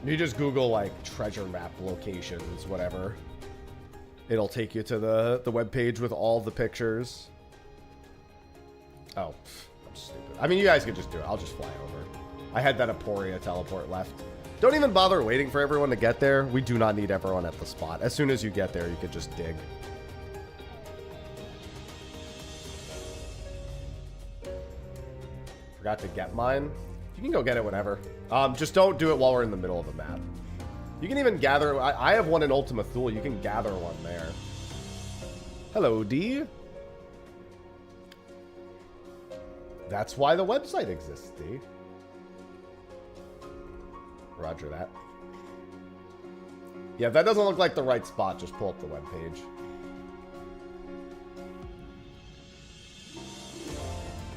You just Google like treasure map locations, whatever. It'll take you to the web page with all the pictures. Oh, I'm stupid. I mean, you guys could just do it. I'll just fly over. I had that Aporia teleport left. Don't even bother waiting for everyone to get there. We do not need everyone at the spot. As soon as you get there, you could just dig. Forgot to get mine. You can go get it whenever. Just don't do it while we're in the middle of the map. You can even gather. I have one in Ultima Thule. You can gather one there. Hello, D. That's why the website exists, D. Roger that. Yeah, if that doesn't look like the right spot, just pull up the webpage.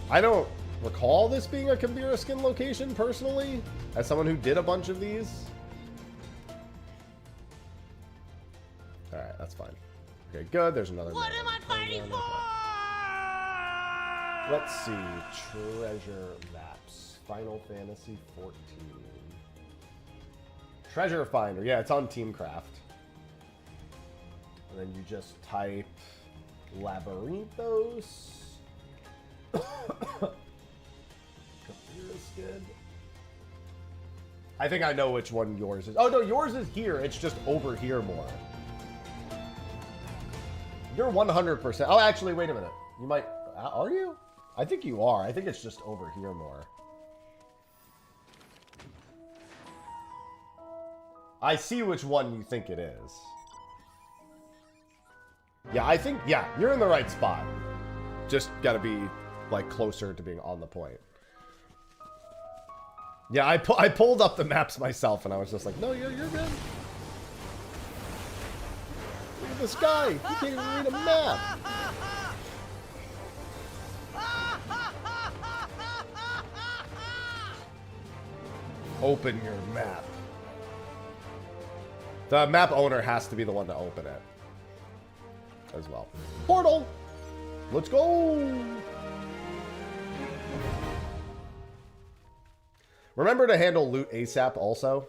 I don't recall this being a Kambira skin location, personally, as someone who did a bunch of these. Alright, that's fine. Okay, good. There's another. What am I fighting for? Let's see. Treasure maps. Final Fantasy 14. Treasure Finder. Yeah, it's on Teamcraft. And then you just type Labyrinthos. I think I know which one yours is. Oh, no, yours is here. It's just over here more. You're 100%. Oh, actually, wait a minute. You might... Are you? I think you are. I think it's just over here more. I see which one you think it is. Yeah, I think... Yeah, you're in the right spot. Just gotta be, like, closer to being on the point. Yeah, I pulled up the maps myself, and I was just like, no, you're good. Look at this guy. He can't even read a map. Open your map. The map owner has to be the one to open it as well. Portal! Let's go! Remember to handle loot ASAP also.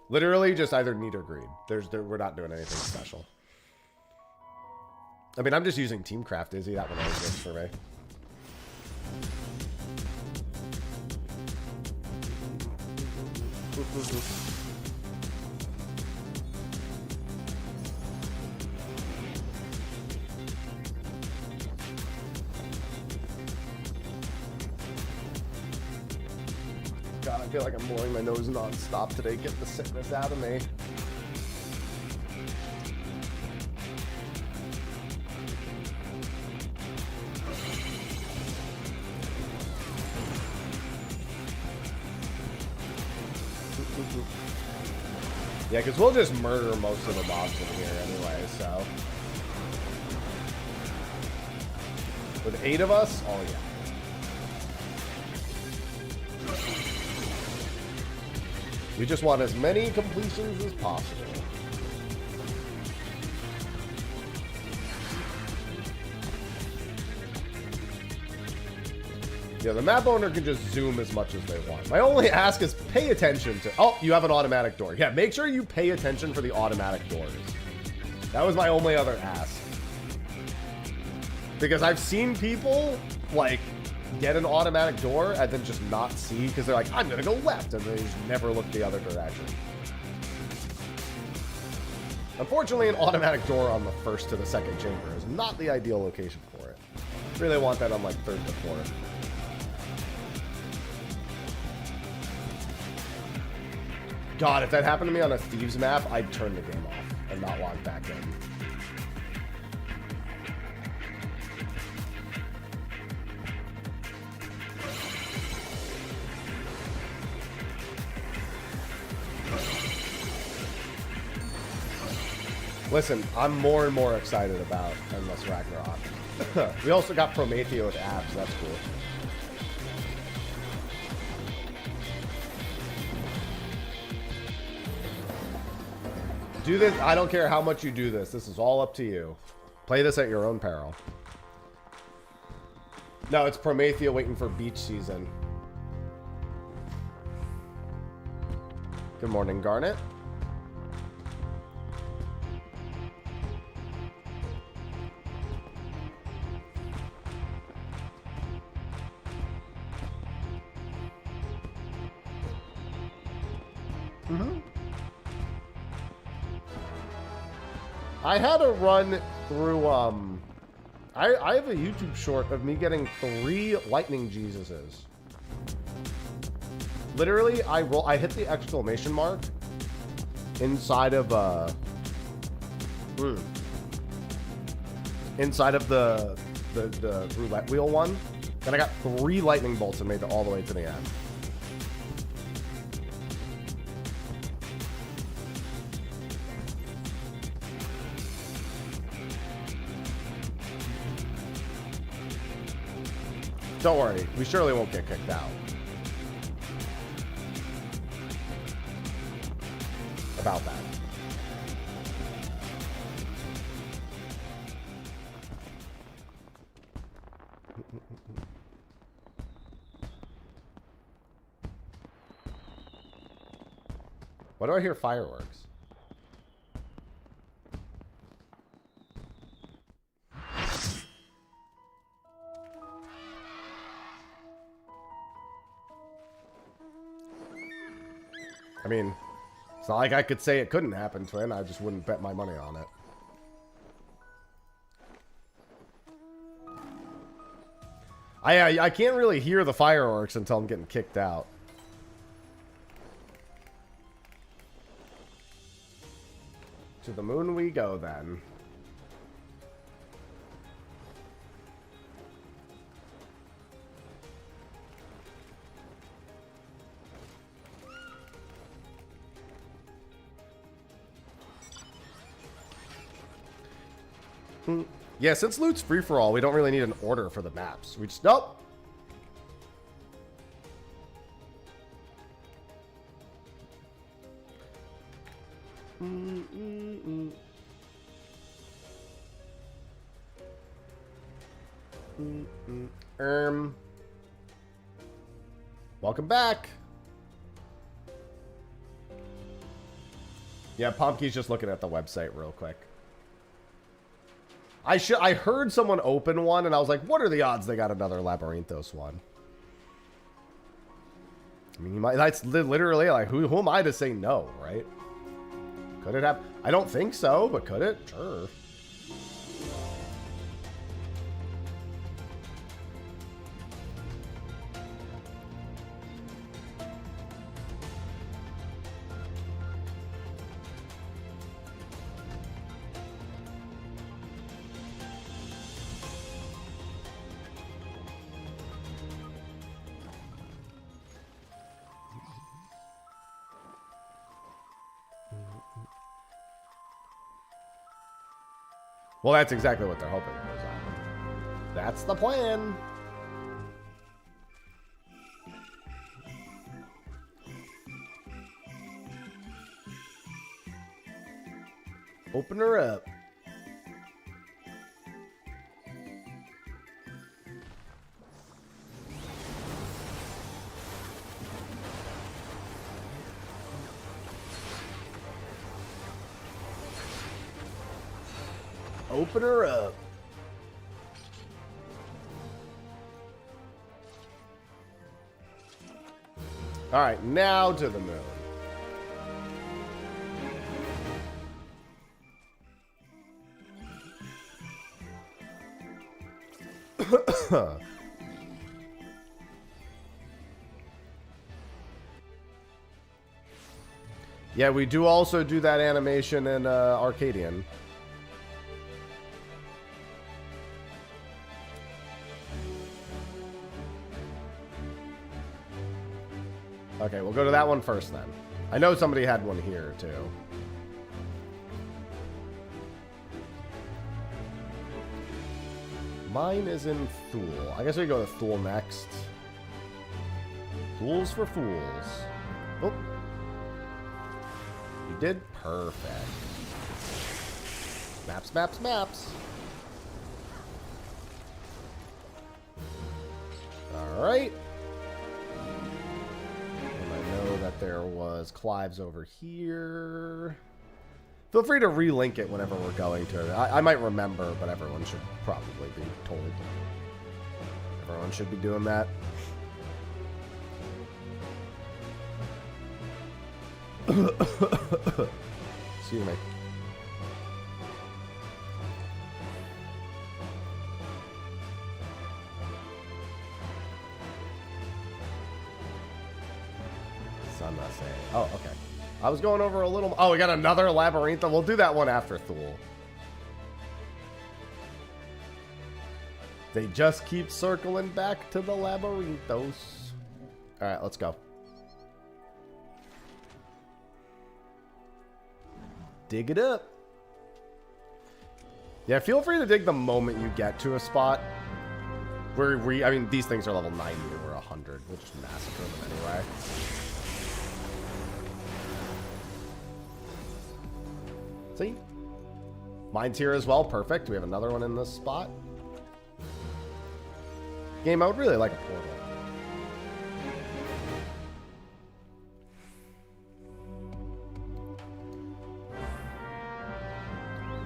Literally just either need or green. We're not doing anything special. I mean, I'm just using Teamcraft, Izzy. That one always works for me. God, I feel like I'm blowing my nose non-stop today. Get the sickness out of me. Yeah, because we'll just murder most of the mobs in here anyway, so. With 8 of us? Oh, yeah. We just want as many completions as possible. Yeah, the map owner can just zoom as much as they want. My only ask is pay attention to... Oh, you have an automatic door. Yeah, make sure you pay attention for the automatic doors. That was my only other ask. Because I've seen people, like, get an automatic door and then just not see because they're like, I'm going to go left, and they just never look the other direction. Unfortunately, an automatic door on the first to the second chamber is not the ideal location for it. Really want that on, like, third to fourth. God, if that happened to me on a Thieves map, I'd turn the game off and not log back in. Listen, I'm more and more excited about Endless Ragnarok. We also got Promethea with abs, that's cool. Do this. I don't care how much you do this. This is all up to you. Play this at your own peril. No, it's Promethea waiting for beach season. Good morning, Garnet. I had a run through, I have a YouTube short of me getting 3 lightning Jesuses. Literally, I hit the exclamation mark inside of, inside of the roulette wheel one, and I got 3 lightning bolts and made it all the way to the end. Don't worry, we surely won't get kicked out. About that. Why do I hear fireworks? I mean, it's not like I could say it couldn't happen, Twin. I just wouldn't bet my money on it. I can't really hear the fireworks until I'm getting kicked out. To the moon we go, then. Yeah, since loot's free-for-all, we don't really need an order for the maps. We just... Nope! Welcome back. Yeah, Pumpkin's just looking at the website real quick. I heard someone open one, and I was like, what are the odds they got another Labyrinthos one? I mean, that's literally like, who am I to say no, right? Could it have? I don't think so, but could it? Sure. Well, that's exactly what they're hoping for. That's the plan. Open her up. Open her up. All right, now to the moon. Yeah, we do also do that animation in Arcadian. Okay, we'll go to that one first then. I know somebody had one here too. Mine is in Thule. I guess we go to Thule next. Thule's for fools. Oh. You did perfect. Maps, maps, maps. Alright. That there was Clive's over here. Feel free to relink it whenever we're going to it. I might remember, but everyone should probably be told. Everyone should be doing that. Excuse me. I'm not saying. Oh, okay. I was going over a little. Oh, we got another Labyrintha. We'll do that one after Thule. They just keep circling back to the Labyrinthos. All right, let's go. Dig it up. Yeah, feel free to dig the moment you get to a spot. I mean, these things are level 90 and we're 100. We'll just massacre them anyway. See? Mine's here as well. Perfect. We have another one in this spot. Game, I would really like a portal.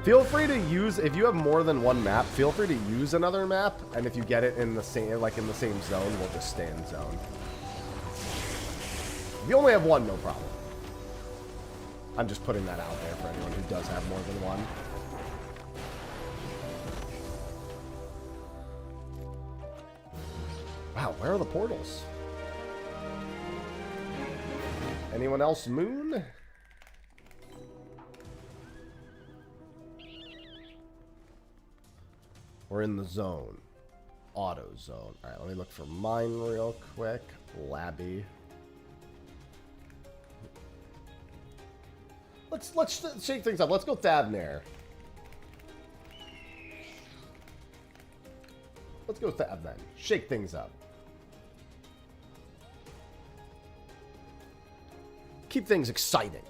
Feel free to use, if you have more than one map, feel free to use another map, and if you get it in the same, like in the same zone, we'll just stay in zone. If you only have one, no problem. I'm just putting that out there for anyone who does have more than one. Wow, where are the portals? Anyone else moon? We're in the zone. Auto zone. Alright, let me look for mine real quick. Labby. Let's shake things up. Let's go Thavnair. Let's go Thav then. Shake things up. Keep things exciting.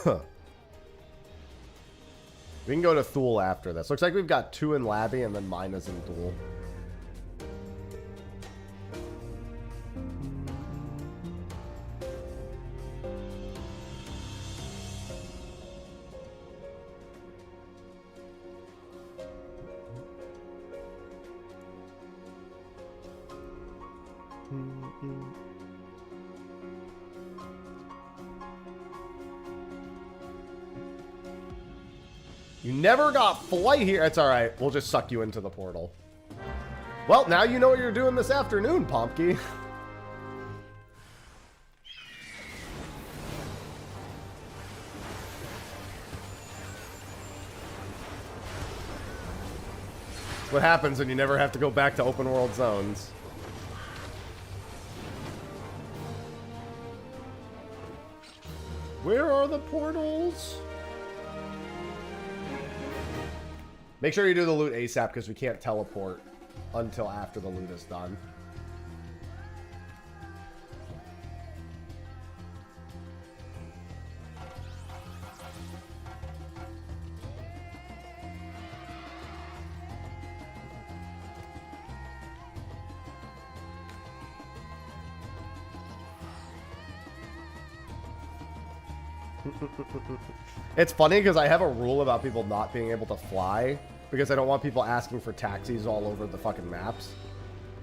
We can go to Thule after this. Looks like we've got 2 in Labby and then mine is in Thule. You never got flight here. It's alright. We'll just suck you into the portal. Well, now you know what you're doing this afternoon, Pompky. What happens when you never have to go back to open world zones. Where are the portals? Make sure you do the loot ASAP because we can't teleport until after the loot is done. It's funny because I have a rule about people not being able to fly because I don't want people asking for taxis all over the fucking maps.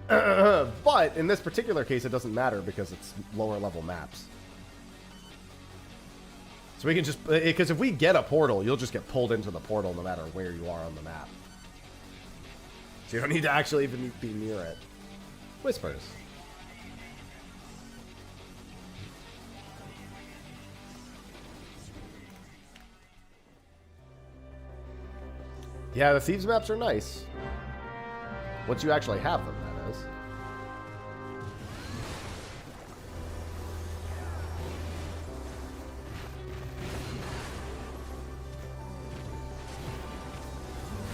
But in this particular case, it doesn't matter because it's lower level maps. So we can just, because if we get a portal, you'll just get pulled into the portal no matter where you are on the map. So you don't need to actually even be near it. Whispers. Yeah, the Thieves maps are nice. Once you actually have them, that is.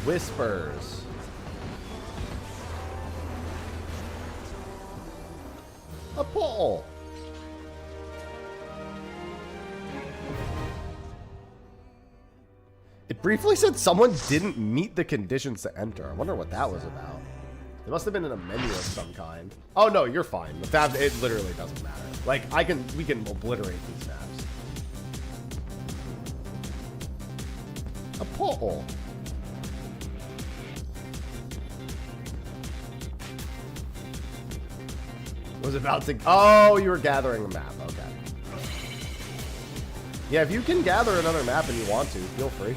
Whispers. A pole. It briefly said someone didn't meet the conditions to enter. I wonder what that was about. It must have been in a menu of some kind. Oh no, you're fine. That, it literally doesn't matter. Like we can obliterate these maps. A pole. Was about to. Oh, you were gathering a map. Okay. Yeah, if you can gather another map and you want to, feel free.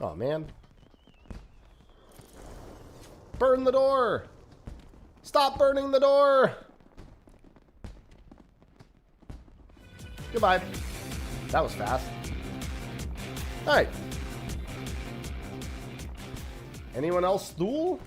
Oh, man. Burn the door! Stop burning the door! Goodbye. That was fast. Alright. Anyone else stool?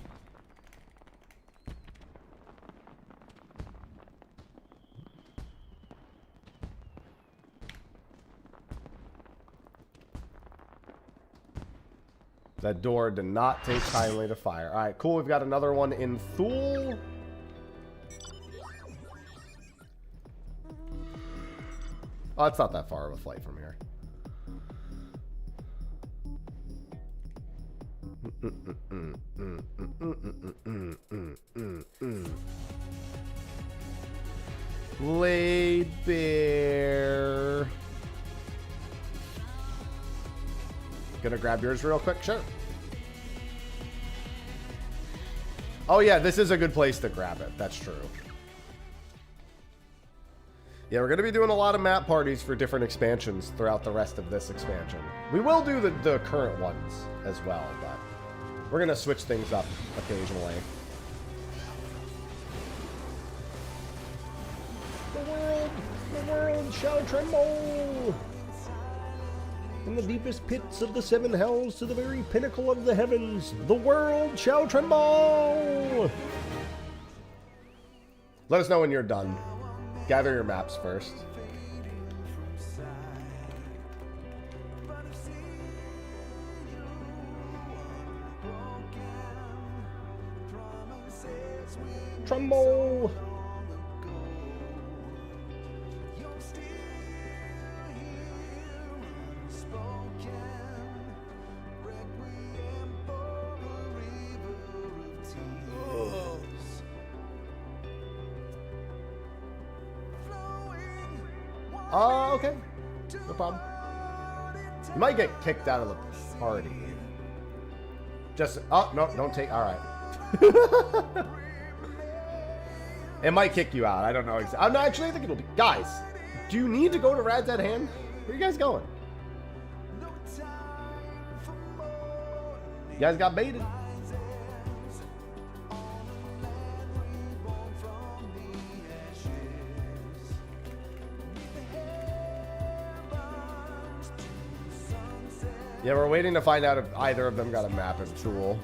That door did not take kindly to fire. All right, cool. We've got another one in Thule. Oh, it's not that far of a flight from here. Blade Bear. Gonna grab yours real quick, sure. Oh yeah, this is a good place to grab it. That's true. Yeah, we're gonna be doing a lot of map parties for different expansions throughout the rest of this expansion. We will do the current ones as well, but we're gonna switch things up occasionally. The world shall tremble. From the deepest pits of the seven hells to the very pinnacle of the heavens, the world shall tremble. Let us know when you're done. Gather your maps first. Tremble! Okay. No problem. You might get kicked out of the party. Just, oh, no, don't take, all right. It might kick you out. I don't know exactly. I'm not actually, I think it'll be, guys, do you need to go to Rad's Dead Hand? Where are you guys going? You guys got baited. Yeah, we're waiting to find out if either of them got a map of Tool.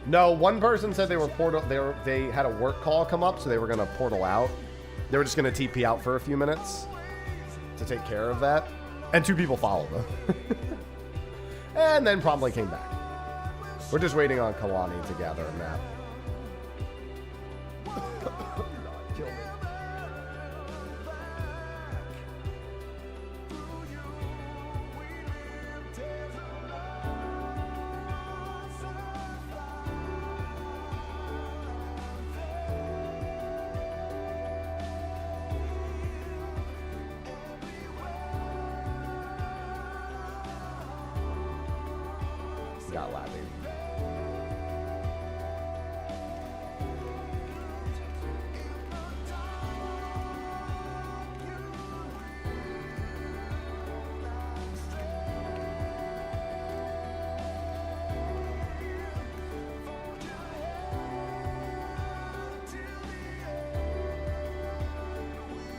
No, one person said they were they had a work call come up, so they were gonna portal out. They were just gonna TP out for a few minutes to take care of that, and 2 people followed them, and then promptly came back. We're just waiting on Kalani to gather a map. Kill me. Got laughing.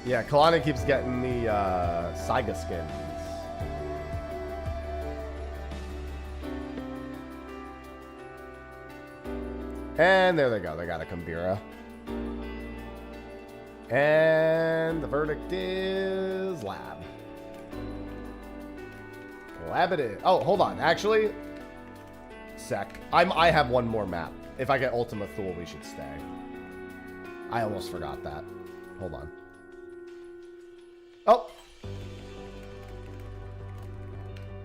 Yeah, Kalani keeps getting the Saiga skins. And there they go. They got a Kambira. And the verdict is lab. Lab it is. Oh, hold on. Actually, sec. I have one more map. If I get Ultima Thule, we should stay. I almost forgot that. Hold on. Oh.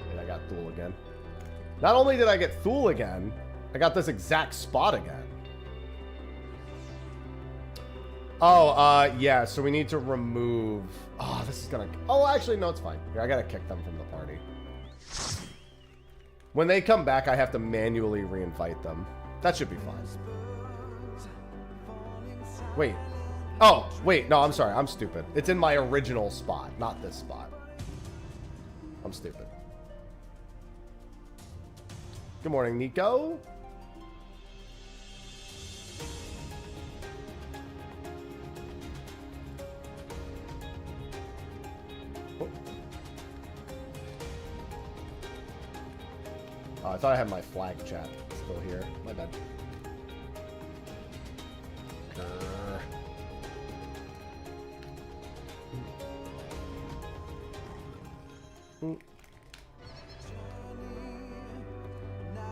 And I got Thule again. Not only did I get Thule again, I got this exact spot again. Oh, yeah, so we need to remove... Oh, this is gonna... Oh, actually, no, it's fine. Here, I gotta kick them from the party. When they come back, I have to manually re-invite them. That should be fine. Wait. Oh, wait, no, I'm sorry. I'm stupid. It's in my original spot, not this spot. I'm stupid. Good morning, Nico. Oh, I thought I had my flag chat still here. My bad.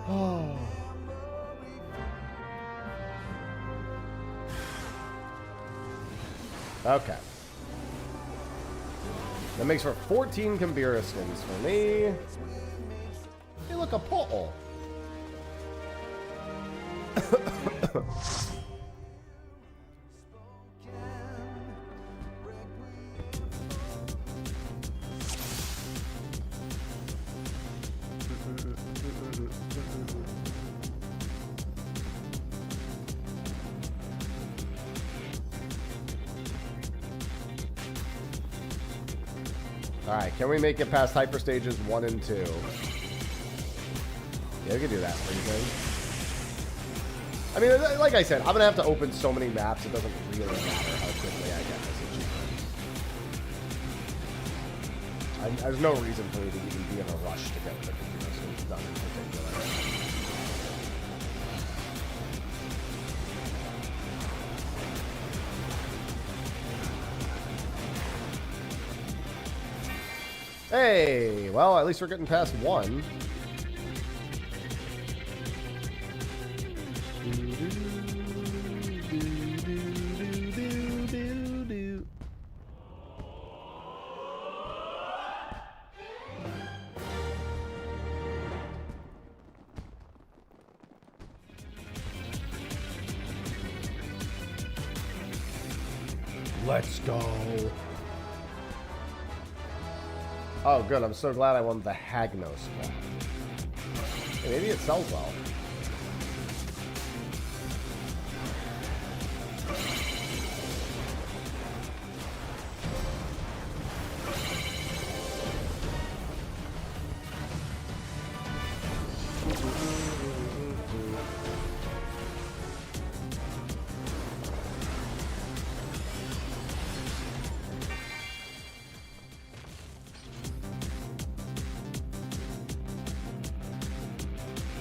Oh. Okay. That makes for 14 Kambira skins for me. Hey, look, a portal. Alright, can we make it past hyper stages 1 and 2? Yeah, we can do that. What do you think? I mean, like I said, I'm going to have to open so many maps, it doesn't really matter how quickly I get this achievement. There's no reason for me to even be in a rush to get the computer skills done in particular. Hey, well, at least we're getting past one. Let's go. Oh, good. I'm so glad I won the Hagno spot. Hey, maybe it sells well.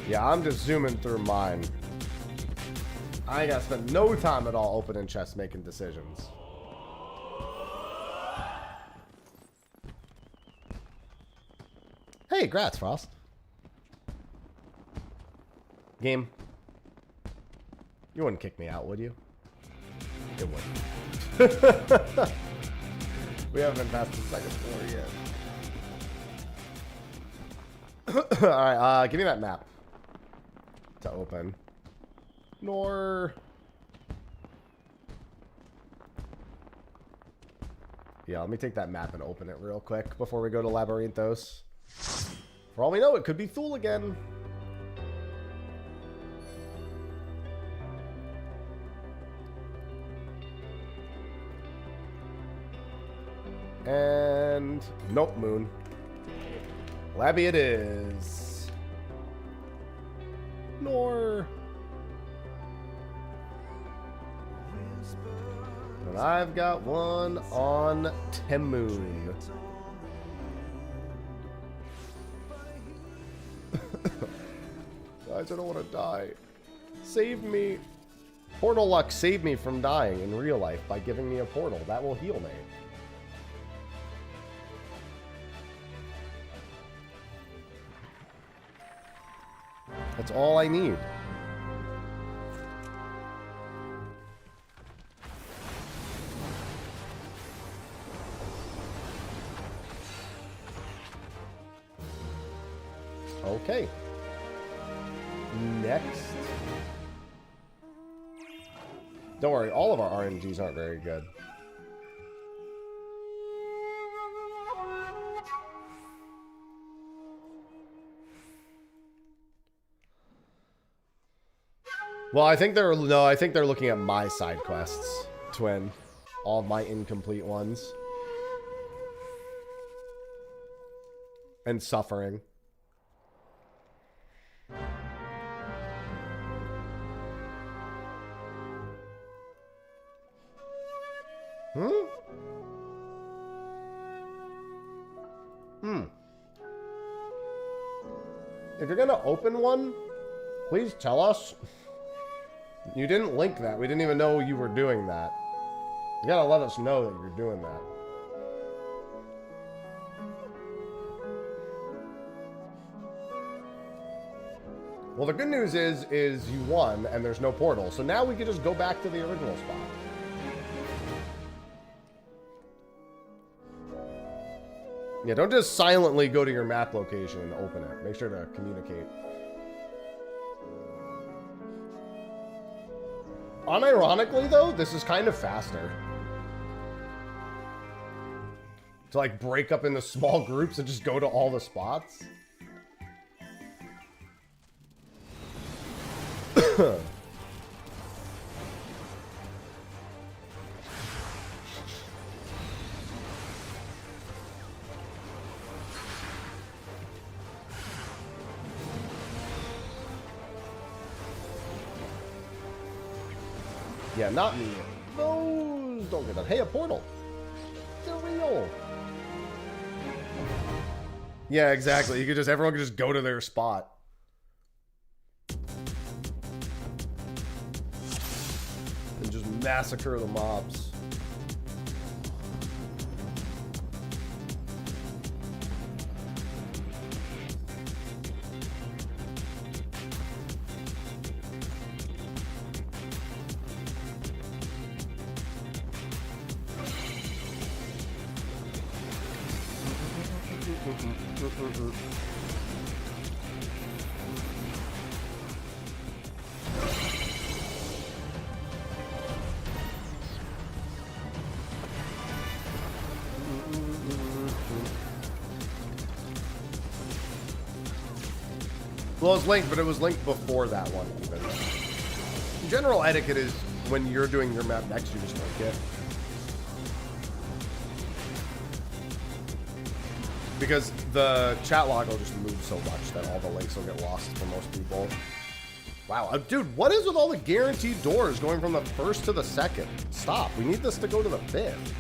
Yeah, I'm just zooming through mine. I ain't gotta spend no time at all opening chests making decisions. Hey, grats, Frost. Game. You wouldn't kick me out, would you? It wouldn't. We haven't been past the second floor yet. Alright, give me that map to open. Nor... Yeah, let me take that map and open it real quick before we go to Labyrinthos. For all we know, it could be Thule again. And... Nope, Moon. Labby it is. Nor... And I've got one on Temoon. Guys, I don't want to die. Save me. Portal luck saved me from dying in real life by giving me a portal. That will heal me. That's all I need. Okay. Next. Don't worry, all of our RNGs aren't very good. Well, I think they're looking at my side quests, Twin. All of my incomplete ones. And suffering. If you're gonna open one, please tell us. You didn't link that. We didn't even know you were doing that. You gotta let us know that you're doing that. Well, the good news is you won and there's no portal. So now we can just go back to the original spot. Yeah, don't just silently go to your map location and open it. Make sure to communicate. Unironically, though, this is kind of faster. To, like, break up into small groups and just go to all the spots. Yeah, not me. Those don't get done. Hey, a portal. They're real. Yeah, exactly. You could just, everyone could just go to their spot. And just massacre the mobs. Well, it was linked, but it was linked before that one, even. General etiquette is when you're doing your map next, you just link it. Because the chat log will just move so much that all the links will get lost for most people. Wow, dude, what is with all the guaranteed doors going from the first to the second? Stop, we need this to go to the fifth.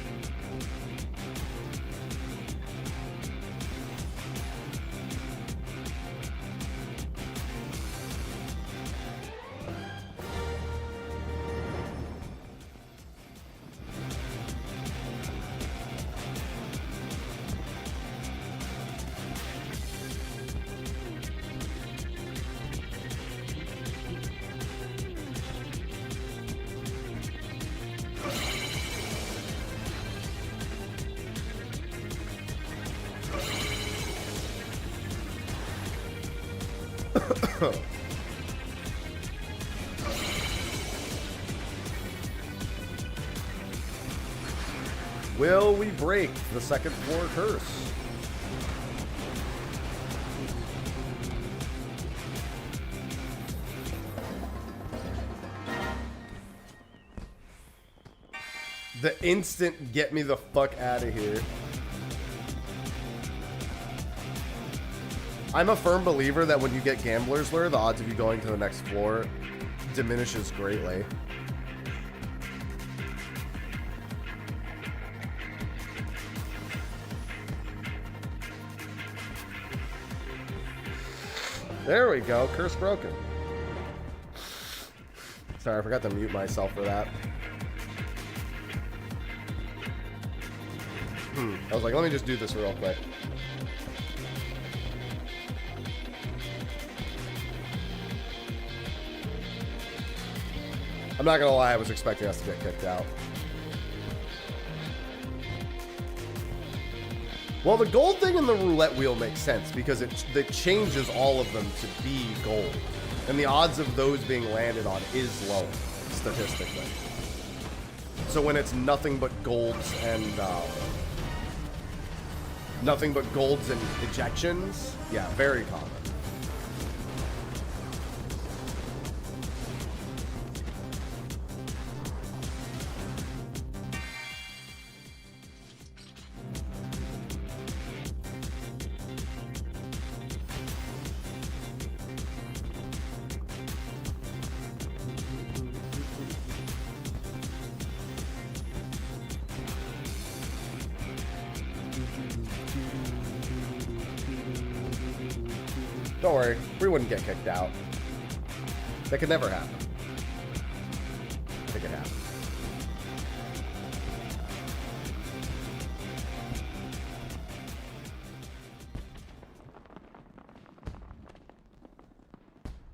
Will we break the second floor curse? The instant get me the fuck out of here. I'm a firm believer that when you get Gambler's Lure, the odds of you going to the next floor diminishes greatly. There we go. Curse broken. Sorry, I forgot to mute myself for that. I was like, let me just do this real quick. I'm not gonna lie, I was expecting us to get kicked out. Well, the gold thing in the roulette wheel makes sense because it changes all of them to be gold. And the odds of those being landed on is low, statistically. So when it's nothing but golds and ejections, yeah, very common. Don't worry, we wouldn't get kicked out. That could never happen. I think it happened.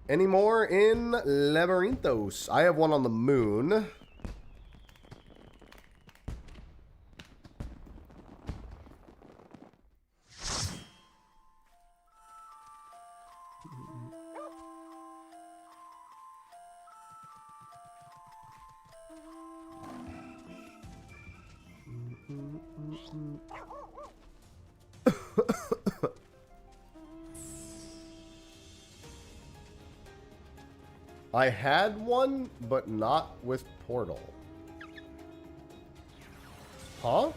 Any more in Labyrinthos? I have one on the moon. I had one, but not with Portal. Huh?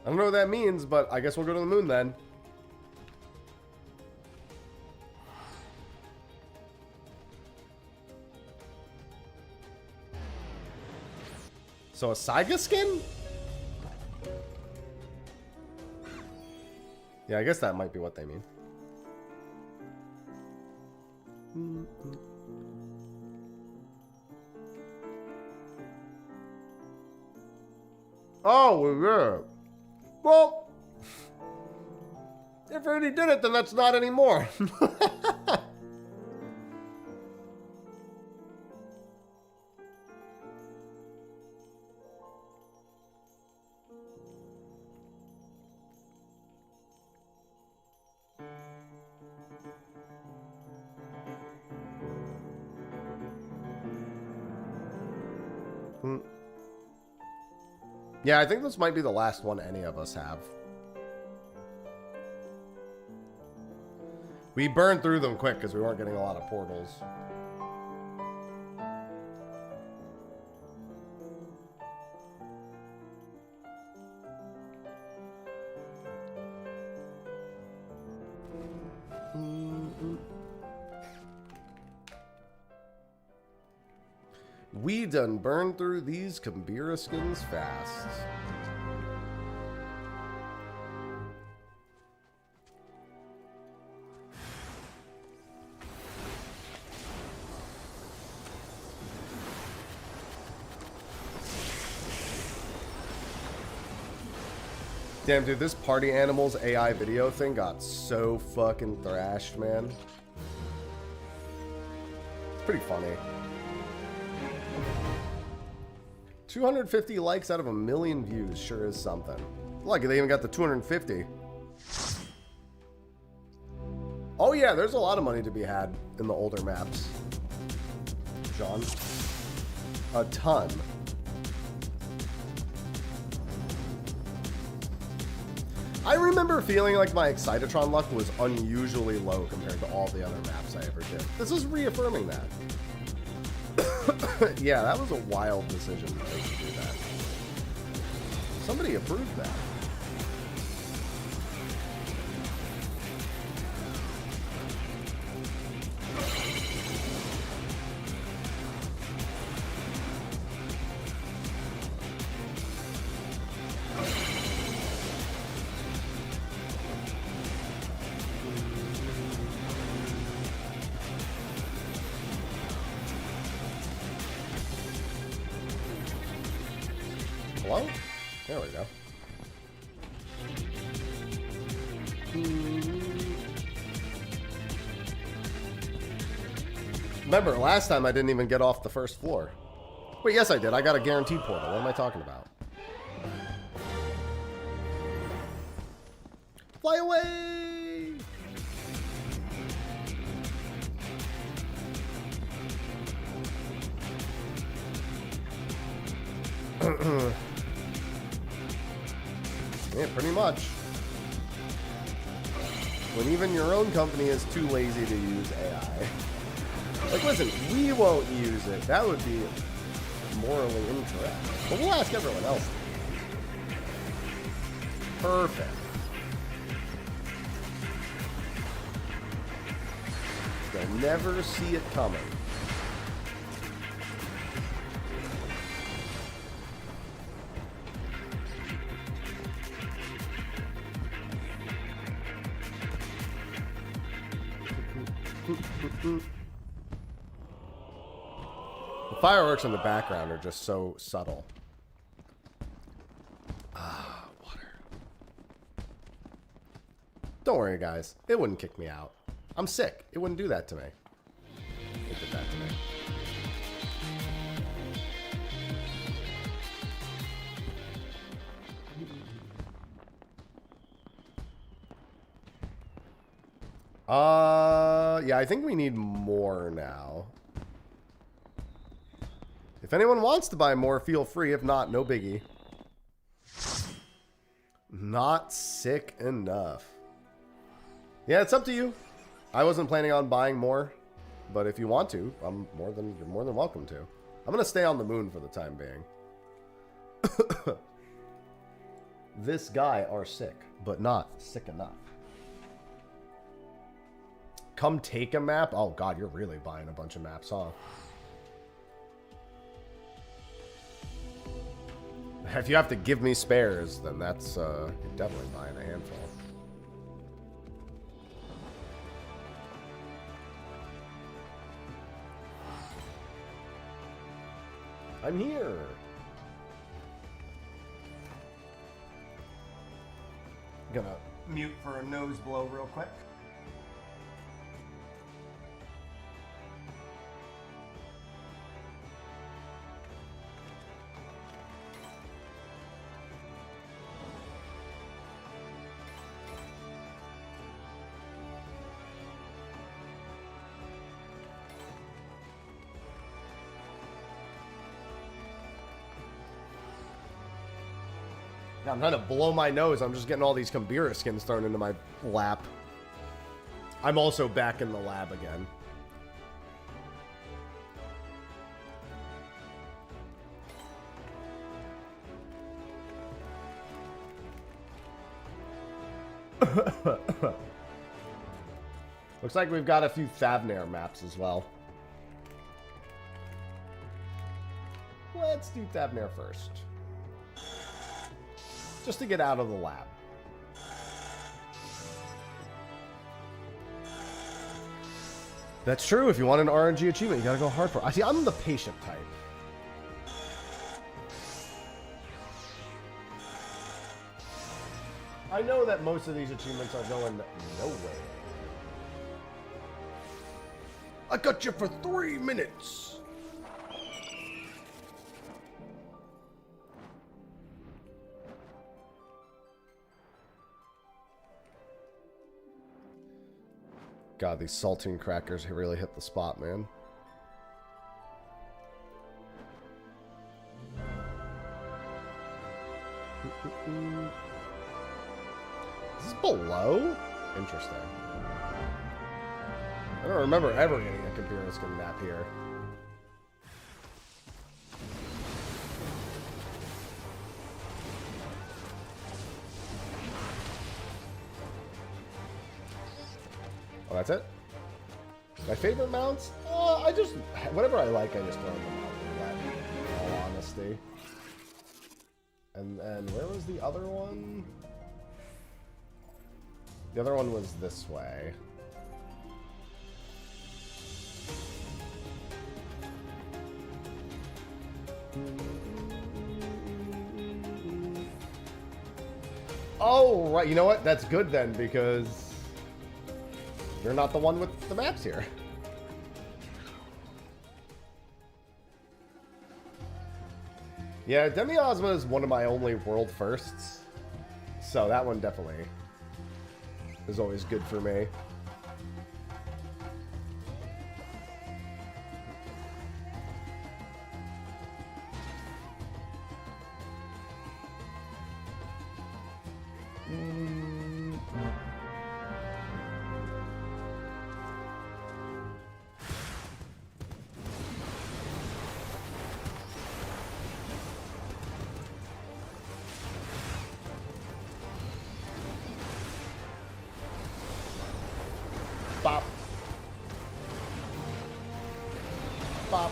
I don't know what that means, but I guess we'll go to the moon then. So a Saiga skin? Yeah, I guess that might be what they mean. Oh, yeah. Well, if I already did it, then that's not anymore. Yeah, I think this might be the last one any of us have. We burned through them quick because we weren't getting a lot of portals. We done burned through these Kambira skins fast. Damn, dude, this Party Animals AI video thing got so fucking thrashed, man. It's pretty funny. 250 likes out of 1 million views sure is something. Lucky they even got the 250. Oh yeah, there's a lot of money to be had in the older maps, John. A ton. I remember feeling like my Excitatron luck was unusually low compared to all the other maps I ever did. This is reaffirming that. Yeah, that was a wild decision to do that. Somebody approved that. Hello? There we go. Remember, last time I didn't even get off the first floor. Wait, yes I did. I got a guaranteed portal. What am I talking about? Fly away! Yeah, pretty much. When even your own company is too lazy to use AI. Like, listen, we won't use it. That would be morally incorrect. But we'll ask everyone else. Perfect. They'll never see it coming. The fireworks in the background are just so subtle. Ah, water. Don't worry, guys. It wouldn't kick me out. I'm sick. It wouldn't do that to me. It did that to me. Yeah, I think we need more now. If anyone wants to buy more, feel free. If not, no biggie. Not sick enough. Yeah, it's up to you. I wasn't planning on buying more, but if you want to, you're more than welcome to. I'm gonna stay on the moon for the time being. this guy are sick, but not sick enough. Come take a map? Oh god, you're really buying a bunch of maps, huh? If you have to give me spares, then that's, you're definitely buying a handful. I'm here! Gonna mute for a nose blow real quick. I'm trying to blow my nose. I'm just getting all these Kambira skins thrown into my lap. I'm also back in the lab again. Looks like we've got a few Thavnair maps as well. Let's do Thavnair first. Just to get out of the lab. That's true. If you want an RNG achievement, you gotta go hard for it. I see, I'm the patient type. I know that most of these achievements are going nowhere. I got you for 3 minutes. God, these saltine crackers really hit the spot, man. Is this below? Interesting. I don't remember ever getting a computer skin map here. Oh, that's it? My favorite mounts? I just, whatever I like, I just throw them out. In all honesty. And where was the other one? The other one was this way. Oh, right. You know what? That's good then, because you're not the one with the maps here. Yeah, Demi-Ozma is one of my only world firsts. So that one definitely is always good for me. Bop. Bop.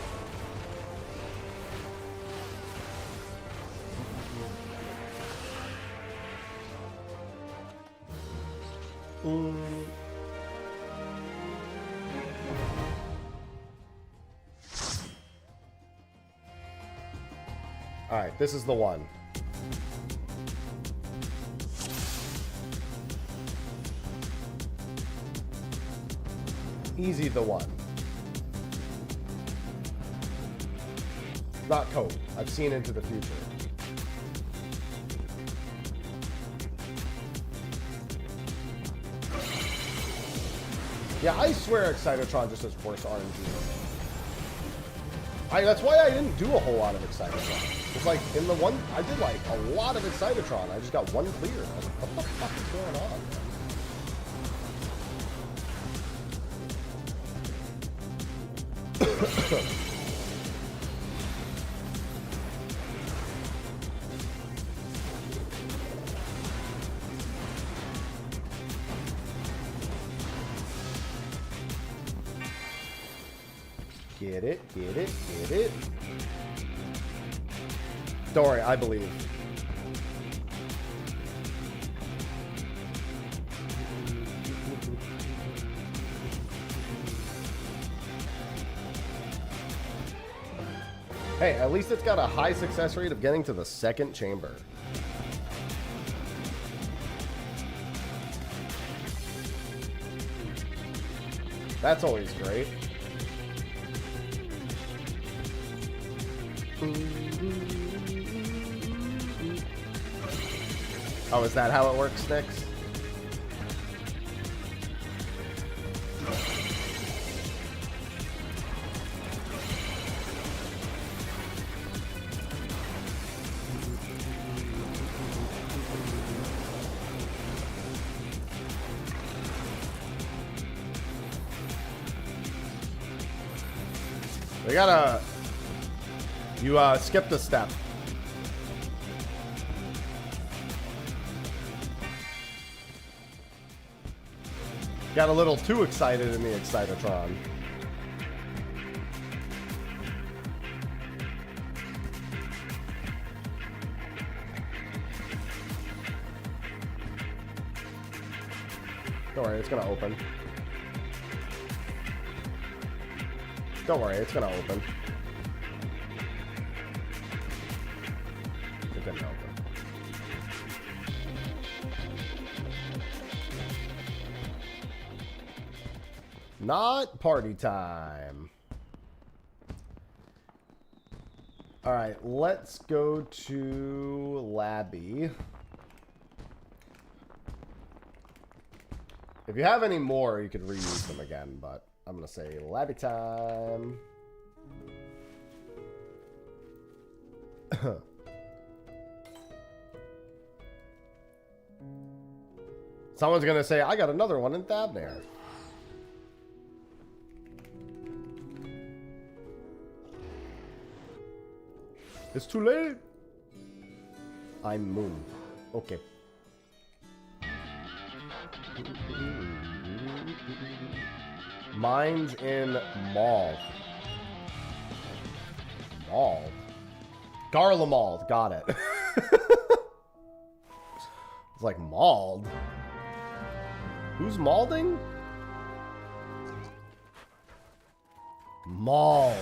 All right, this is the one. Easy the one. Not Cope. I've seen into the future. Yeah, I swear Excitotron just has worse RNG. That's why I didn't do a whole lot of Excitotron. It's like, in the one, I did like a lot of Excitotron. I just got one clear. I was like, what the fuck is going on? Get it, get it, get it. Don't worry, I believe. Hey, at least it's got a high success rate of getting to the second chamber. That's always great. Oh, is that how it works, Sticks? We gotta... You skipped a step. Got a little too excited in the Excitatron. Don't worry, it's gonna open. Don't worry, it's gonna open. It didn't open. Not party time. Alright, let's go to Labby. If you have any more, you could reuse them again, but I'm gonna say Labby time. Someone's gonna say, I got another one in Thabnair. It's too late. I'm Moon. Okay. Mine's in Maul. Maul. Garlemald. Got it. It's like mauled. Who's maulding? Mauled.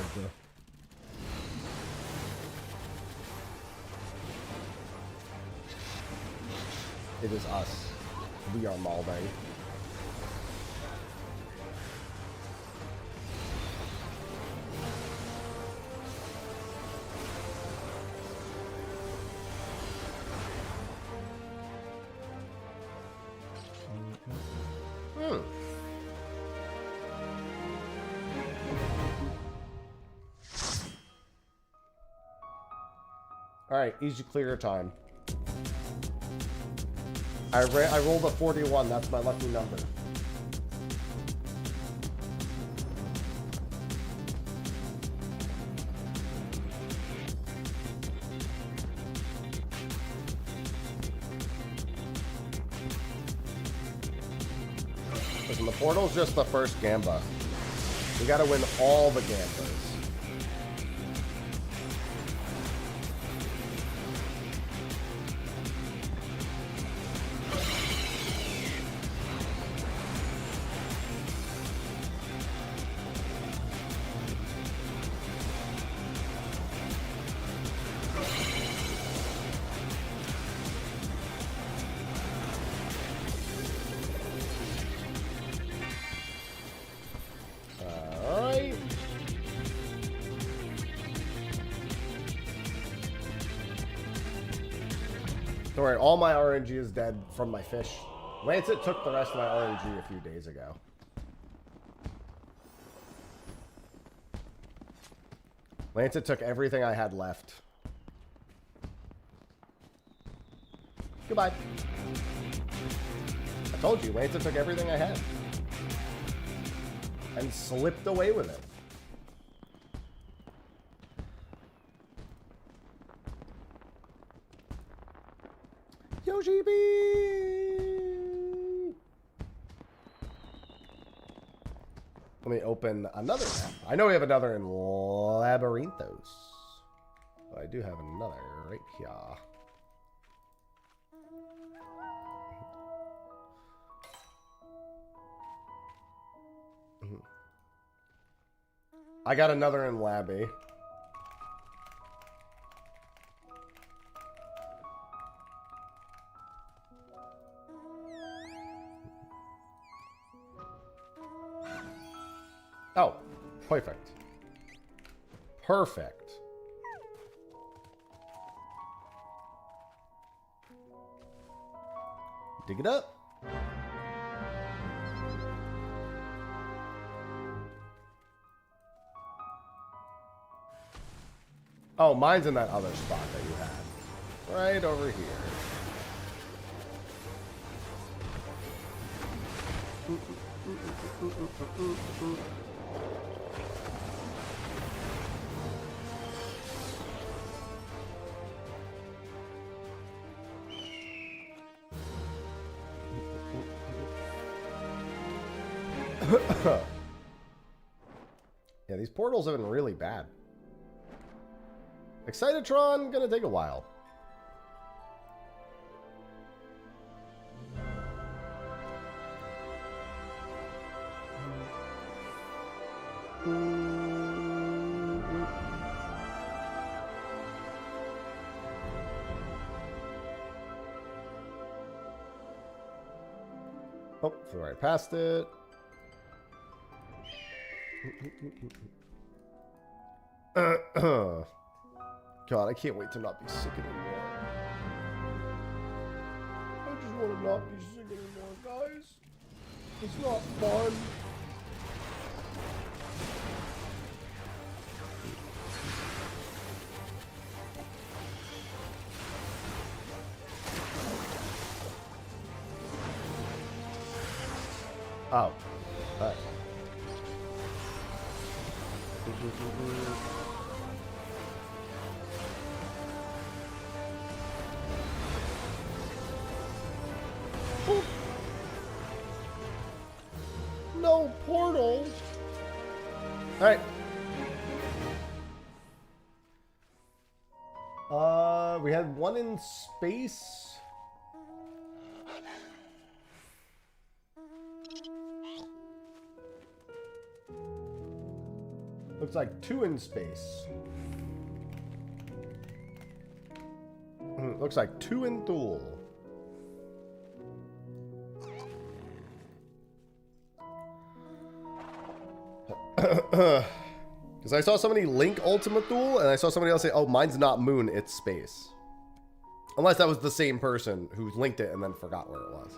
It is us. We are maulding. Alright, easy clear time. I rolled a 41, that's my lucky number. Listen, the portal's just the first Gamba. We gotta win all the Gambas. Don't worry, all my RNG is dead from my fish. Lancet took the rest of my RNG a few days ago. Lancet took everything I had left. Goodbye. I told you, Lancet took everything I had. And slipped away with it. Yoshi B. Let me open another map. I know we have another in Labyrinthos. But I do have another right here. I got another in Labby. Oh, perfect. Perfect. Dig it up. Oh, mine's in that other spot that you had. Right over here. Yeah, these portals have been really bad. Excitotron, gonna take a while. Oh, flew right past it. God, I can't wait to not be sick anymore. I just want to not be sick anymore, guys. It's not fun. Oh. Right. No portal. All right. We had one in space. Looks like two in space. Looks like two in Thule. Because I saw somebody link Ultima Thule, and I saw somebody else say, oh, mine's not moon, it's space. Unless that was the same person who linked it and then forgot where it was.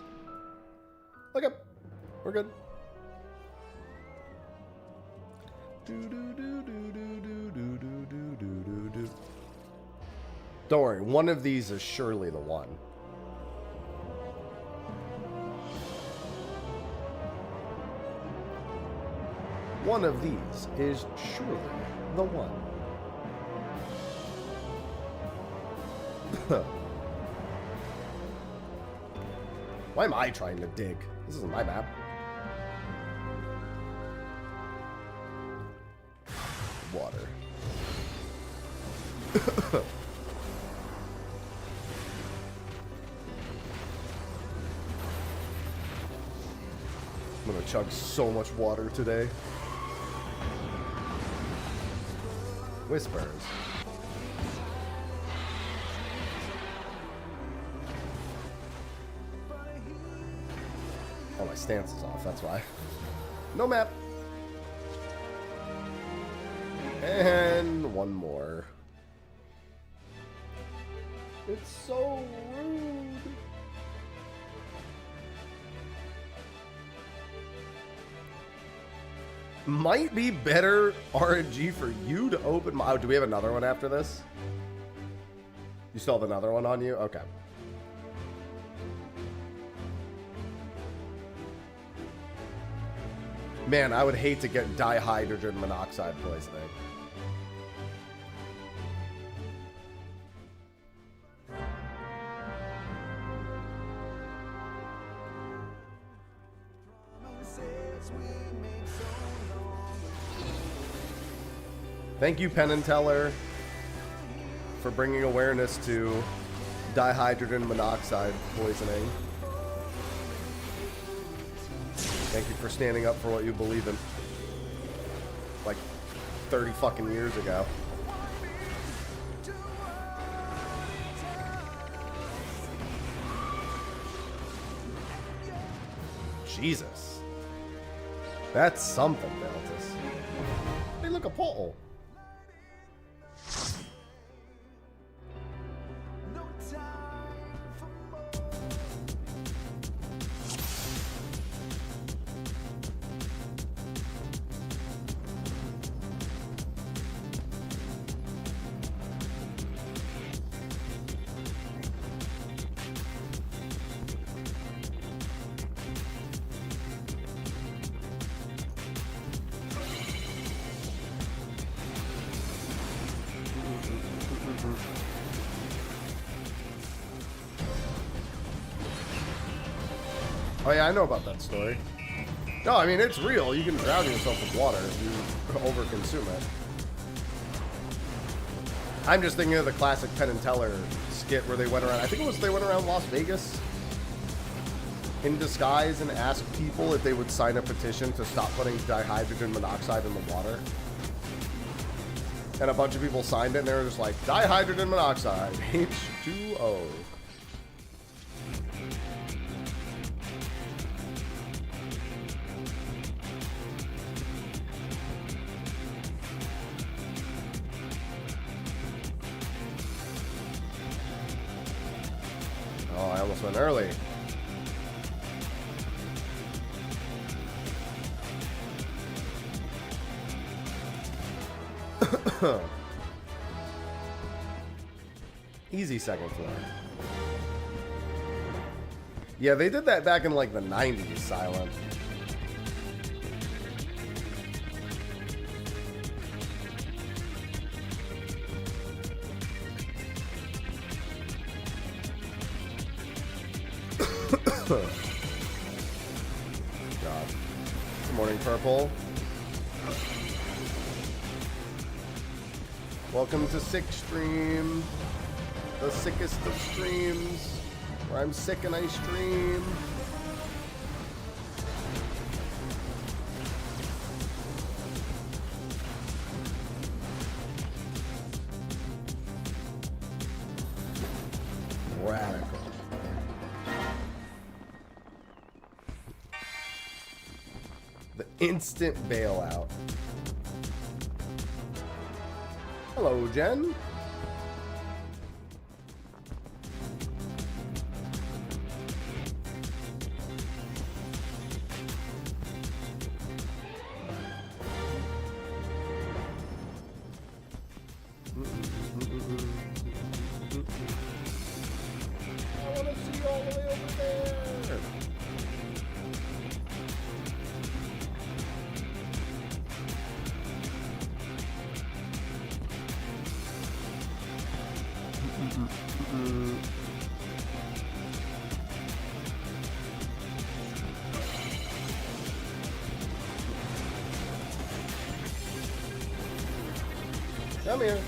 Okay, we're good. Don't worry, one of these is surely the one. One of these is surely the one. Why am I trying to dig? This isn't my map. Water. I'm gonna chug so much water today. Whispers. Oh, my stance is off, that's why. No map. And one more. It's so rude. Might be better RNG for you to open my... Oh, do we have another one after this? You still have another one on you? Okay. Man, I would hate to get dihydrogen monoxide poisoning. Thank you, Penn and Teller, for bringing awareness to dihydrogen monoxide poisoning. Thank you for standing up for what you believe in. Like 30 fucking years ago. Jesus. That's something, Deltas. Hey, look, a pole. Oh yeah, I know about that story. No, I mean, it's real. You can drown yourself with water if you overconsume it. I'm just thinking of the classic Penn and Teller skit where they went around, I think it was they went around Las Vegas in disguise and asked people if they would sign a petition to stop putting dihydrogen monoxide in the water. And a bunch of people signed it and they were just like, dihydrogen monoxide, H2O. Oh, I almost went early. Easy second floor. Yeah, they did that back in like the 90s, Silent. God. Good morning, Purple. Welcome to Sick Stream, the sickest of streams, where I'm sick and I stream. Radical. The instant bailout. Hello, Jen. I want to see you all the way over there. Come here.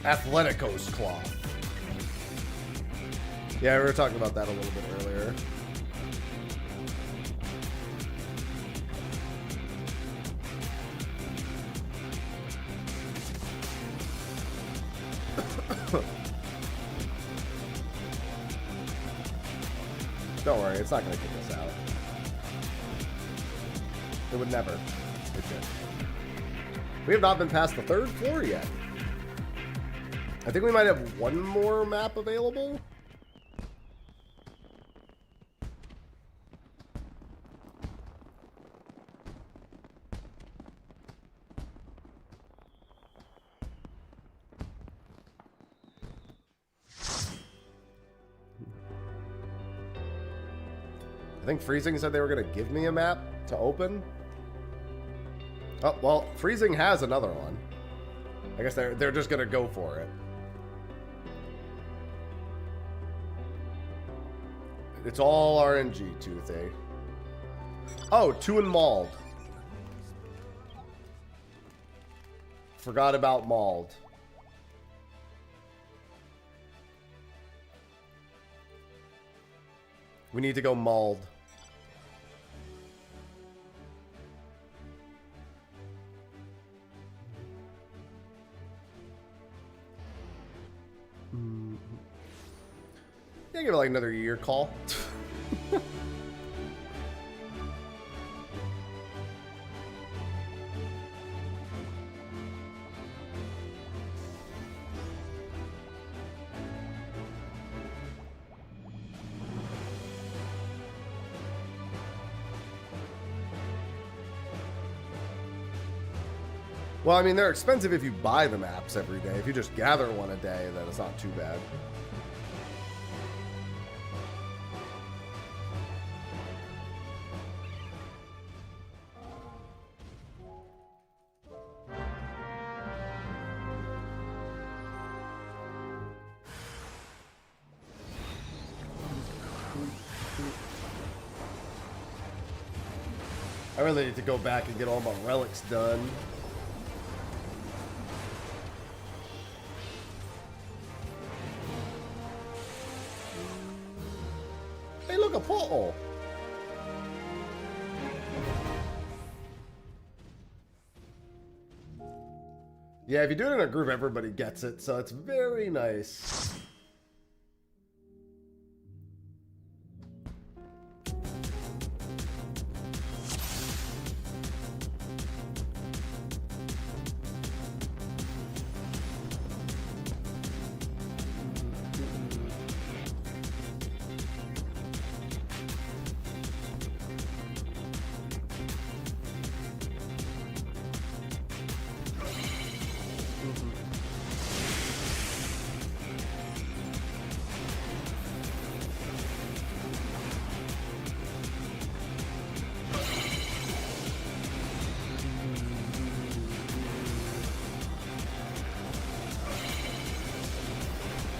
Athletico's cloth. Yeah, we were talking about that a little bit earlier. Don't worry, it's not going to kick us out. It would never. It did. We have not been past the 3rd floor yet. I think we might have one more map available. I think Freezing said they were going to give me a map to open. Oh, well, freezing has another one. I guess they're just gonna go for it. It's all RNG, Toothy. Oh, 2 and mauled. Forgot about mauled. We need to go mauled. Yeah, give it like another year call. Well, I mean, they're expensive if you buy the maps every day. If you just gather one a day, then it's not too bad. I really need to go back and get all my relics done. Hey, look, a portal. Yeah, if you do it in a group, everybody gets it, so it's very nice.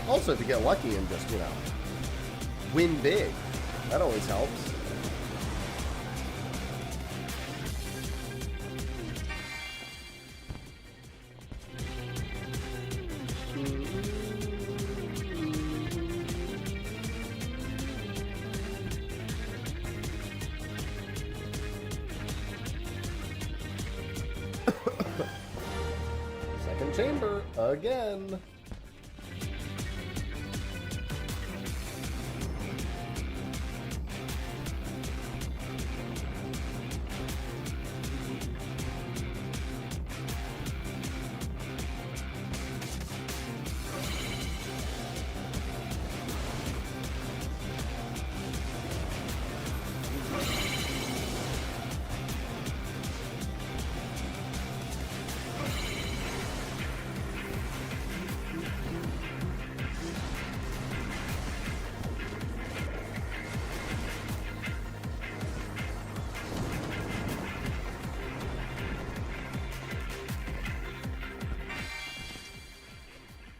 Also, if you get lucky and just, you know, win big, that always helps. Second chamber again.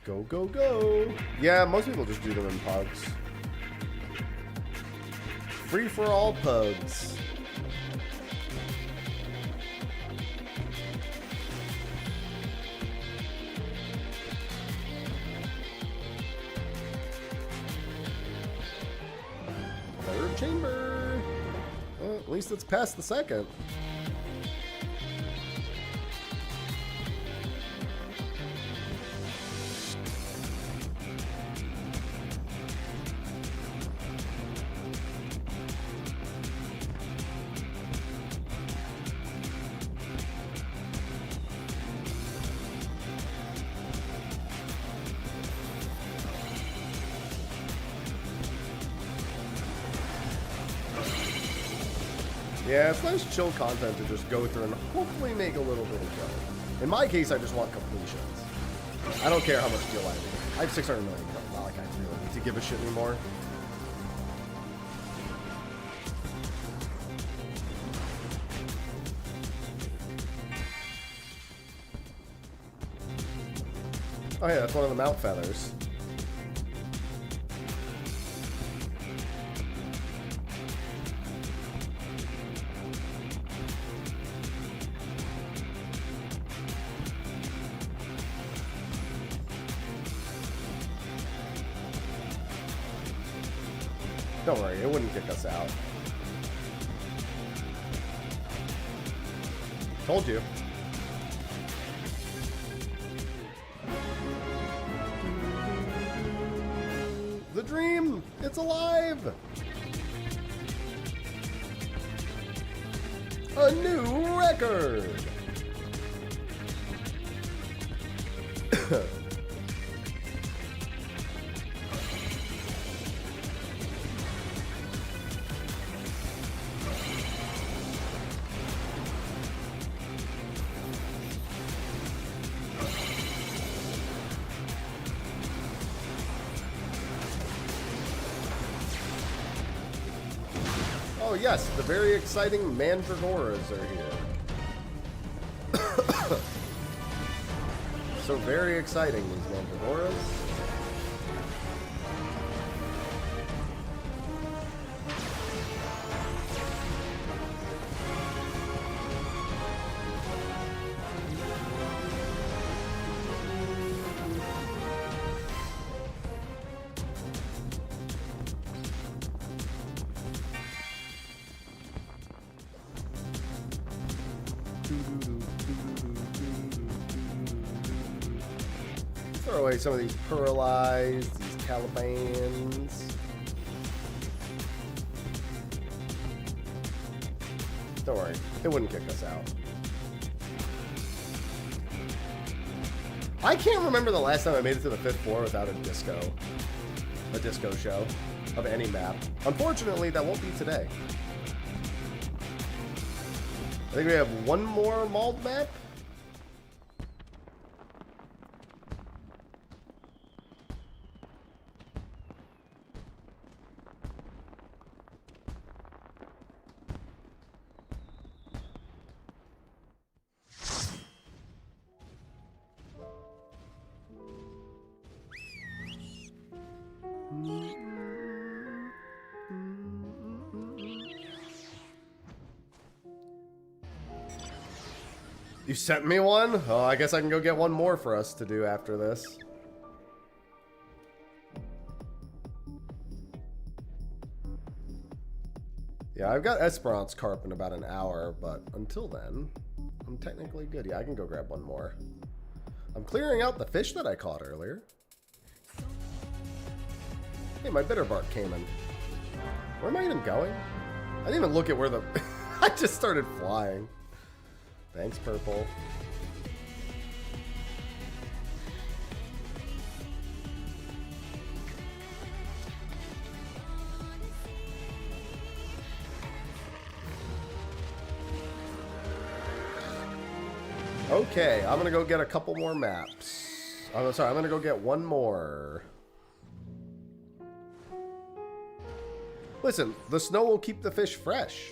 Go, go, go. Yeah, most people just do them in pugs. Free for all pugs. Third chamber. Well, at least it's past the second. Yeah, it's nice chill content to just go through and hopefully make a little bit of dough. In my case, I just want completions. I don't care how much deal I do. I have 600 million, not like I really need to give a shit anymore. Oh yeah, that's one of the mount feathers. Don't worry, it wouldn't kick us out. Told you. The dream! It's alive! A new record! Oh yes, the very exciting mandragoras are here. So very exciting, these mandragoras. Throw away some of these pearlized, these Calibans. Don't worry, it wouldn't kick us out. I can't remember the last time I made it to the 5th floor without a disco show of any map. Unfortunately, that won't be today. I think we have one more mauled map. You sent me one? Oh, I guess I can go get one more for us to do after this. Yeah, I've got Esperance Carp in about an hour, but until then, I'm technically good. Yeah, I can go grab one more. I'm clearing out the fish that I caught earlier. Hey, my bitterbark came in. Where am I even going? I didn't even look at where the... I just started flying. Thanks, Purple. Okay, I'm gonna go get a couple more maps. I'm sorry, I'm gonna go get one more. Listen, the snow will keep the fish fresh.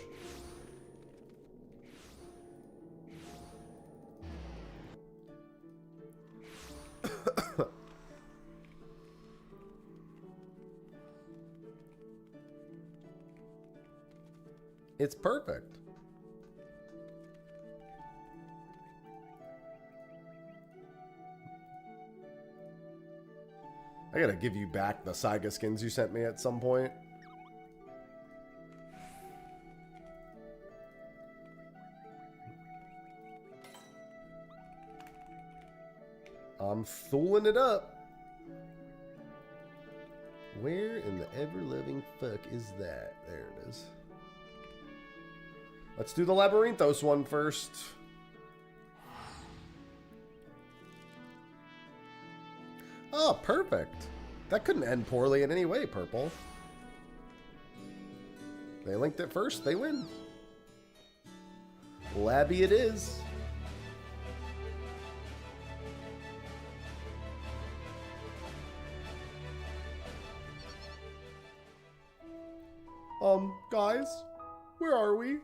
It's perfect. I gotta give you back the Saiga skins you sent me at some point. I'm fooling it up. Where in the ever-living fuck is that? There it is. Let's do the Labyrinthos one first. Oh, perfect. That couldn't end poorly in any way, Purple. They linked it first, they win. Labby it is. Guys, where are we?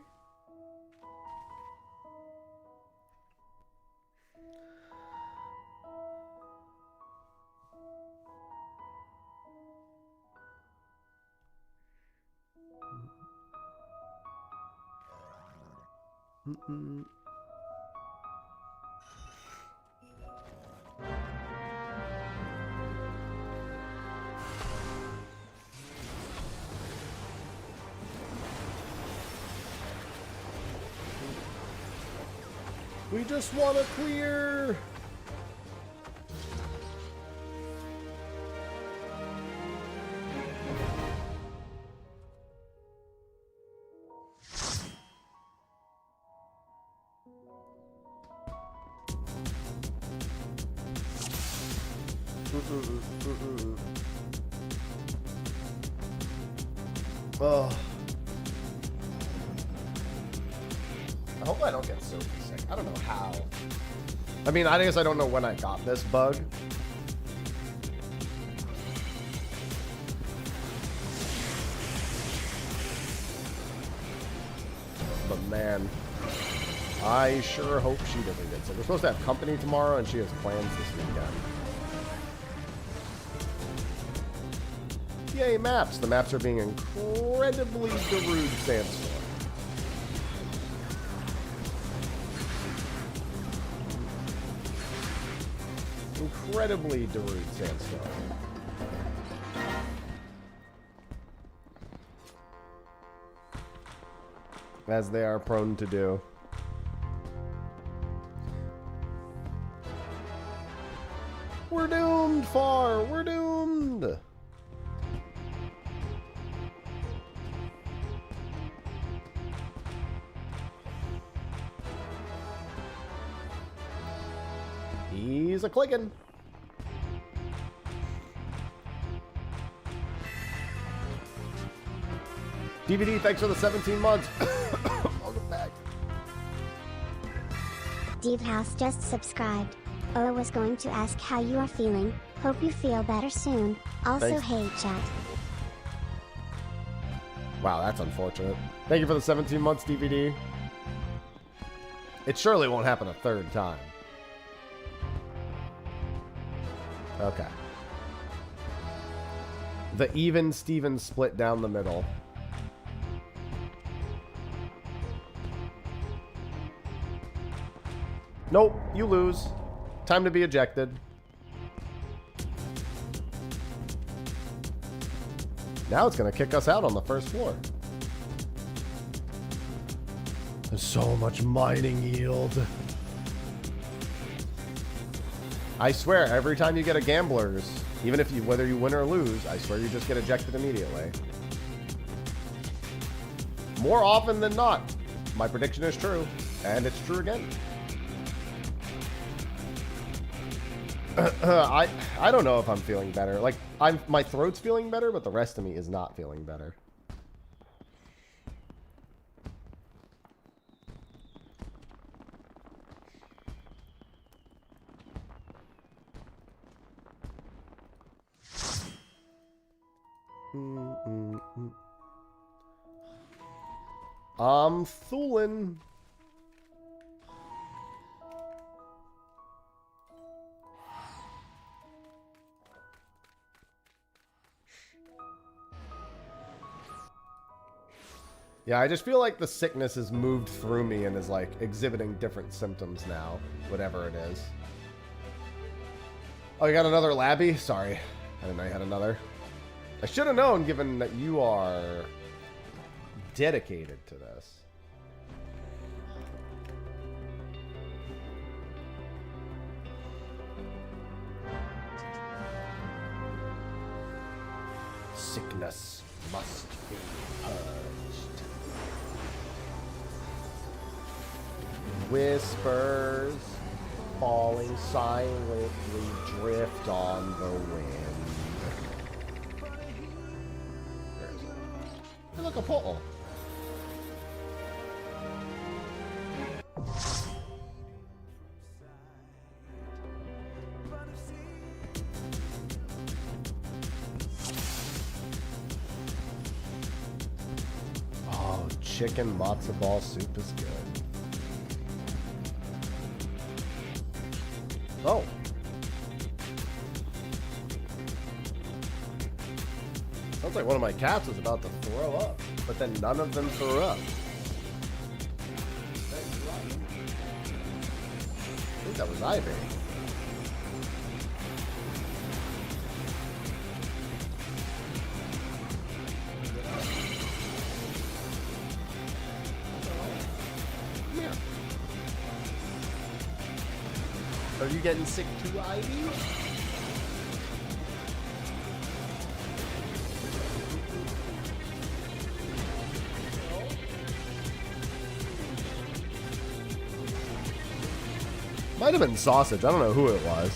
We just want to clear. Oh. I hope I don't get so sick. I don't know how. I mean, I guess I don't know when I got this bug. But man, I sure hope she doesn't get sick. We're supposed to have company tomorrow, and she has plans this weekend. Yay, maps. The maps are being incredibly Darude Sandstorm. Incredibly Darude Sandstorm. As they are prone to do. We're doomed, Far! We're doomed! He's a clicking. DVD, thanks for the 17 months. Welcome back. Deep House just subscribed. Oh, I was going to ask how you are feeling. Hope you feel better soon. Also, Thanks. hey, chat. Wow, that's unfortunate. Thank you for the 17 months, DVD. It surely won't happen a third time. Okay. The even Steven split down the middle. Nope, you lose. Time to be ejected. Now it's going to kick us out on the first floor. There's so much mining yield. I swear, every time you get a gambler's, even if you, whether you win or lose, I swear you just get ejected immediately. More often than not. My prediction is true, and it's true again. I don't know if I'm feeling better. Like, my throat's feeling better, but the rest of me is not feeling better. I'm fooling. Yeah, I just feel like the sickness has moved through me and is like exhibiting different symptoms now, whatever it is. Oh, you got another Labby? Sorry, I didn't know you had another. I should have known, given that you are dedicated to this. Sickness must be purged. Whispers falling silently drift on the wind. Where is it? Hey, look, a portal. Oh, chicken matzo ball soup is good. Oh. Sounds like one of my cats is about to throw up, but then none of them threw up. Thanks a think that was Ivy. Come here. Are you getting sick too, Ivy? Might have been Sausage. I don't know who it was.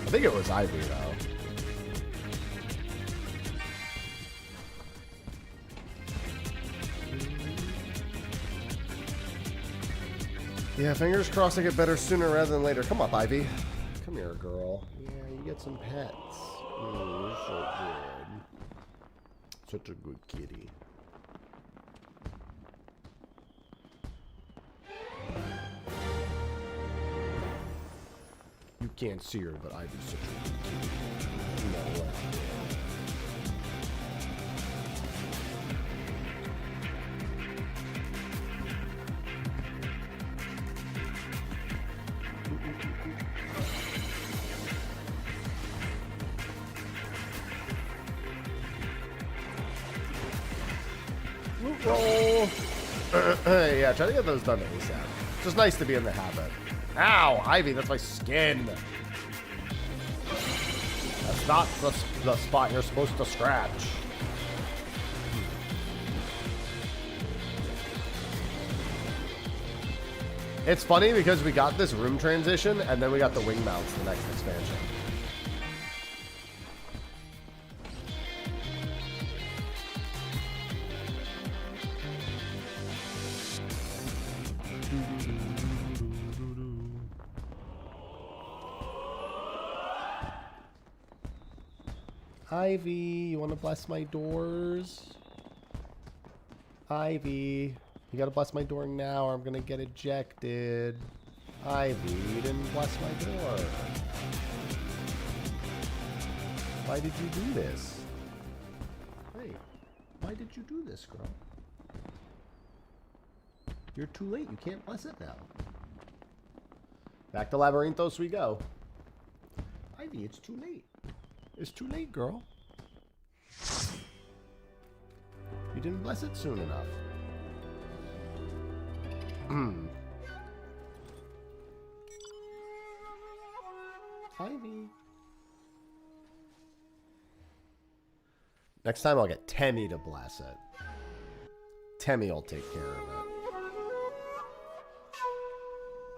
I think it was Ivy, though. Yeah, fingers crossed I get better sooner rather than later. Come up, Ivy. Come here, girl. Yeah, you get some pets. You're so good. Such a good kitty. You can't see her, but Ivy's such a good kitty. No way. Roll. Yeah, try to get those done ASAP. It's just nice to be in the habit. Ow, Ivy, that's my skin. That's not the spot you're supposed to scratch. It's funny because we got this room transition and then we got the wing mounts the next expansion. Ivy, you want to bless my doors? Ivy, you gotta bless my door now or I'm gonna get ejected. Ivy, you didn't bless my door. Why did you do this? Hey, why did you do this, girl? You're too late. You can't bless it now. Back to Labyrinthos we go. Ivy, it's too late. It's too late, girl. You didn't bless it soon enough. Ivy. Next time I'll get Temmie to bless it. Temmie will take care of it.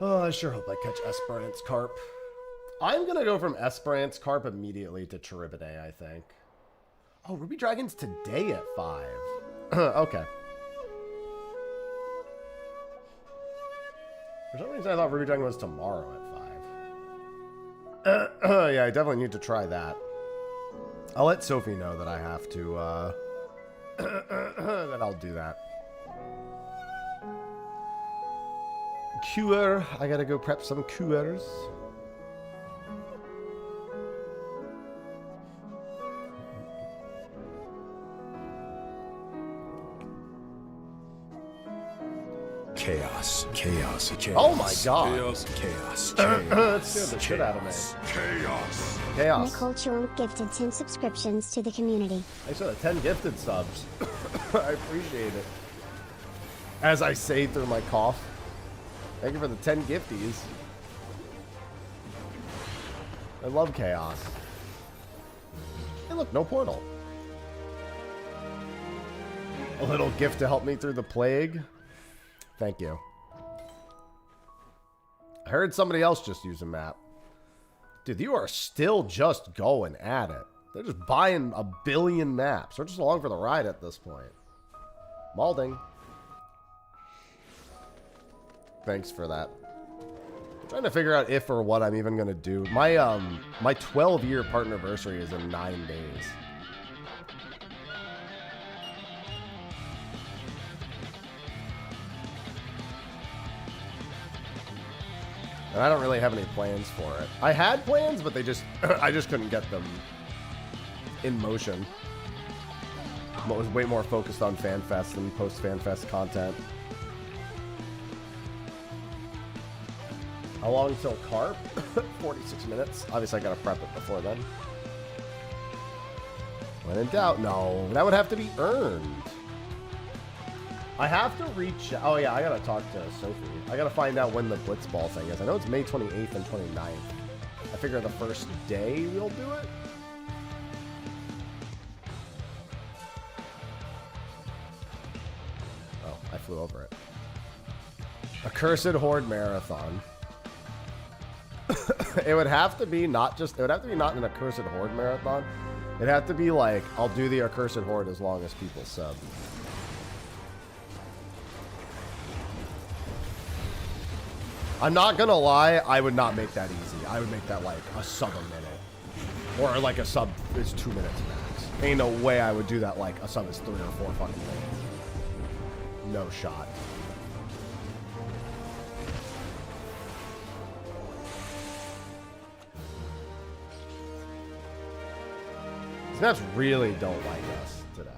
Oh, I sure hope I catch Esperance Carp. I'm gonna go from Esperance Carp immediately to Charybdis, I think. Oh, Ruby Dragon's today at 5. Okay. For some reason I thought Ruby Dragon was tomorrow at 5. Yeah, I definitely need to try that. I'll let Sophie know that I have to, that I'll do that. Cure. I gotta go prep some cures. Chaos, chaos, chaos. Oh my god. Chaos, chaos, That scared the shit out of me. Chaos. Chaos. Nicole Chunk gifted 10 subscriptions to the community. Thanks for the 10 gifted subs. I appreciate it. As I say through my cough. Thank you for the 10 gifties. I love chaos. Hey look, no portal. A little gift to help me through the plague. Thank you. I heard somebody else just use a map. Dude, you are still just going at it. They're just buying a billion maps. We're just along for the ride at this point. Malding. Thanks for that. I'm trying to figure out if or what I'm even gonna do. My 12-year partnerversary is in 9 days. And I don't really have any plans for it. I had plans, but they just I just couldn't get them in motion. I was way more focused on FanFest than post-FanFest content. How long till carp? 46 minutes. Obviously, I gotta prep it before then. When in doubt, no. That would have to be earned. I have to reach... Oh, yeah, I gotta talk to Sophie. I gotta find out when the Blitzball thing is. I know it's May 28th and 29th. I figure the first day we'll do it. Oh, I flew over it. Accursed Horde Marathon. It would have to be not just... It would have to be not an Accursed Horde Marathon. It'd have to be like, I'll do the Accursed Horde as long as people sub. I'm not gonna lie, I would not make that easy. I would make that like a sub a minute. Or like a sub is 2 minutes max. Ain't no way I would do that like a sub is 3 or 4 fucking minutes. No shot. These maps really don't like us today.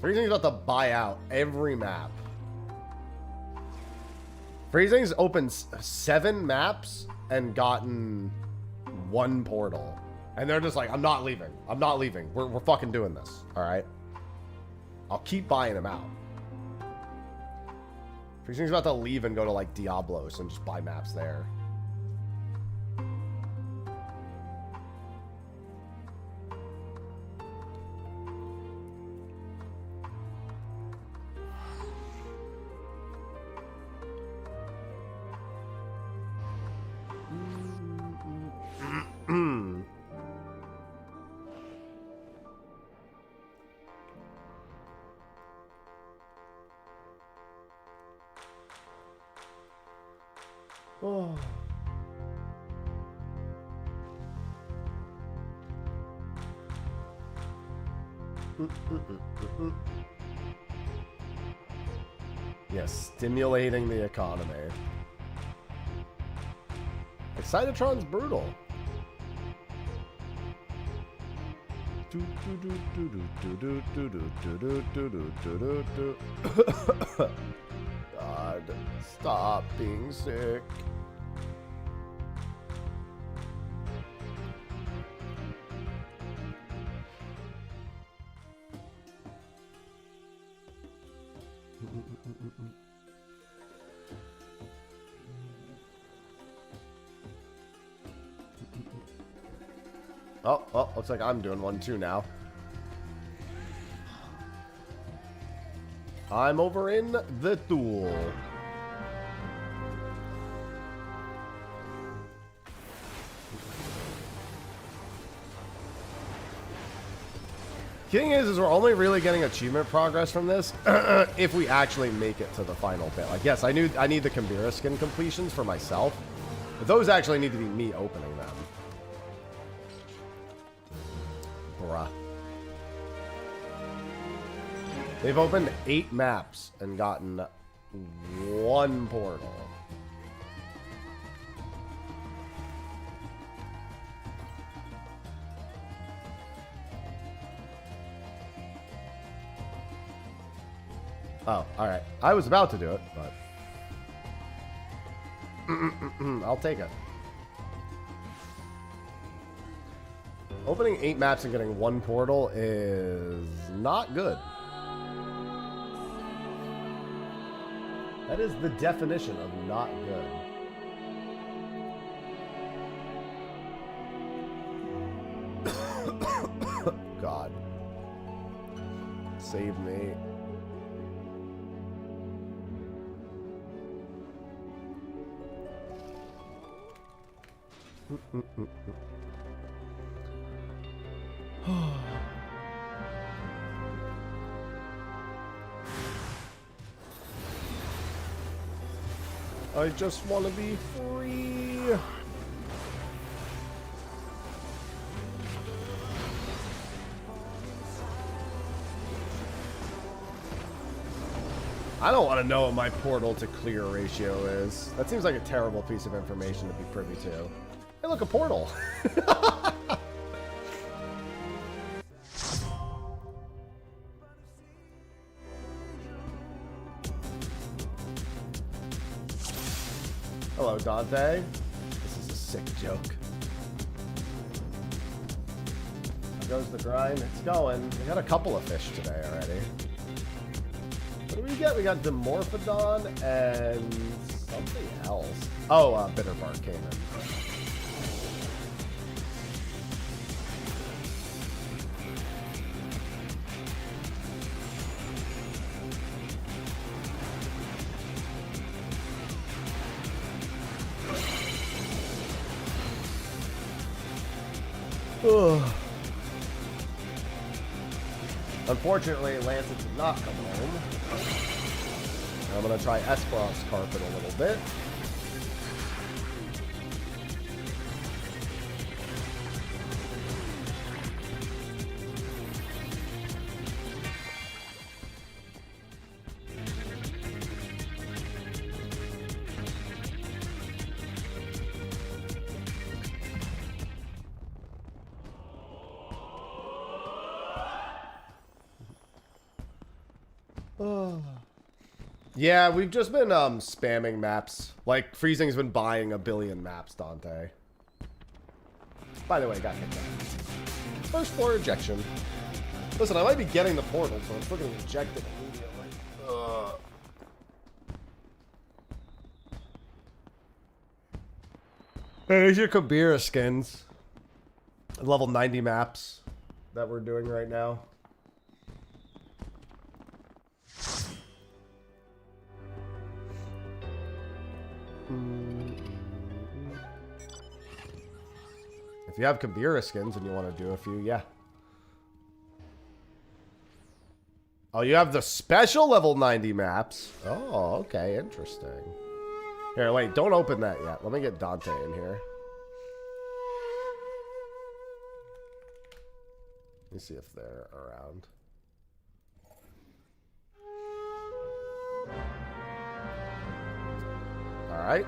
Freezing's about to buy out every map. Freezing's opened 7 maps and gotten 1 portal. And they're just like, I'm not leaving. I'm not leaving. We're fucking doing this. Alright? I'll keep buying them out. Freezing's about to leave and go to like Diablos and just buy maps there. Oh. Yes, stimulating the economy. Excitotron's brutal. God, stop being sick. Oh, well, looks like I'm doing one too now. I'm over in the Thule. Thing is we're only really getting achievement progress from this if we actually make it to the final bit. Like, yes, I need the Chimera skin completions for myself, but those actually need to be me opening them. Bruh. They've opened 8 maps and gotten 1 portal. Oh, alright. I was about to do it, but... I'll take it. Opening 8 maps and getting 1 portal is not good. That is the definition of not good. God. Save me. I just want to be free. I don't want to know what my portal to clear ratio is. That seems like a terrible piece of information to be privy to. Hey, look, a portal. Hello, Dante. This is a sick joke. There goes the grind. It's going. We got a couple of fish today already. What do we get? We got Dimorphodon and something else. Oh, Bitterbark came in. Unfortunately, Lancet did not come home. I'm going to try Esperance Carpet a little bit. Yeah, we've just been spamming maps. Like, Freezing's been buying a billion maps, Dante. By the way, got hit down. First floor ejection. Listen, I might be getting the portal, so I'm still getting ejected immediately. Hey, these are Kabira skins. Level 90 maps that we're doing right now. If you have Kabira skins and you want to do a few, yeah. Oh, you have the special level 90 maps. Oh, okay, interesting. Here, wait, don't open that yet. Let me get Dante in here. Let me see if they're around. Alright.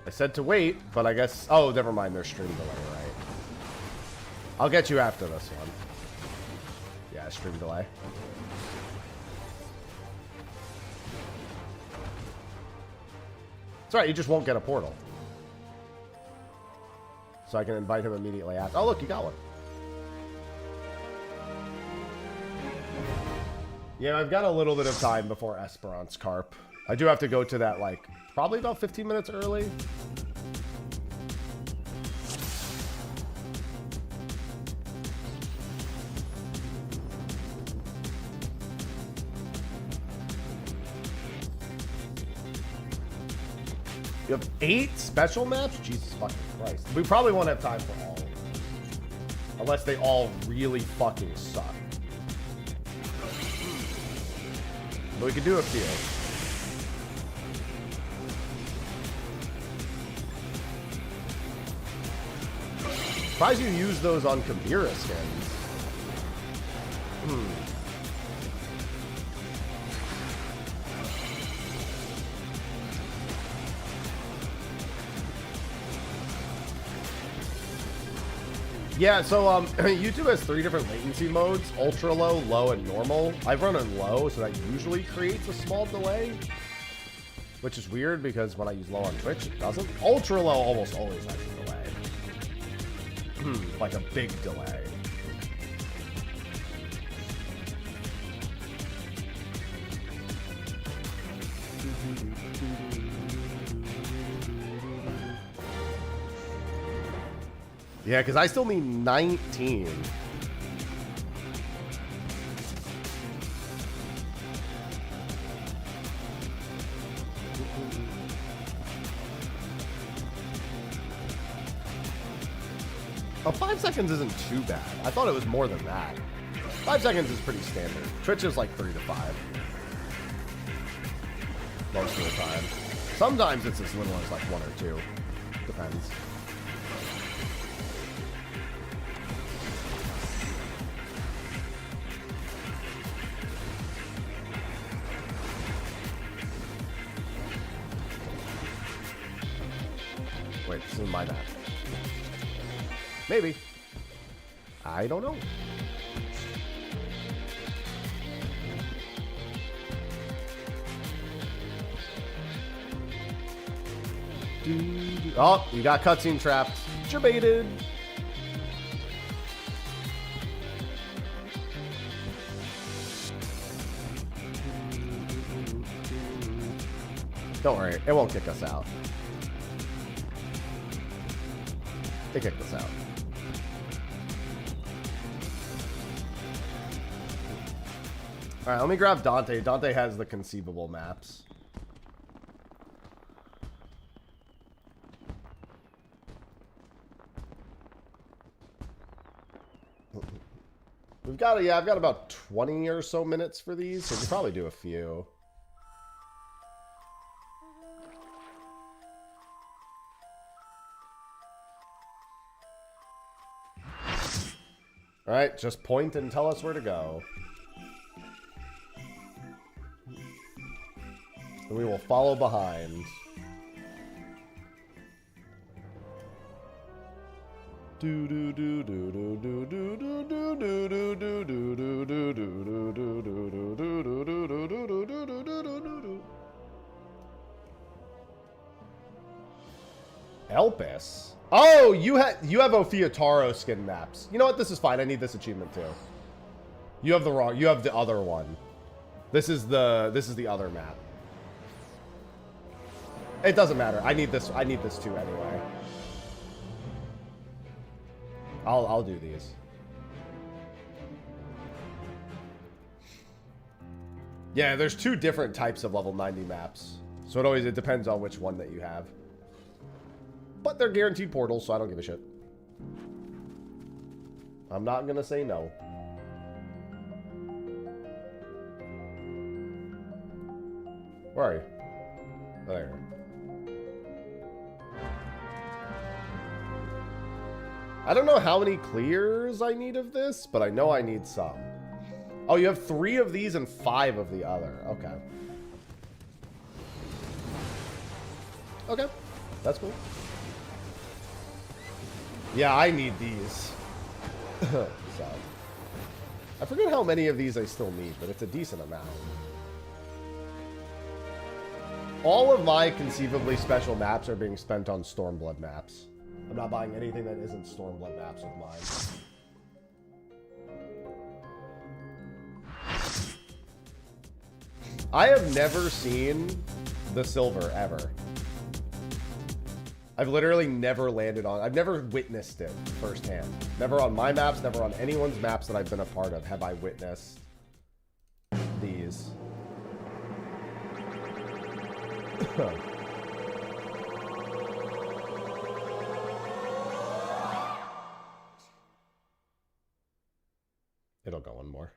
I said to wait, but I guess... Oh, never mind. There's stream delay, right? I'll get you after this one. Yeah, stream delay. It's alright, you just won't get a portal. So I can invite him immediately after. Oh, look, you got one. Yeah, I've got a little bit of time before Esperance Carp. I do have to go to that, like, probably about 15 minutes early. You have 8 special maps? Jesus fucking Christ. We probably won't have time for all of them. Unless they all really fucking suck. But we could do a few. Surprised you use those on Kabira skins. Yeah, so YouTube has 3 different latency modes: ultra low, low, and normal. I've run on low, so that usually creates a small delay, which is weird because when I use low on Twitch, it doesn't. Ultra low almost always has a delay. Like a big delay. Yeah, because I still need 19. Oh, 5 seconds isn't too bad. I thought it was more than that. 5 seconds is pretty standard. Twitch is like 3 to 5. Most of the time. Sometimes it's as little as like 1 or 2. Depends. Wait, this is my map. Maybe. I don't know. Oh, you got cutscene trapped. You're baited. Don't worry, it won't kick us out. It kicked us out. Alright, let me grab Dante. Dante has the conceivable maps. We've got, yeah, I've got about 20 or so minutes for these, so we can probably do a few. Alright, just point and tell us where to go. And we will follow behind. Elpis? Oh, you have Ophiotaro skin maps. You know what? This is fine. I need this achievement too. You have the other one. This is the other map. It doesn't matter. I need this too anyway. I'll do these. Yeah, there's two different types of level 90 maps. So it depends on which one that you have. But they're guaranteed portals, so I don't give a shit. I'm not gonna say no. Where are you? There. I don't know how many clears I need of this, but I know I need some. Oh, you have 3 of these and 5 of the other. Okay. Okay. That's cool. Yeah, I need these. So. I forget how many of these I still need, but it's a decent amount. All of my conceivably special maps are being spent on Stormblood maps. I'm not buying anything that isn't Stormblood maps with mine. I have never seen the silver, ever. I've literally never landed on... I've never witnessed it firsthand. Never on my maps, never on anyone's maps that I've been a part of have I witnessed these. It'll go one more.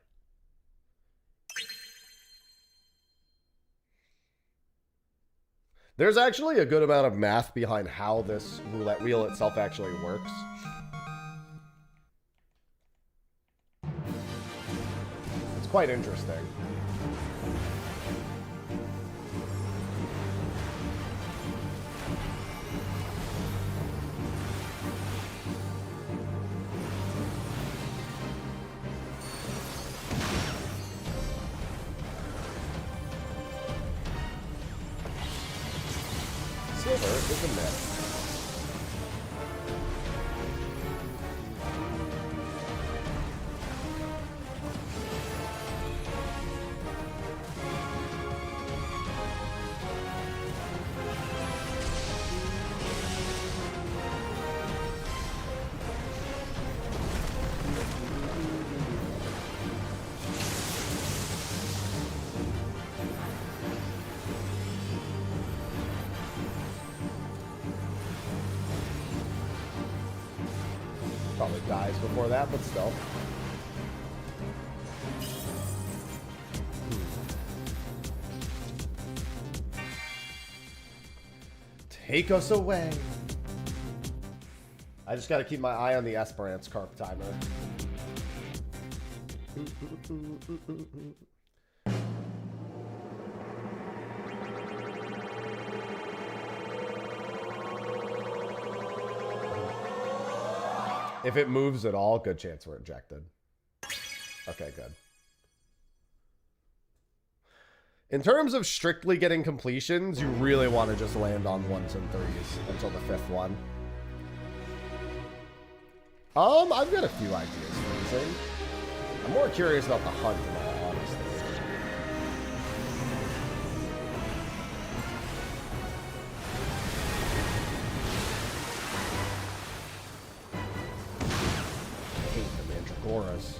There's actually a good amount of math behind how this roulette wheel itself actually works. It's quite interesting. Silver is a myth. Probably dies before that, but still. Take us away. I just gotta keep my eye on the Esperance carp timer. If it moves at all, good chance we're ejected. Okay, good. In terms of strictly getting completions, you really want to just land on 1s and 3s until the 5th one. I've got a few ideas for this. I'm more curious about the hunt, in all honesty. I hate the Mandragoras.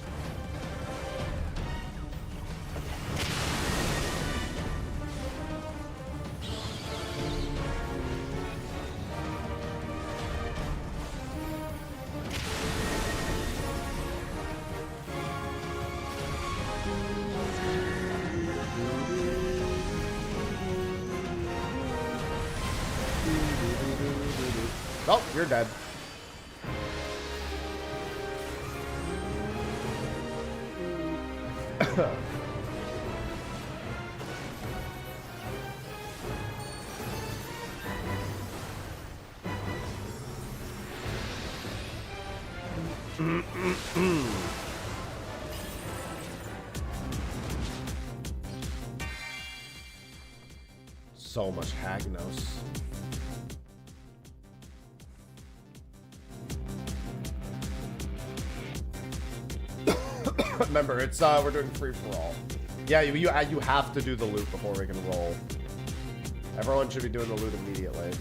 Oh, you're dead. So much Hagnos. Remember, it's we're doing free for all. Yeah, you have to do the loot before we can roll. Everyone should be doing the loot immediately.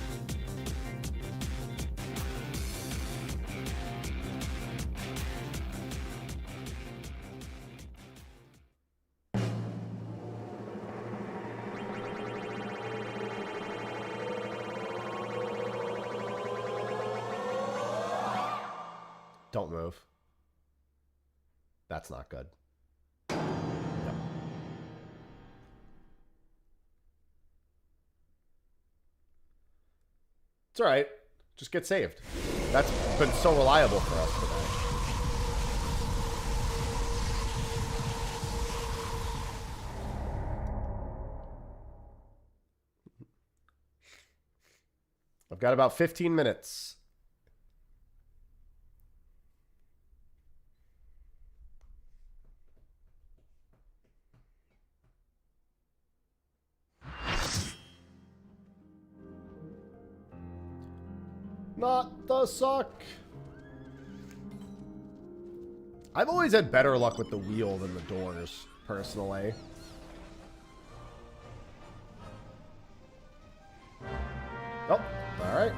Don't move. That's not good. Yep. It's alright. Just get saved. That's been so reliable for us today. I've got about 15 minutes. Not the suck. I've always had better luck with the wheel than the doors, personally. Oh, alright.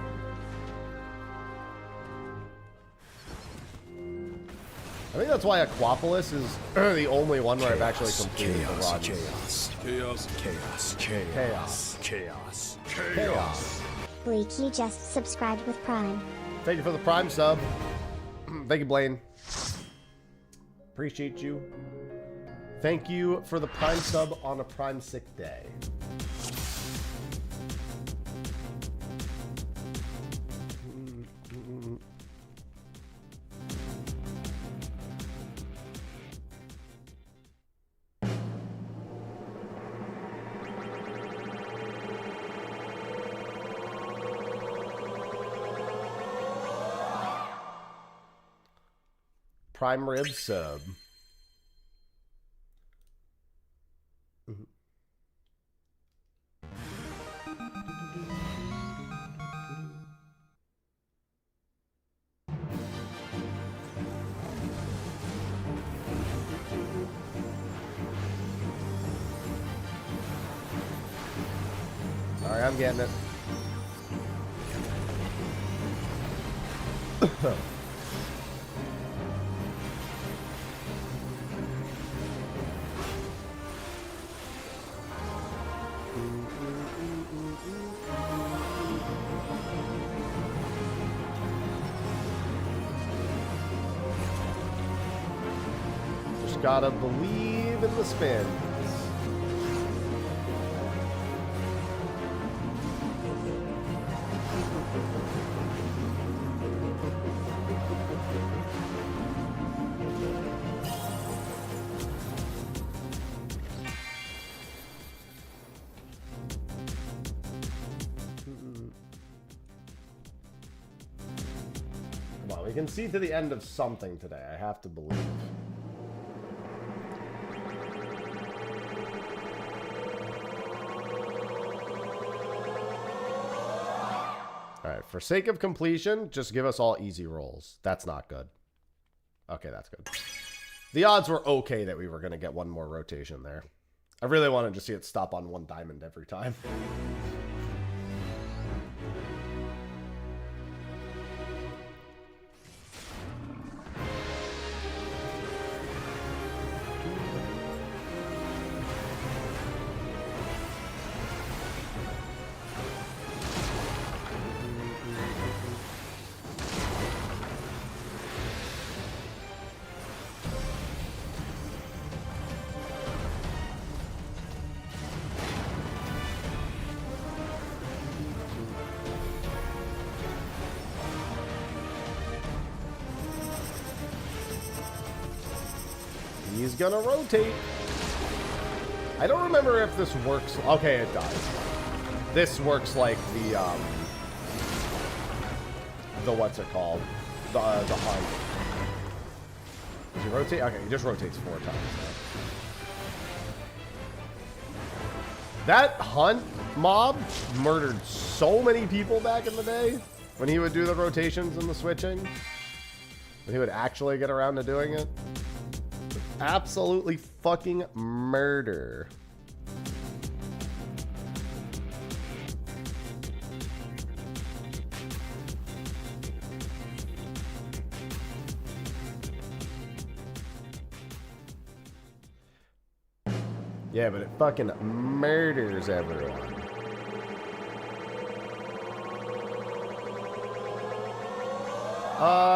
I think that's why Aquapolis is the only one where I've actually completed the run. Chaos. Chaos. Chaos. Chaos. Chaos. Chaos. Bleaky just subscribed with Prime. Thank you for the Prime sub. Thank you, Blaine. Appreciate you. Thank you for the Prime sub on a Prime sick day. Prime rib sub. Alright, I'm getting it. Just gotta believe in the spins. Come on, we can see to the end of something today. I have to believe. Alright, for sake of completion, just give us all easy rolls. That's not good. Okay, that's good. The odds were okay that we were going to get one more rotation there. I really wanted to see it stop on 1 diamond every time. He's gonna rotate. I don't remember if this works. Okay, it does. This works like the what's it called? The hunt. Does he rotate? Okay, he just rotates 4 times. That hunt mob murdered so many people back in the day when he would do the rotations and the switching. When he would actually get around to doing it. Absolutely fucking murder. Yeah, but it fucking murders everyone.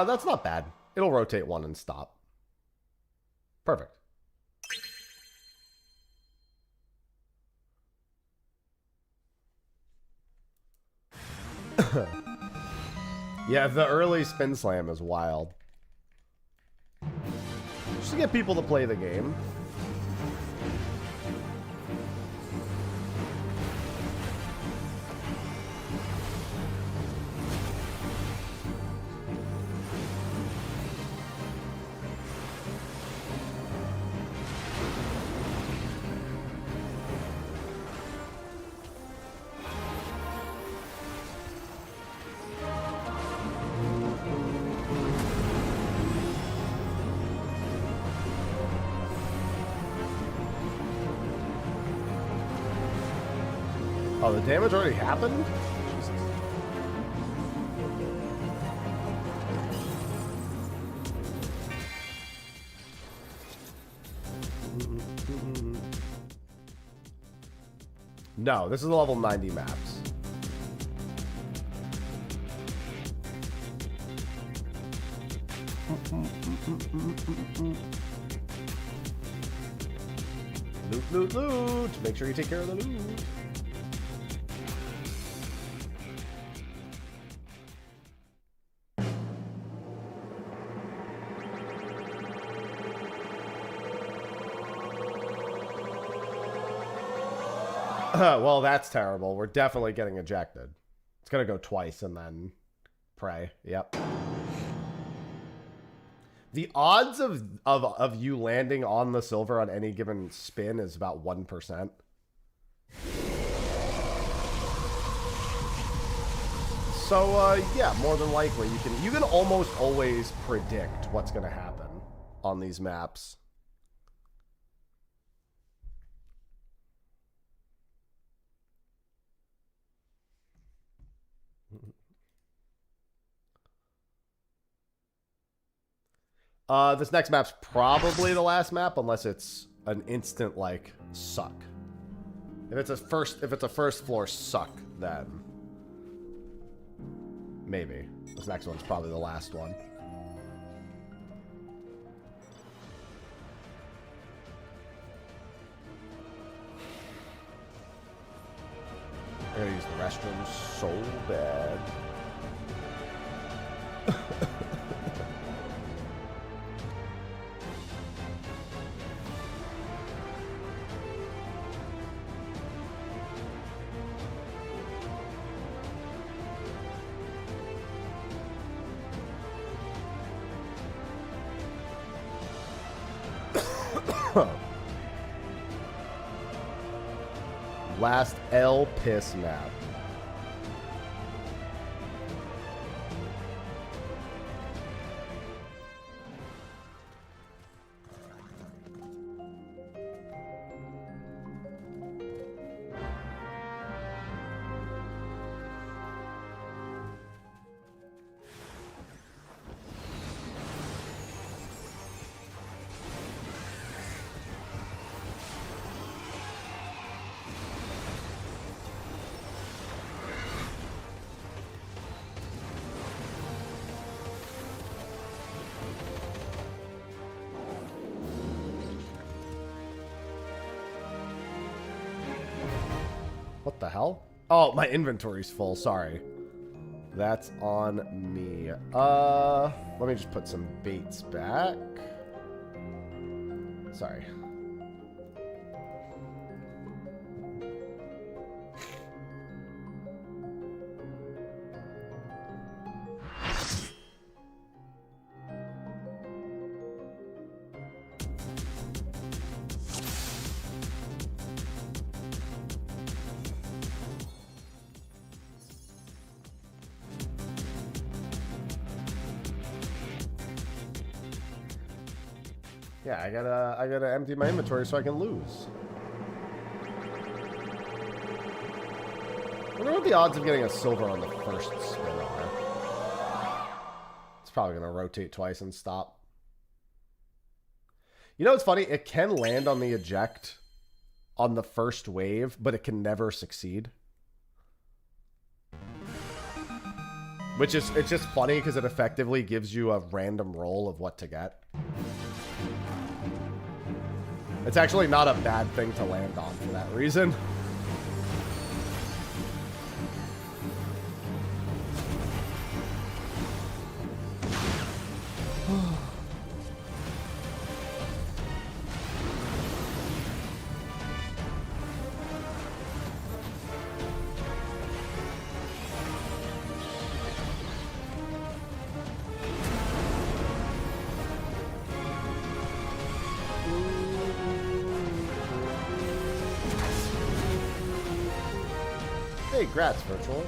That's not bad. It'll rotate 1 and stop. Perfect. Yeah, the early spin slam is wild. Just to get people to play the game. Oh, the damage already happened? Jesus. No, this is level 90 maps. Loot, loot, loot! Make sure you take care of the loot. Well, that's terrible. We're definitely getting ejected. It's gonna go twice and then pray. Yep. The odds of you landing on the silver on any given spin is about 1%. So yeah, more than likely you can almost always predict what's gonna happen on these maps. This next map's probably the last map, unless it's an instant like suck. If it's a first floor suck, then maybe this next one's probably the last one. I gotta use the restroom so bad. Last L piss map. What the hell? Oh, my inventory's full. Sorry. That's on me. Let me just put some baits back. Sorry. Yeah, I gotta empty my inventory so I can lose. I wonder what the odds of getting a silver on the first spin are. It's probably gonna rotate twice and stop. You know what's funny? It can land on the eject on the first wave, but it can never succeed. Which is, it's just funny because it effectively gives you a random roll of what to get. It's actually not a bad thing to land on for that reason. Hey, grats, virtual.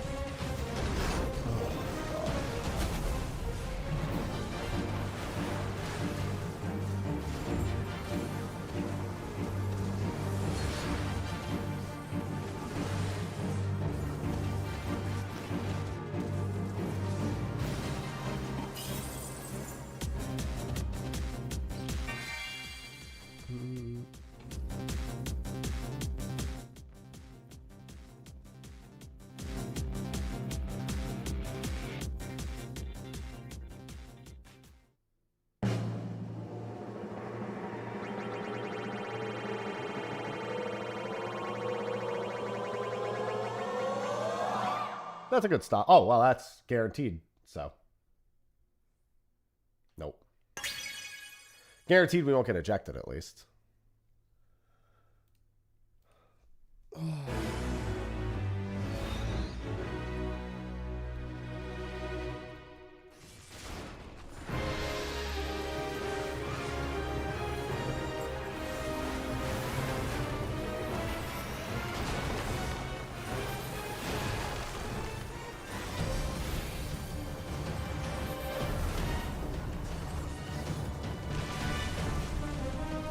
That's a good stop. Oh, well, that's guaranteed, so. Nope. Guaranteed we won't get ejected, at least.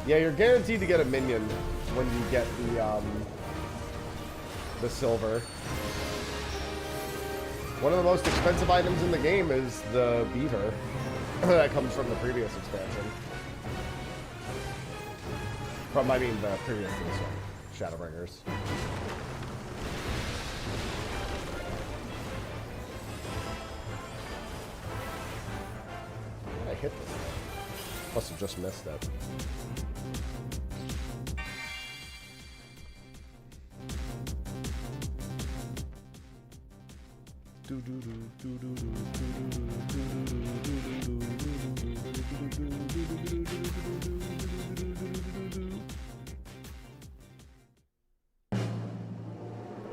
Yeah, you're guaranteed to get a minion when you get the silver. One of the most expensive items in the game is the beaver that comes from the previous expansion. I mean, the previous to this one, Shadowbringers. I hit this thing. Must have just missed it.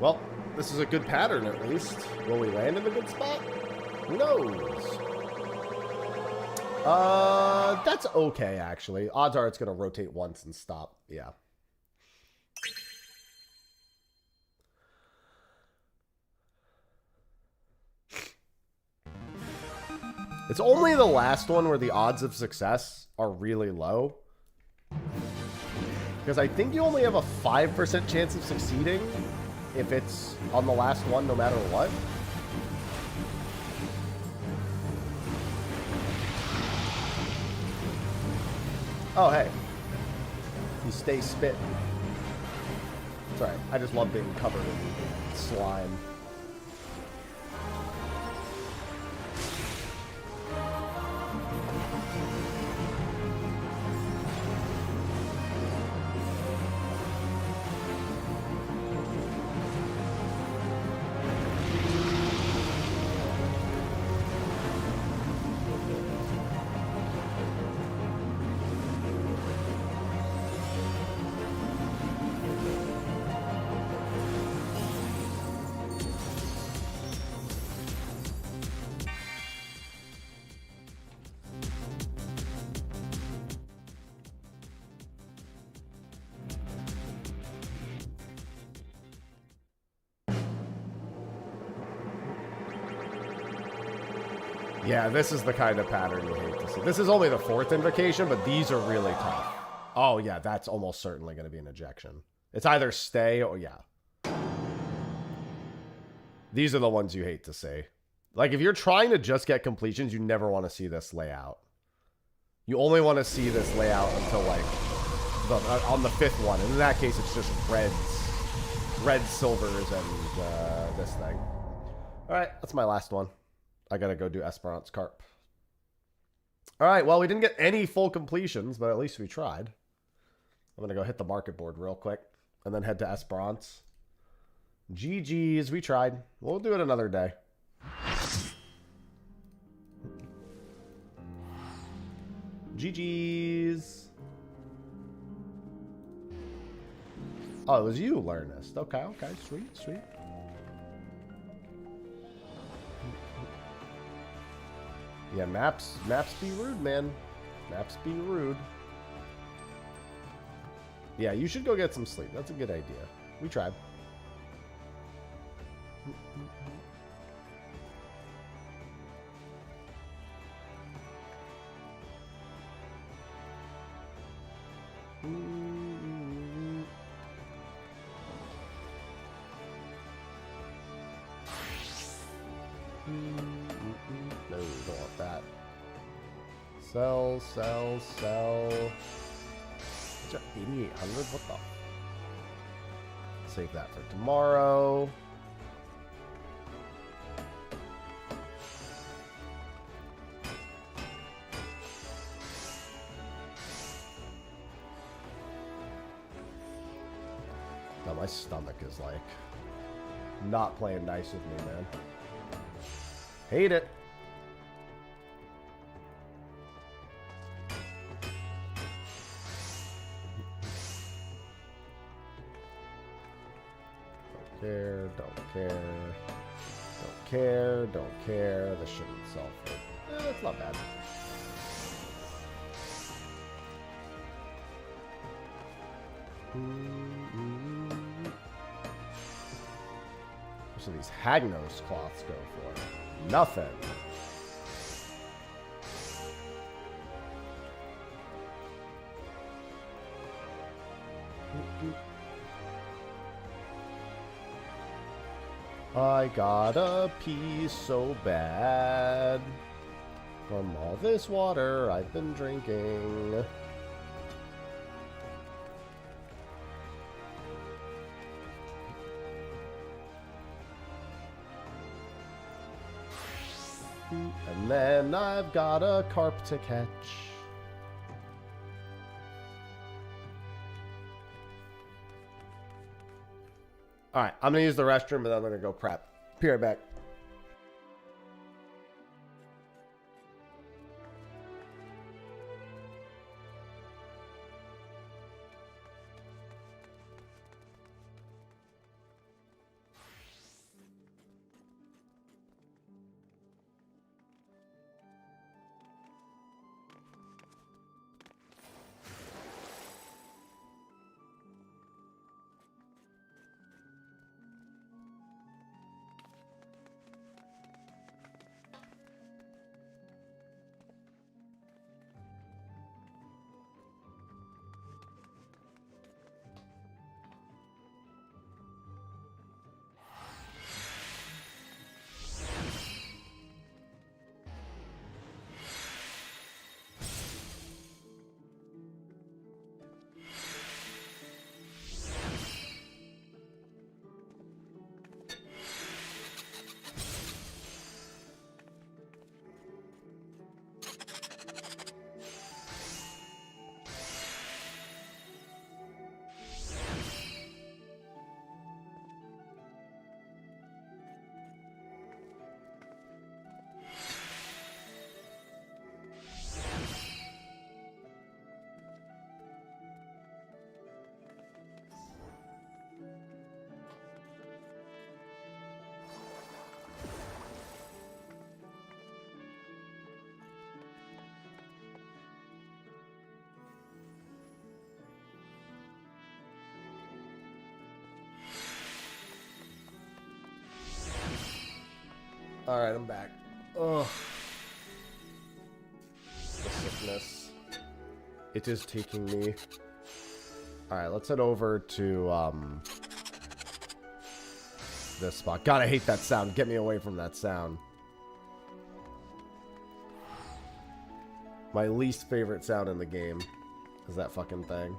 Well, this is a good pattern at least. Will we land in a good spot? Who knows? That's okay actually. Odds are it's gonna rotate once and stop. Yeah. It's only the last one where the odds of success are really low. Because I think you only have a 5% chance of succeeding if it's on the last one no matter what. Oh, hey. You stay spit. Sorry, I just love being covered in slime. Yeah, this is the kind of pattern you hate to see. This is only the 4th invocation, but these are really tough. Oh, yeah, that's almost certainly going to be an ejection. It's either stay or, yeah. These are the ones you hate to see. Like, if you're trying to just get completions, you never want to see this layout. You only want to see this layout until, like, on the 5th one. And in that case, it's just red silvers, and this thing. All right, that's my last one. I gotta go do Esperance Carp. All right, well, we didn't get any full completions, but at least we tried. I'm gonna go hit the market board real quick and then head to Esperance. GG's, we tried. We'll do it another day. GG's. Oh, it was you, Learnest. Okay, okay, sweet, sweet. Yeah, maps be rude, man. Maps be rude. Yeah, you should go get some sleep. That's a good idea. We tried. No, don't want that. Sell, sell, sell. Is there 8,800? What the? Save that for tomorrow. Now my stomach is like not playing nice with me, man. Hate it. Don't care, don't care. Don't care, don't care. This shouldn't sell for... it's not bad. What do these Hagnos cloths go for? Nothing. I gotta pee so bad from all this water I've been drinking. And then I've got a carp to catch. Alright, I'm going to use the restroom, but then I'm going to go prep. Be right back. Alright, I'm back. Ugh. darkness. It is taking me. Alright, let's head over to this spot. God, I hate that sound. Get me away from that sound. My least favorite sound in the game is that fucking thing.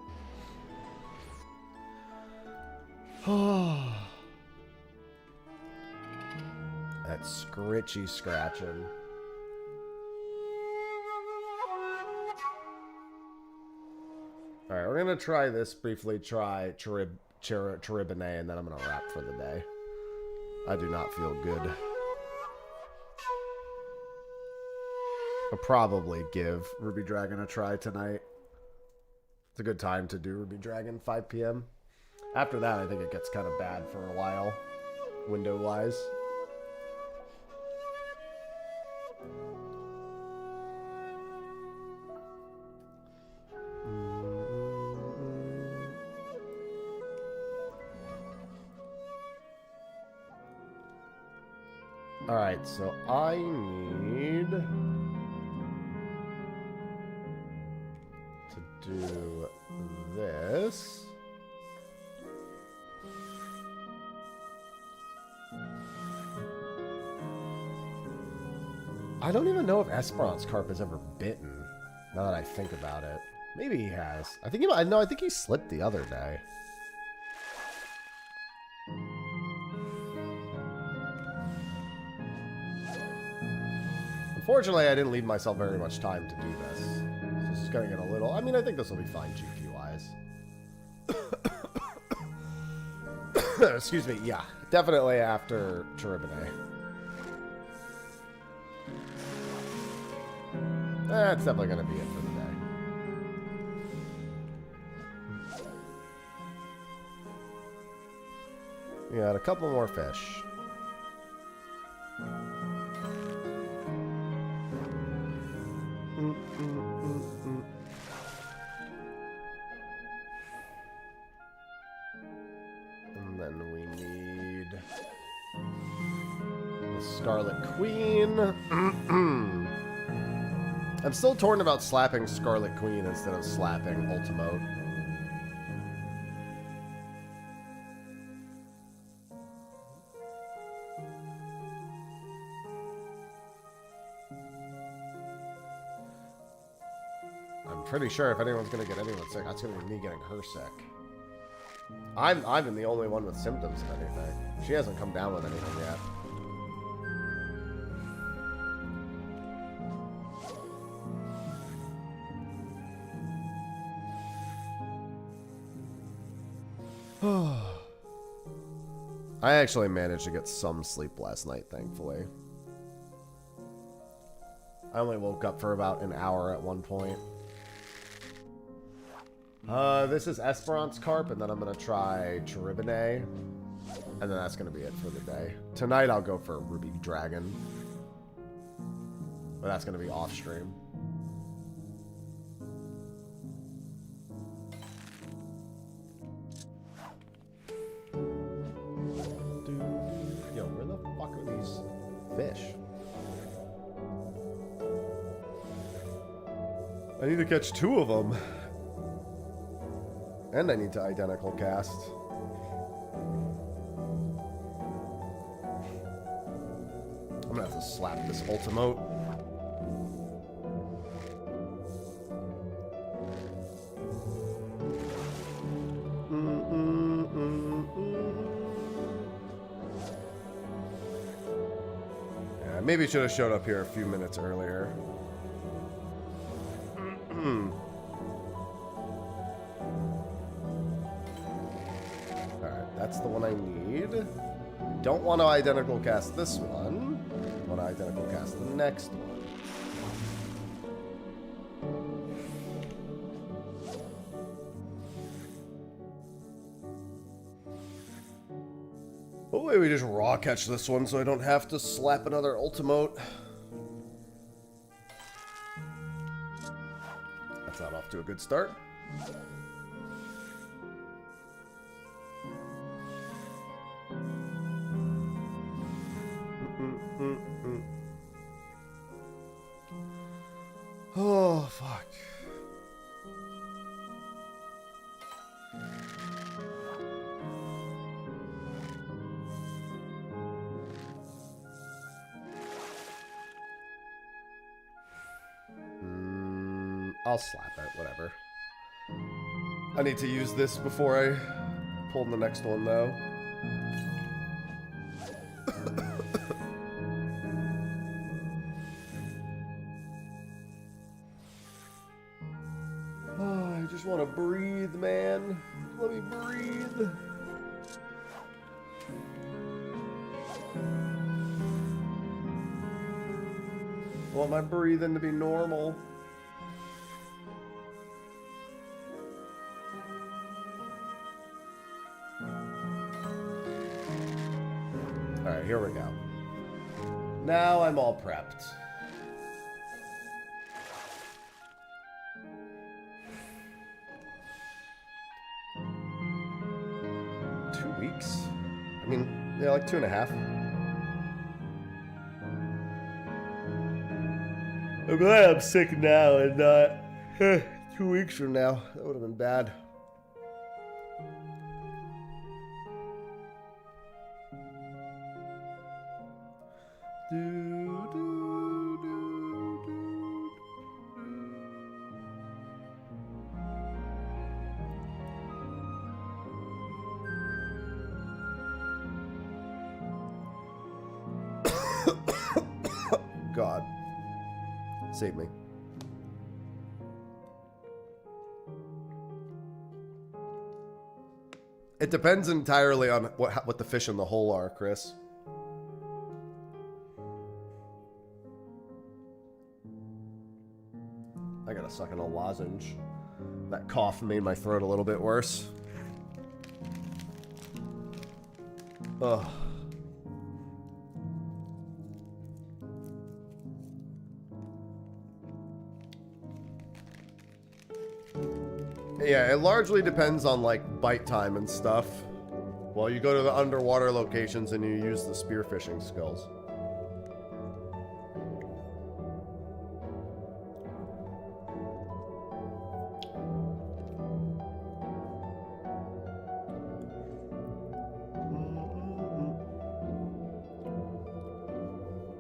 That scritchy scratching. Alright, we're gonna try this briefly. Try Cheribine, and then I'm gonna wrap for the day. I do not feel good. I'll probably give Ruby Dragon a try tonight. It's a good time to do Ruby Dragon, 5 p.m. After that, I think it gets kind of bad for a while, window-wise. Alright, so I need to do this. I don't even know if Esperance Carp has ever bitten, now that I think about it. Maybe he has. I think he might. No, I think he slipped the other day. Unfortunately, I didn't leave myself very much time to do this. So this is going to get a little... I mean, I think this will be fine GP-wise. Excuse me, yeah. Definitely after Cheribine. That's definitely going to be it for the day. We got a couple more fish. And then we need the Scarlet Queen. I'm still torn about slapping Scarlet Queen instead of slapping Ultimote. I'm pretty sure if anyone's gonna get anyone sick, that's gonna be me getting her sick. I've been the only one with symptoms of anything. She hasn't come down with anything yet. I actually managed to get some sleep last night, thankfully. I only woke up for about an hour at one point. This is Esperance Carp, and then I'm going to try Cheribine. And then that's going to be it for the day. Tonight I'll go for Ruby Dragon. But that's going to be off stream. Yo, where the fuck are these fish? I need to catch 2 of them. And I need to identical cast. I'm gonna have to slap this Ultimote. Yeah, maybe should have showed up here a few minutes earlier. That's the one I need. Don't want to identical cast this one. Want to identical cast the next one. Hopefully we just raw catch this one so I don't have to slap another Ultimote. That's not off to a good start. Oh, fuck. I'll slap it, whatever. I need to use this before I pull the next one, though. Oh, I just want to breathe, man. Let me breathe. I want my breathing to be normal. Alright, here we go. Now I'm all prepped. Weeks? I mean, yeah, like 2.5. I'm glad I'm sick now and not 2 weeks from now. That would have been bad. God. Save me. It depends entirely on what the fish in the hole are, Chris. I gotta suck in a lozenge. That cough made my throat a little bit worse. Ugh. Yeah, it largely depends on, like, bite time and stuff. Well, you go to the underwater locations and you use the spearfishing skills.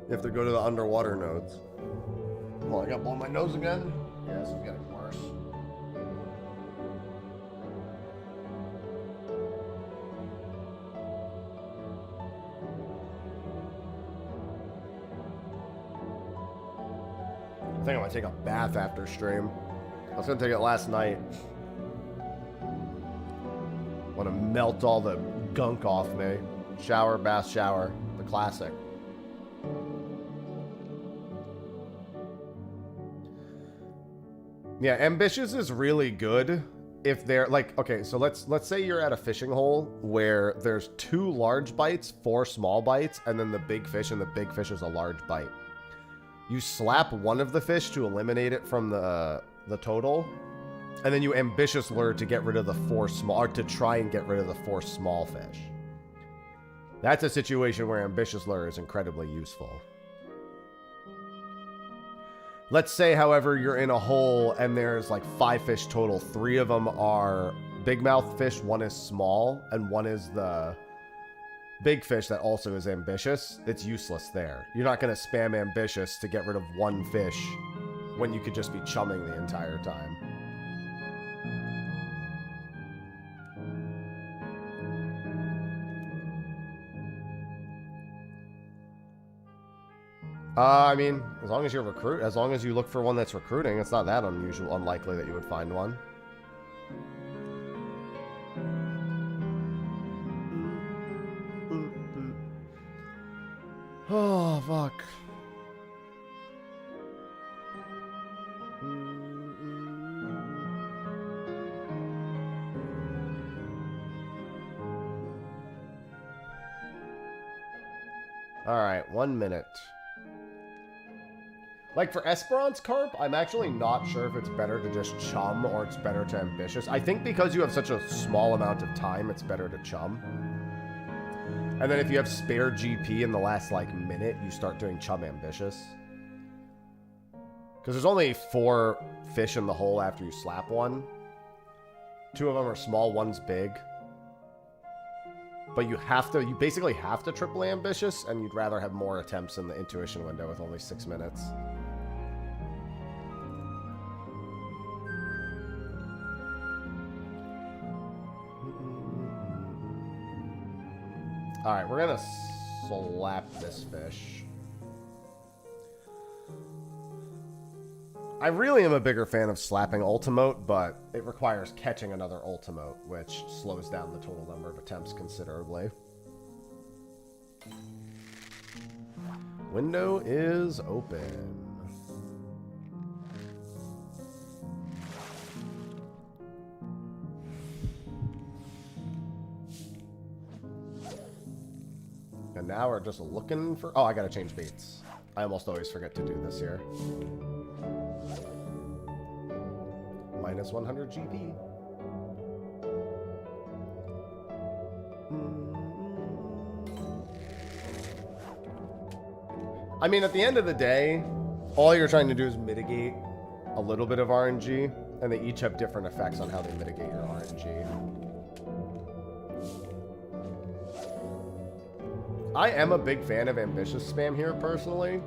You have to go to the underwater nodes. Oh, I got blown my nose again? Yeah, this is getting worse. I think I'm gonna take a bath after stream. I was gonna take it last night. Want to melt all the gunk off me. Shower, bath, shower. The classic. Yeah, ambitious is really good if they're like, okay, so let's say you're at a fishing hole where there's 2 large bites, 4 small bites, and then the big fish, and the big fish is a large bite. You slap one of the fish to eliminate it from the total, and then you ambitious lure to get rid of the 4 small, or to try and get rid of the 4 small fish. That's a situation where ambitious lure is incredibly useful. Let's say, however, you're in a hole and there's like 5 fish total. 3 of them are big mouth fish, 1 is small, and 1 is the big fish that also is ambitious. It's useless there. You're not going to spam ambitious to get rid of 1 fish when you could just be chumming the entire time. I mean, as long as you're as long as you look for one that's recruiting, it's not that unlikely that you would find one. Oh, fuck. All right, 1 minute. Like, for Esperance Carp, I'm actually not sure if it's better to just chum or it's better to ambitious. I think because you have such a small amount of time, it's better to chum. And then if you have spare GP in the last, like, minute, you start doing chum ambitious. Because there's only 4 fish in the hole after you slap one. 2 of them are small, one's big. But you basically have to triple ambitious, and you'd rather have more attempts in the intuition window with only 6 minutes. Alright, we're gonna slap this fish. I really am a bigger fan of slapping Ultimote, but it requires catching another Ultimote, which slows down the total number of attempts considerably. Window is open. And now we're just looking for... Oh, I gotta change baits. I almost always forget to do this here. Minus 100 GP. I mean, at the end of the day, all you're trying to do is mitigate a little bit of RNG, and they each have different effects on how they mitigate your RNG. I am a big fan of ambitious spam here, personally,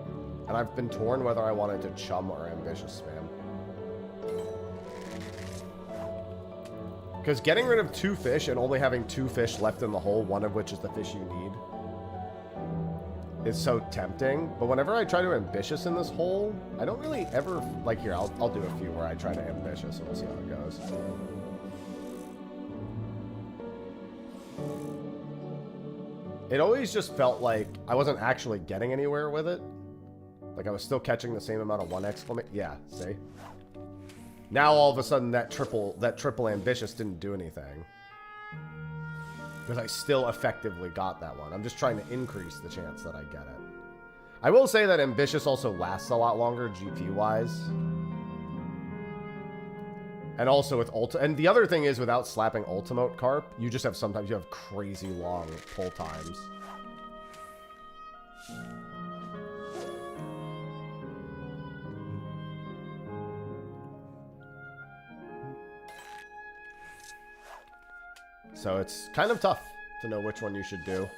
and I've been torn whether I wanted to chum or ambitious spam. Because getting rid of 2 fish and only having 2 fish left in the hole, one of which is the fish you need, is so tempting. But whenever I try to ambitious in this hole, I don't really ever... Like, here, I'll do a few where I try to ambitious, and we'll see how it goes. It always just felt like I wasn't actually getting anywhere with it. Like, I was still catching the same amount of 1 exclamation... Yeah, see? Now, all of a sudden, that triple ambitious didn't do anything. Because I still effectively got that one. I'm just trying to increase the chance that I get it. I will say that ambitious also lasts a lot longer, GP-wise. And also with and the other thing is, without slapping Ultimote Carp, you just have sometimes you have crazy long pull times. So it's kind of tough to know which one you should do.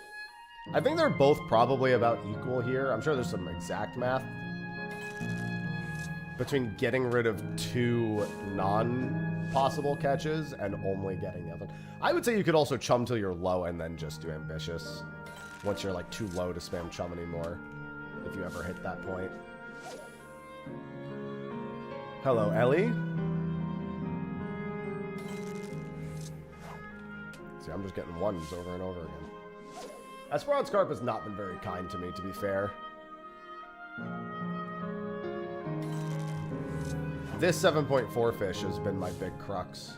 I think they're both probably about equal here. I'm sure there's some exact math between getting rid of 2 non-possible catches and only getting the other. I would say you could also chum till you're low and then just do ambitious. Once you're like too low to spam chum anymore, if you ever hit that point. Hello, Ellie. See, I'm just getting ones over and over again. Esperance Carp has not been very kind to me, to be fair. This 7.4 fish has been my big crux.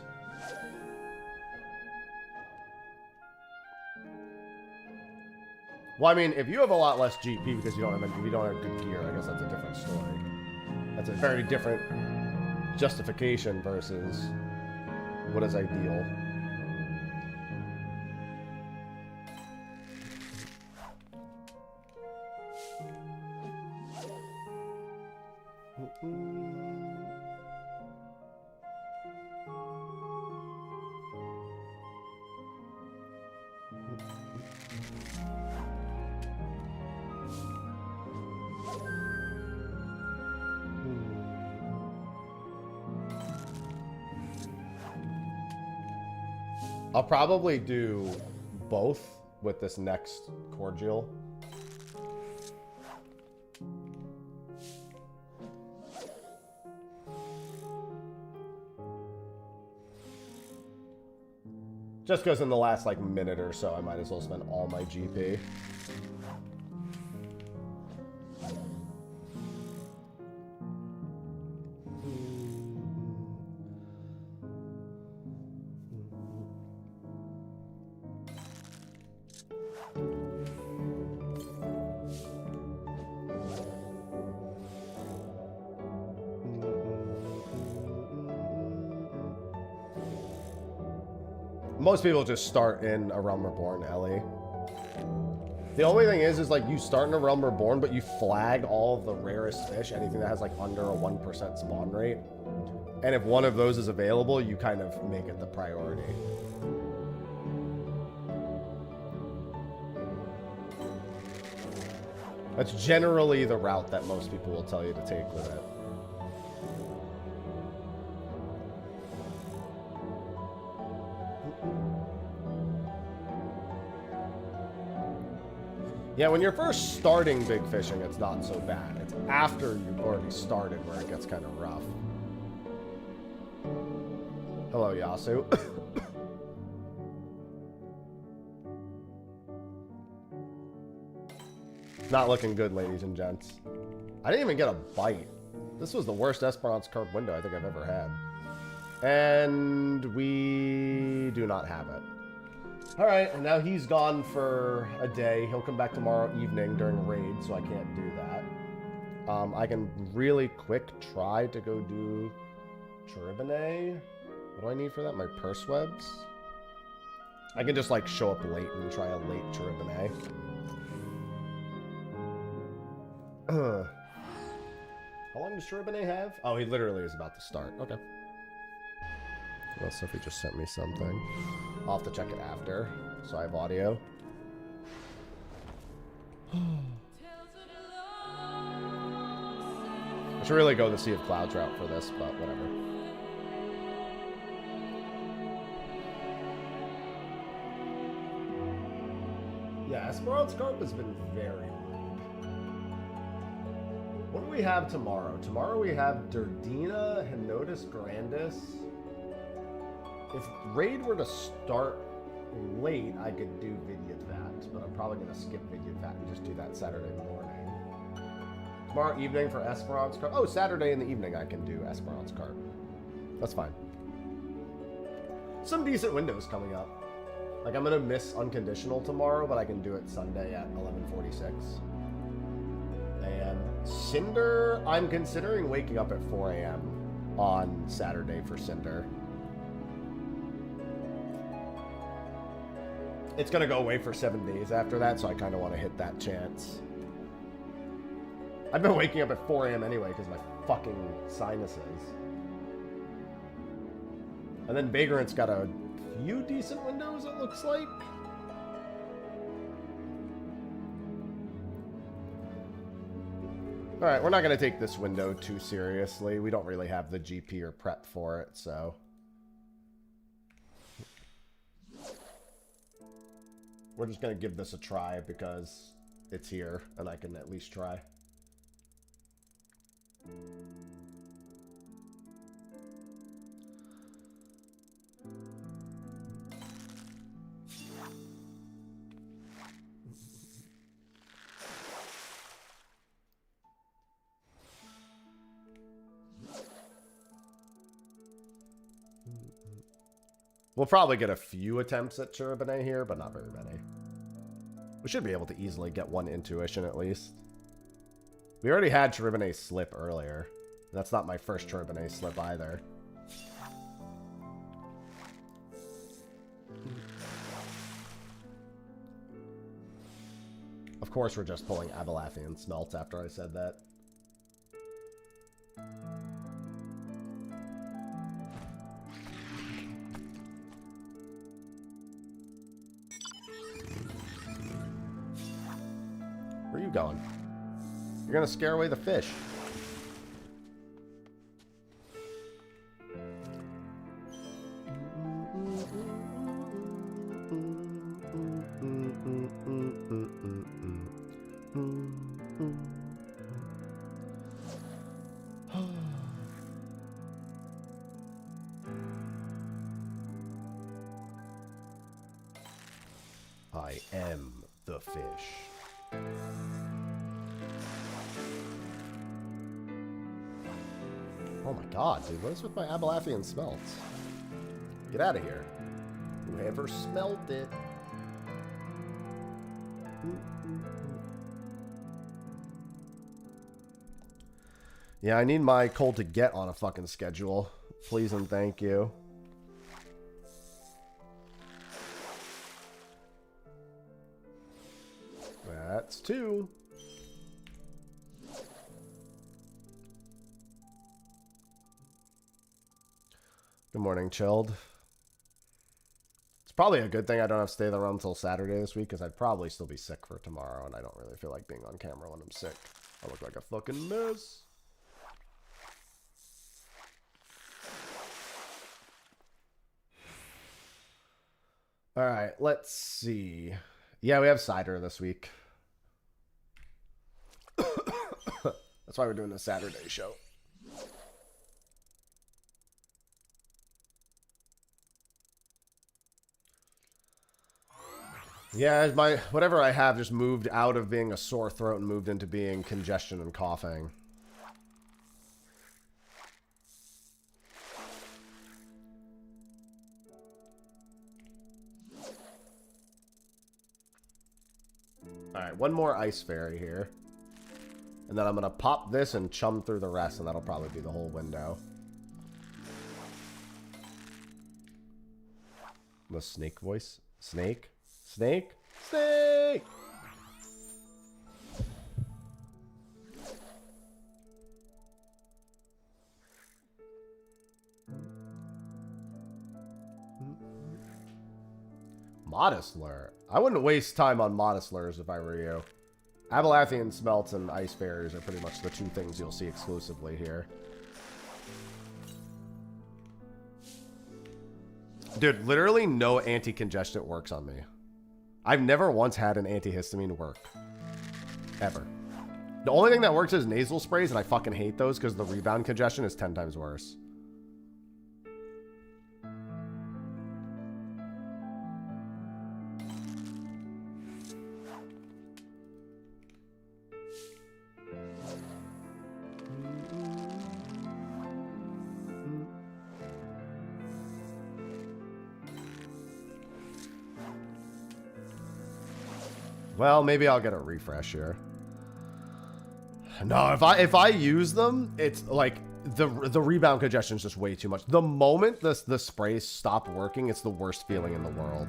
Well, I mean, if you have a lot less GP because you don't have good gear, I guess that's a different story. That's a very different justification versus what is ideal. I'll probably do both with this next cordial. Just because in the last like minute or so, I might as well spend all my GP. Most people just start in A Realm Reborn, Ellie. The only thing is like you start in a Realm Reborn, but you flag all of the rarest fish, anything that has like under a 1% spawn rate. And if one of those is available, you kind of make it the priority. That's generally the route that most people will tell you to take with it. Yeah, when you're first starting big fishing, it's not so bad. It's after you've already started where it gets kind of rough. Hello, Yasu. Not looking good, ladies and gents. I didn't even get a bite. This was the worst Esperance carp window I think I've ever had. And we do not have it. Alright, and now he's gone for a day. He'll come back tomorrow evening during raid, so I can't do that. I can really quick try to go do Cherubine. What do I need for that? My purse webs? I can just like show up late and try a late Cherubine. How long does Cherubine have? Oh, he literally is about to start. Okay. Well, Sophie just sent me something. I'll have to check it after, so I have audio. I should really go the Sea of Clouds route for this, but whatever. Yeah, Esperance Carp has been very rude. What do we have tomorrow? Tomorrow we have Durdina, Henotis Grandis. If raid were to start late, I could do Vidyavat, but I'm probably going to skip Vidyavat and just do that Saturday morning. Tomorrow evening for Esperance Carp. Oh, Saturday in the evening I can do Esperance Carp. That's fine. Some decent windows coming up. Like, I'm going to miss Unconditional tomorrow, but I can do it Sunday at 11:46. And Cinder, I'm considering waking up at 4 a.m. on Saturday for Cinder. It's going to go away for 7 days after that, so I kind of want to hit that chance. I've been waking up at 4 a.m. anyway because my fucking sinuses. And then Vagrant's got a few decent windows, it looks like. Alright, we're not going to take this window too seriously. We don't really have the GP or prep for it, so... We're just going to give this a try because it's here and I can at least try. We'll probably get a few attempts at Cherubine here, but not very many. We should be able to easily get one intuition at least. We already had Cherubine slip earlier. That's not my first Cherubine slip either. Of course we're just pulling Abelathian Smelts after I said that. Where are you going? You're gonna scare away the fish. I am the fish. Oh my god, dude, what is with my Abelathian Smelts? Get out of here. Whoever smelt it. Yeah, I need my cold to get on a fucking schedule. Please and thank you. That's 2. Good morning, Chilled. It's probably a good thing I don't have to stay in the room until Saturday this week, because I'd probably still be sick for tomorrow, and I don't really feel like being on camera when I'm sick. I look like a fucking mess. All right, let's see. Yeah, we have cider this week. That's why we're doing the Saturday show. Yeah, my whatever I have just moved out of being a sore throat and moved into being congestion and coughing. Alright, one more ice fairy here. And then I'm going to pop this and chum through the rest, and that'll probably be the whole window. The snake voice? Snake? Snake? Snake! Modest lure. I wouldn't waste time on modest lures if I were you. Abalathian smelts and ice fairies are pretty much the 2 things you'll see exclusively here. Dude, literally no anti-congestant works on me. I've never once had an antihistamine work. Ever. The only thing that works is nasal sprays, and I fucking hate those because the rebound congestion is 10 times worse. Well, maybe I'll get a refresh here. No, if I use them, it's like the rebound congestion is just way too much. The moment the sprays stop working, it's the worst feeling in the world.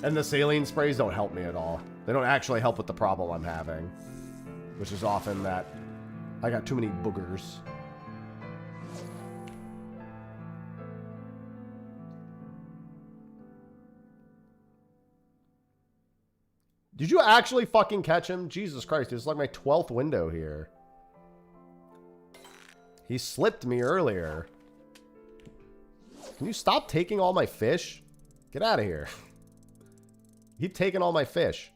And the saline sprays don't help me at all. They don't actually help with the problem I'm having, which is often that I got too many boogers. Did you actually fucking catch him? Jesus Christ, this is like my 12th window here. He slipped me earlier. Can you stop taking all my fish? Get out of here. You keep taking all my fish.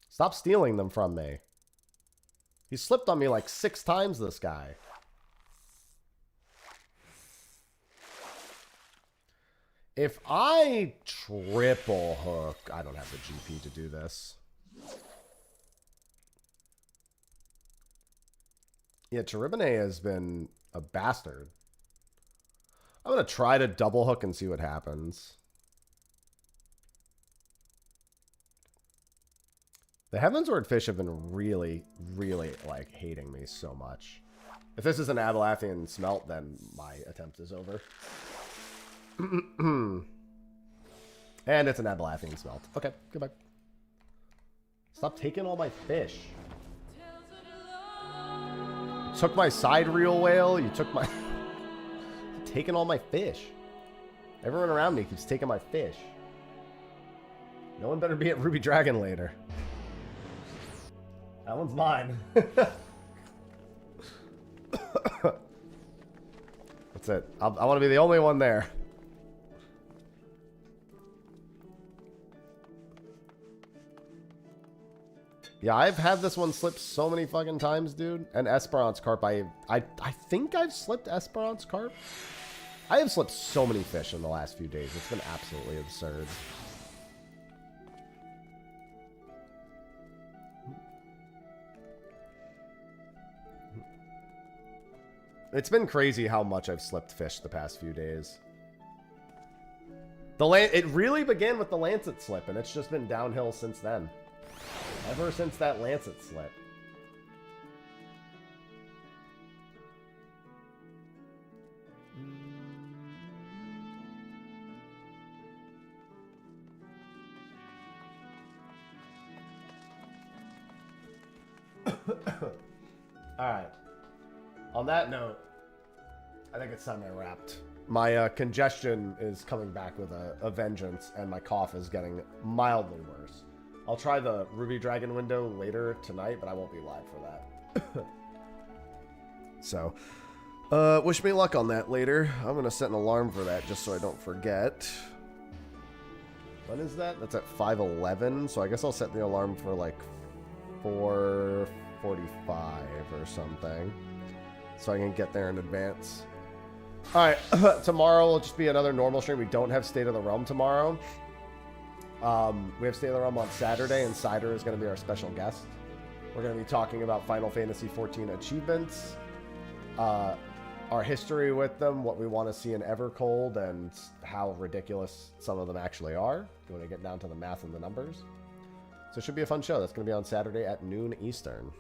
Stop stealing them from me. He slipped on me like 6 times, this guy. If I triple hook, I don't have the GP to do this. Yeah, Cherubine has been a bastard. I'm going to try to double hook and see what happens. The Heavensward fish have been really, really, like, hating me so much. If this is an Abalathian smelt, then my attempt is over. And it's an Abalathian smelt. Okay, goodbye. Stop taking all my fish. You took my side reel whale. You took my... taking all my fish. Everyone around me keeps taking my fish. No one better be at Ruby Dragon later. That one's mine. That's it. I want to be the only one there. Yeah, I've had this one slip so many fucking times, dude. And Esperance Carp, I think I've slipped Esperance Carp. I have slipped so many fish in the last few days. It's been absolutely absurd. It's been crazy how much I've slipped fish the past few days. It really began with the Lancet slip, and it's just been downhill since then. Ever since that Lancet slip. Alright. On that note, I think it's time I wrapped. My congestion is coming back with a vengeance, and my cough is getting mildly worse. I'll try the Ruby Dragon window later tonight, but I won't be live for that. So, wish me luck on that later. I'm going to set an alarm for that just so I don't forget. When is that? That's at 5:11, so I guess I'll set the alarm for like 4:45 or something, so I can get there in advance. Alright, tomorrow will just be another normal stream. We don't have State of the Realm tomorrow. We have State of the Realm on Saturday, and Cider is going to be our special guest. We're going to be talking about Final Fantasy XIV achievements, our history with them, what we want to see in Evercold, and how ridiculous some of them actually are. Going to get down to the math and the numbers. So it should be a fun show. That's going to be on Saturday at noon Eastern.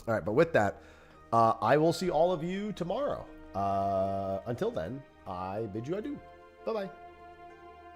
Alright, but with that, I will see all of you tomorrow. Until then, I bid you adieu. Bye-bye.